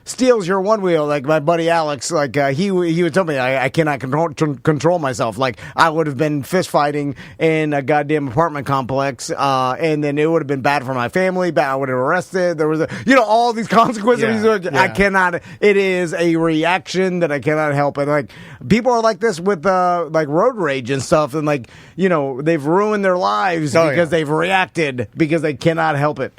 steals your one wheel, like my buddy Alex, like he would tell me I cannot control myself. Like I would have been fist fighting in a goddamn apartment complex, and then it would have been bad for my family. I would have arrested. There was all these consequences. Yeah. I cannot. It is a reaction that I cannot help. And like people are like this with like road rage and stuff, and like they've ruined their lives because they've reacted because they cannot help it.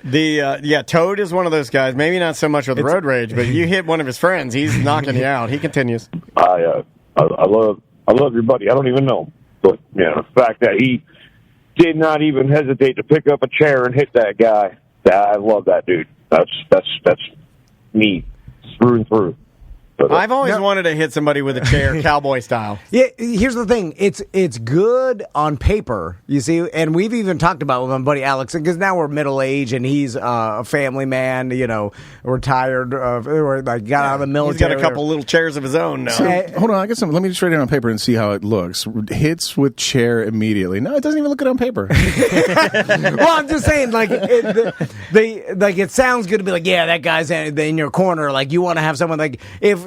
Toad is one of those guys. Maybe not so much with road rage, but you hit one of his friends, he's knocking you out. He continues. I love your buddy. I don't even know him, but the fact that he did not even hesitate to pick up a chair and hit that guy. I love that dude. That's me through and through. But, I've always wanted to hit somebody with a chair, cowboy style. Yeah, here's the thing. It's good on paper, you see, and we've even talked about it with my buddy Alex, because now we're middle age and he's a family man, retired, or like got out of the military. He's got a couple little chairs of his own now. So, hold on, I got some. Let me just write it on paper and see how it looks. Hits with chair immediately. No, it doesn't even look good on paper. Well, I'm just saying, like, it sounds good to be like, yeah, that guy's in your corner. Like, you want to have someone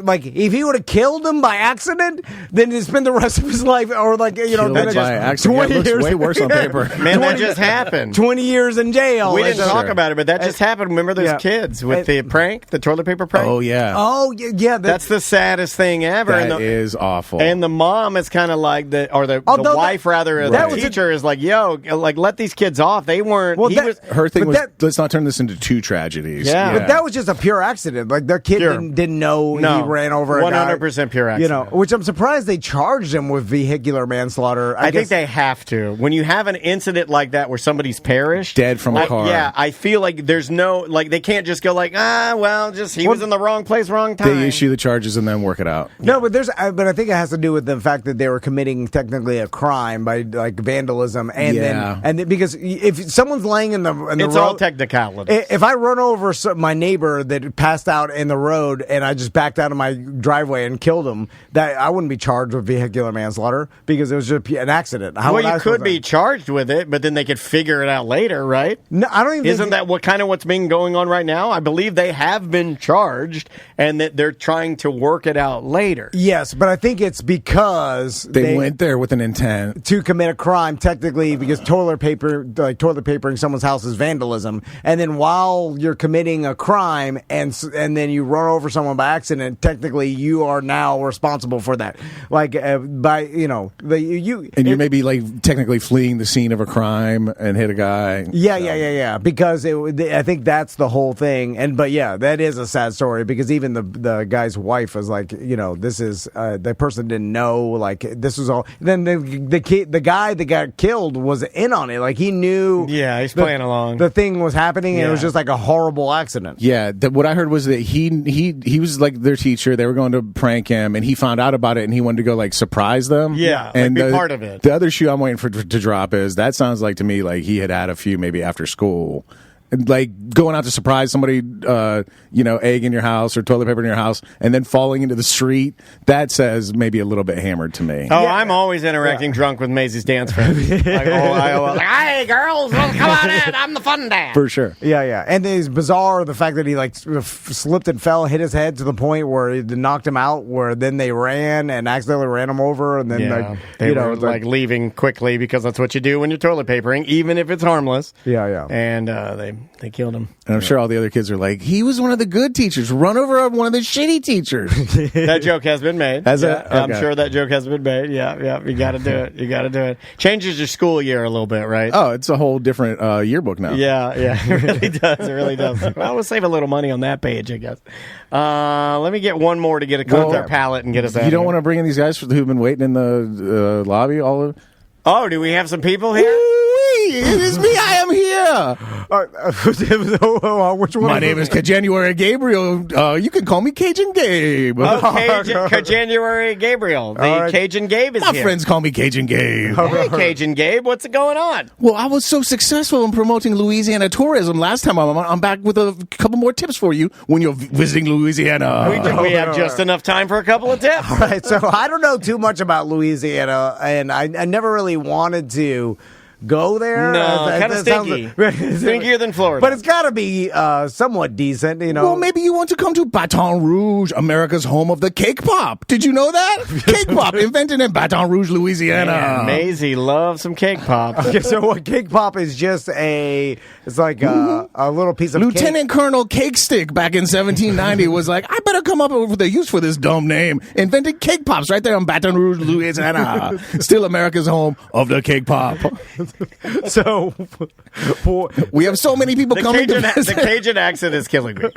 if he would have killed him by accident, then he'd spend the rest of his life, or like killed by accident. 20 looks years way worse on paper. Man, that just happened. 20 years in jail. We didn't talk about it, but that just happened. Remember those kids with the prank, the toilet paper prank? Oh yeah. Oh yeah. That's the saddest thing ever. That is awful. And the mom is kind of like the wife rather, of the teacher is like, yo, like let these kids off. They weren't. Well, her thing was, let's not turn this into two tragedies. Yeah, but that was just a pure accident. Like their kid didn't know he ran over a guy. 100% pure accident. Which I'm surprised they charged him with vehicular manslaughter. I think they have to. When you have an incident like that where somebody's perished, dead from a car. Yeah, I feel like there's no they can't just go he was in the wrong place, wrong time. They issue the charges and then work it out. No, but I think it has to do with the fact that they were committing technically a crime by vandalism, and because if someone's laying in the it's road, all technicality. If I run over my neighbor that passed out in the road and I just backed out of my driveway and killed him, that I wouldn't be charged with vehicular manslaughter because it was just an accident. You could be charged with it, but then they could figure it out later, right? No, I don't even. Isn't that what's being going on right now? I believe they have been charged, and that they're trying to work it out later. Yes, but I think it's because they went there with an intent to commit a crime, technically, because toilet papering someone's house is vandalism, and then while you're committing a crime and then you run over someone by accident, technically you are now responsible for that. You may be technically fleeing the scene of a crime and hit a guy. Yeah. Because I think that's the whole thing. That is a sad story because even the guy's wife was like, this is the person didn't know this was all. Then the guy that got killed was in on it. He knew. Yeah, he's playing along. The thing was happening, and it was just a horrible accident. Yeah, what I heard was that he was their teacher. They were going to prank him, and he found out about it, and he wanted to go surprise them. Yeah, and be part of it. The other shoe I'm waiting for to drop is that sounds like to me he had a few maybe after school. Going out to surprise somebody, egg in your house or toilet paper in your house, and then falling into the street. That says maybe a little bit hammered to me. Oh, yeah. I'm always interacting drunk with Maisie's dance friends. Hey, girls, come on in. I'm the fun dad. For sure. Yeah. And it's bizarre the fact that he slipped and fell, hit his head to the point where it knocked him out. Where then they ran and accidentally ran him over, and then they were leaving quickly because that's what you do when you're toilet papering, even if it's harmless. Yeah. And they killed him. And I'm sure all the other kids are he was one of the good teachers. Run over one of the shitty teachers. That joke has been made. Has it? Okay. I'm sure that joke has been made. Yeah. You got to do it. You got to do it. Changes your school year a little bit, right? Oh, it's a whole different yearbook now. Yeah. It really does. It really does. Well, we'll save a little money on that page, I guess. Let me get one more to get a contact palette and get us out. You don't want to bring in these guys who've been waiting in the lobby all of. Oh, do we have some people here? It is me. I am here. Which one? My name is January Gabriel. You can call me Cajun Gabe. January Gabriel. Cajun Gabe is My here. friends call me Cajun Gabe. Hey, Cajun Gabe, what's going on? Well, I was so successful in promoting Louisiana tourism last time. I'm back with a couple more tips for you when you're visiting Louisiana. We have just enough time for a couple of tips. All right, so I don't know too much about Louisiana, and I never really wanted to go there. No, kind of stinky. Stinkier than Florida. But it's got to be somewhat decent, Well, maybe you want to come to Baton Rouge, America's home of the cake pop. Did you know that? Cake pop, invented in Baton Rouge, Louisiana. Man, Maisie loves some cake pop. Okay, so what cake pop is just a little piece of Lieutenant Colonel Cake Stick back in 1790 was I better come up with a use for this dumb name. Invented cake pops right there in Baton Rouge, Louisiana. Still America's home of the cake pop. So we have so many people coming to visit. The Cajun accent is killing me.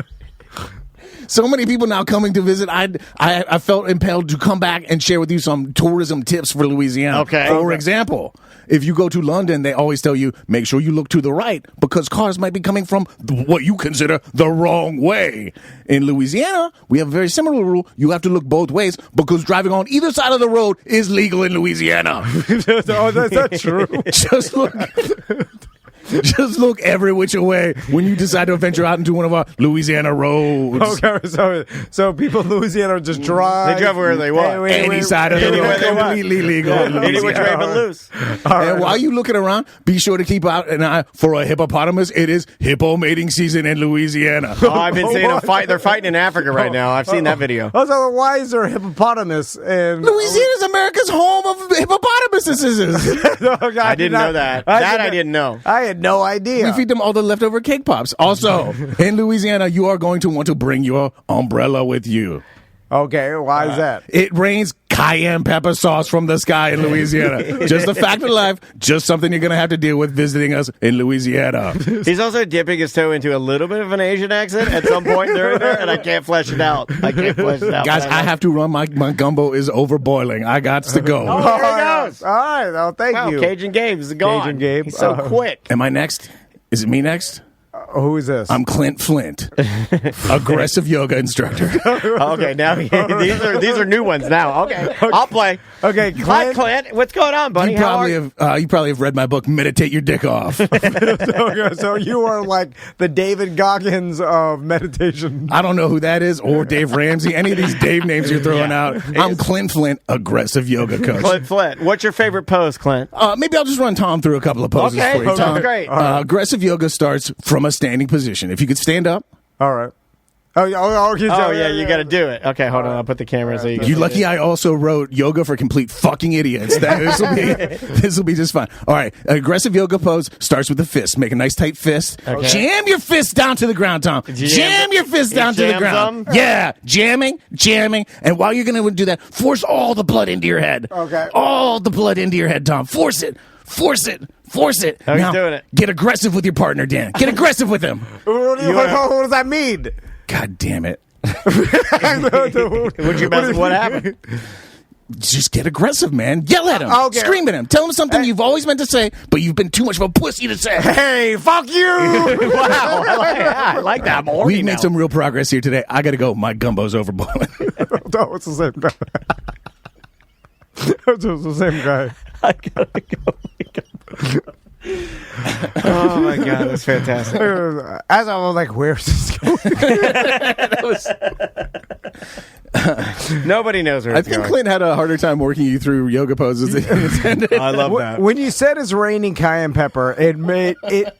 So many people now coming to visit. I felt impelled to come back and share with you some tourism tips for Louisiana. Okay. For example, if you go to London, they always tell you, make sure you look to the right because cars might be coming from what you consider the wrong way. In Louisiana, we have a very similar rule. You have to look both ways because driving on either side of the road is legal in Louisiana. Oh, that's not true. Just look every which way when you decide to venture out into one of our Louisiana roads. Okay, so people in Louisiana just drive. They drive where they want. Any side of the road, completely legal. Any which way but loose. And while you looking around, be sure to keep out an eye for a hippopotamus. It is hippo mating season in Louisiana. Oh, I've been seeing a fight. They're fighting in Africa right now. I've seen that video. Oh, so why is there a hippopotamus in Louisiana's America's home of hippopotamuses. I didn't know that. I didn't know. I had no idea. We feed them all the leftover cake pops. Also, in Louisiana, you are going to want to bring your umbrella with you. Okay, why is that? It rains cayenne pepper sauce from the sky in Louisiana. Just a fact of life. Just something you're going to have to deal with visiting us in Louisiana. He's also dipping his toe into a little bit of an Asian accent at some point during there, and I can't flesh it out. Guys, I have to run. My gumbo is over boiling. I got to go. Oh, there he goes. All right. Well, thank you. Cajun Gabe is gone. Cajun Gabe. He's so quick. Am I next? Is it me next? Who is this? I'm Clint Flint, aggressive yoga instructor. Okay, now these are new ones now. Okay, I'll play. Okay, Hi, Clint. Clint. What's going on, buddy? You probably have read my book, Meditate Your Dick Off. So you are like the David Goggins of meditation. I don't know who that is, or Dave Ramsey. Any of these Dave names you're throwing out. I'm Clint Flint, aggressive yoga coach. Clint Flint. What's your favorite pose, Clint? Maybe I'll just run Tom through a couple of poses Okay, for you. Tom, great. Aggressive yoga starts from a standing position. If you could stand up. All right. Okay, You got to do it. Okay, hold on. I'll put the camera so you can. You lucky I also wrote Yoga for Complete Fucking Idiots. This will be just fine. All right, aggressive yoga pose starts with the fist. Make a nice tight fist. Okay. Jam your fist down to the ground, Tom. Jam your fist down to the ground. Yeah, jamming. And while you're going to do that, force all the blood into your head. Okay. All the blood into your head, Tom. Force it. How Now, you doing it? Get aggressive with your partner, Dan. Get aggressive with him. What does that mean? God damn it. What happened? Just get aggressive, man. Yell at him. Okay. Scream at him. Tell him something you've always meant to say, but you've been too much of a pussy to say. Hey, fuck you! Wow, I like that more. We've made some real progress here today. I got to go. My gumbo's overboiling. No, it's the same guy. It's the same guy. I gotta go. Oh my god, that's fantastic. As I was like, where's this going? Nobody knows where I it's think going. Clint had a harder time working you through yoga poses than he intended. I love that. When you said it's raining cayenne pepper, it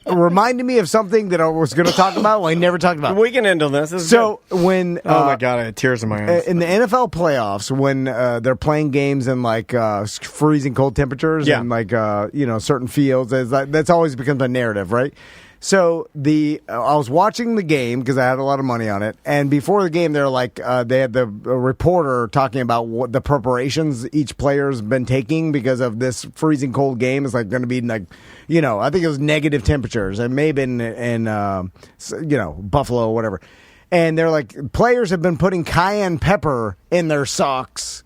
reminded me of something that I was going to talk about. I never talked about. We can end on this. This is So good. when oh my god, I had tears in my eyes. in the NFL playoffs, when they're playing games in like freezing cold temperatures and like certain fields, that's always becomes a narrative, right? So I was watching the game because I had a lot of money on it, and before the game, they're like they had the reporter talking about what the preparations each player's been taking because of this freezing cold game. It's like going to be like, I think it was negative temperatures, and maybe in Buffalo or whatever. And they're like, players have been putting cayenne pepper in their socks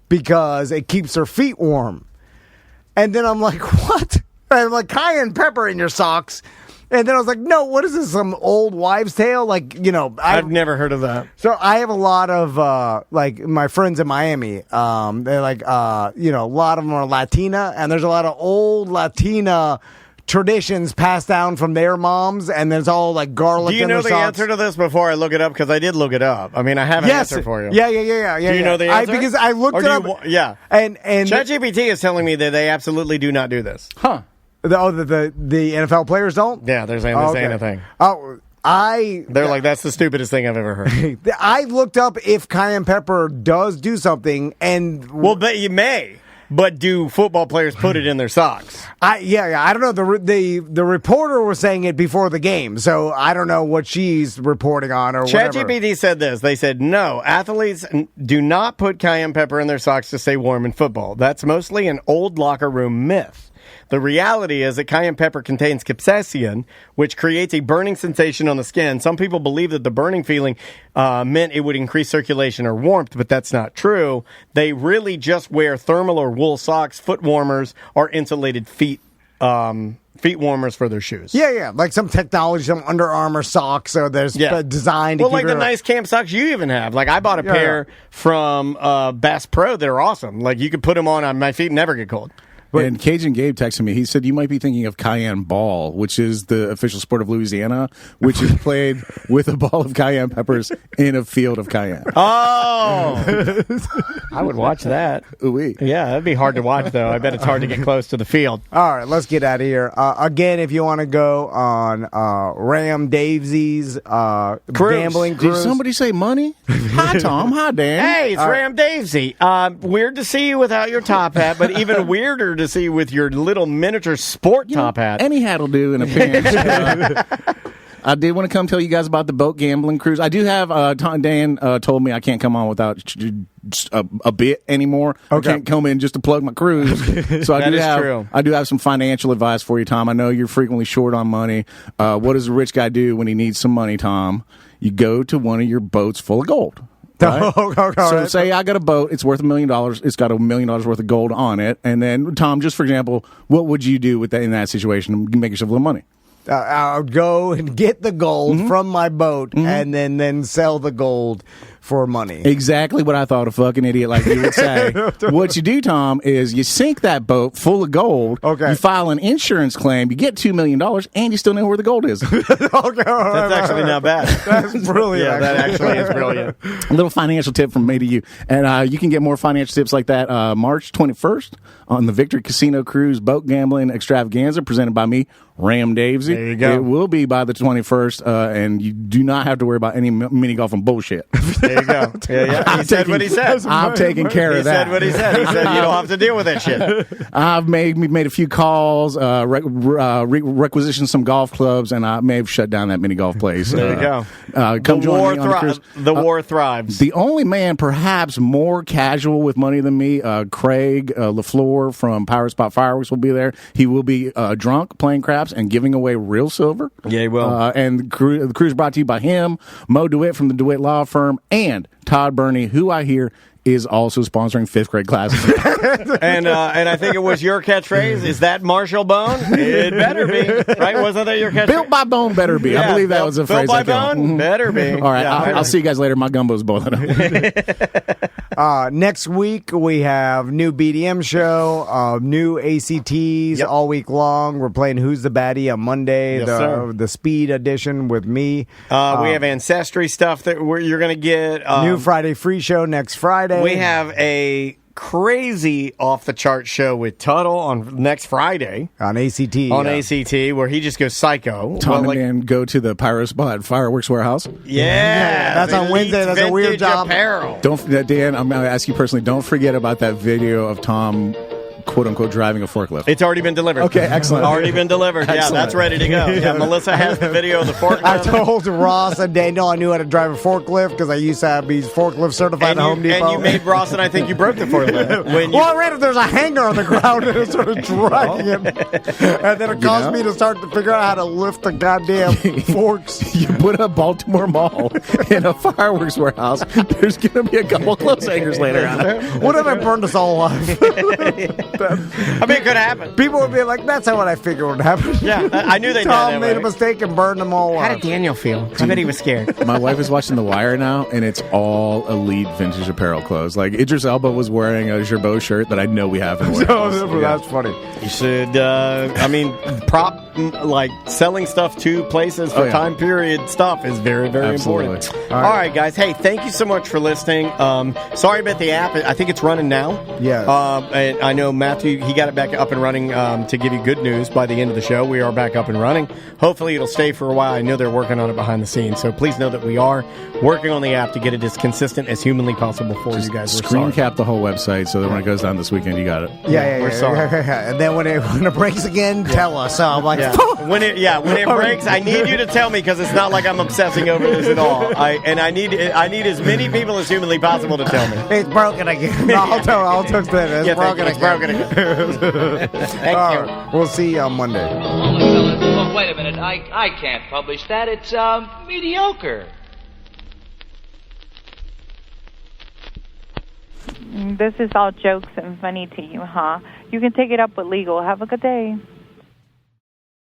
because it keeps their feet warm. And then I'm like, what? And I'm like, cayenne pepper in your socks. And then I was like, no, what is this? Some old wives' tale? I've never heard of that. So I have a lot of, my friends in Miami. They're like, a lot of them are Latina. And there's a lot of old Latina traditions passed down from their moms. And there's all like garlic Do you in know their the socks. answer to this before I look it up? Because I did look it up. I mean, I have an answer for you. Yeah. Do you know the answer? Because I looked Or it do up. yeah. And ChatGPT is telling me that they absolutely do not do this. Huh. the NFL players don't? Yeah, they're saying the same thing. Oh, They're like, that's the stupidest thing I've ever heard. I looked up if cayenne pepper does do something, and Well, but you may. But do football players put it in their socks? I don't know. The reporter was saying it before the game, so I don't know what she's reporting on or whatever. ChatGPT said this. They said, no, athletes do not put cayenne pepper in their socks to stay warm in football. That's mostly an old locker room myth. The reality is that cayenne pepper contains capsaicin, which creates a burning sensation on the skin. Some people believe that the burning feeling meant it would increase circulation or warmth, but that's not true. They really just wear thermal or wool socks, foot warmers, or insulated feet warmers for their shoes. Yeah, like some technology, some Under Armour socks, so there's designed to well, keep like the nice camp socks you even have. Like I bought a pair from Bass Pro that are awesome. Like you could put them on my feet and never get cold. And Cajun Gabe texted me. He said you might be thinking of cayenne ball, which is the official sport of Louisiana, which is played with a ball of cayenne peppers in a field of cayenne. Oh, I would watch that. Ooh-wee. Yeah, that'd be hard to watch, though. I bet it's hard to get close to the field. All right, let's get out of here. Again, if you want to go on Ram Davesy's gambling cruise. Did somebody say money? Hi, Tom. Hi, Dan. Hey, it's Ram Davesy. Weird to see you without your top hat, but even weirder to see you with your little miniature sport top hat. Any hat will do in a pinch. I did want to come tell you guys about the boat gambling cruise. I do have Dan told me I can't come on without a bit anymore. Okay. I can't come in just to plug my cruise. So I do have some financial advice for you, Tom. I know you're frequently short on money. What does a rich guy do when he needs some money, Tom? You go to one of your boats full of gold. Right? So say I got a boat, it's worth $1 million. It's got $1 million worth of gold on it. And then, Tom, just for example, what would you do with that in that situation to make yourself a little money? I would go and get the gold from my boat and then sell the gold for money. Exactly what I thought a fucking idiot like you would say. What you do, Tom, is you sink that boat full of gold. Okay. You file an insurance claim. You get $2 million, and you still know where the gold is. Okay, That's actually not bad. That's brilliant. Yeah, that actually is brilliant. A little financial tip from me to you. And you can get more financial tips like that March 21st on the Victory Casino Cruise Boat Gambling Extravaganza presented by me, Ram Davesy. There you go. It will be by the 21st, and you do not have to worry about any mini golf and bullshit. There you go. Yeah. He said what he said. I'm taking care of that. He said what he said. He said you don't have to deal with that shit. I've made a few calls, requisitioned some golf clubs, and I may have shut down that mini golf place. There you go. Come join me on the cruise. The war thrives. The only man perhaps more casual with money than me, Craig LaFleur from Power Spot Fireworks will be there. He will be drunk, playing craps, and giving away real silver. Yeah, he will. And the cruise brought to you by him, Mo DeWitt from the DeWitt Law Firm, and Todd Burney, who I hear is also sponsoring 5th grade classes. and I think it was your catchphrase. Is that Marshall Bone? It better be. Right? Wasn't that your catchphrase? Built by Bone better be. I believe that was a phrase. Built by Bone? Better be. All right. I'll see you guys later. My gumbo's boiling up. Next week, we have new BDM show, new ACTs all week long. We're playing Who's the Baddie on Monday, the Speed edition with me. We have Ancestry stuff that you're going to get. New Friday free show next Friday. We have a crazy off-the-chart show with Tuttle on next Friday. On ACT. ACT, where he just goes psycho. Tom and Dan go to the Pyro Spot Fireworks Warehouse. Yeah. That's on Wednesday. That's a weird job. Apparel. Dan, I'm going to ask you personally, don't forget about that video of Tom quote-unquote driving a forklift. It's already been delivered. Okay, excellent. Already been delivered. Yeah, that's ready to go. Yeah, Melissa has the video of the forklift. I told Ross and Daniel I knew how to drive a forklift because I used to be forklift certified at Home Depot. And you made Ross and I think you broke the forklift. I ran it. There's a hanger on the ground and I started dragging it. And then it caused me to start to figure out how to lift the goddamn forks. You put a Baltimore Mall in a fireworks warehouse. There's going to be a couple clothes hangers later on. What if I burned us all alive? I mean, it could happen. People would be like, that's how what I figured would happen. Yeah, I knew they'd Tom made a mistake and burned them all How up. did Daniel feel? I bet he was scared. My wife is watching The Wire now, and it's all elite vintage apparel clothes. Like, Idris Elba was wearing a Gerbeau shirt that I know we have in the warehouse. That's funny. You should, selling stuff to places for time period stuff is very, very important. All right, guys. Hey, thank you so much for listening. Sorry about the app. I think it's running now. Yeah. And I know Matthew, he got it back up and running to give you good news by the end of the show. We are back up and running. Hopefully it'll stay for a while. I know they're working on it behind the scenes. So please know that we are working on the app to get it as consistent as humanly possible for you guys. Screen cap the whole website so that when it goes down this weekend, you got it. Yeah. We're sorry. And then when it breaks again, tell us. So I'm like, when it breaks, I need you to tell me because it's not like I'm obsessing over this at all. I need as many people as humanly possible to tell me. It's broken again. No, I'll touch that. It's broken again. Thank you. We'll see you on Monday. Oh, wait a minute. I can't publish that. It's mediocre. This is all jokes and funny to you, huh? You can take it up with legal. Have a good day.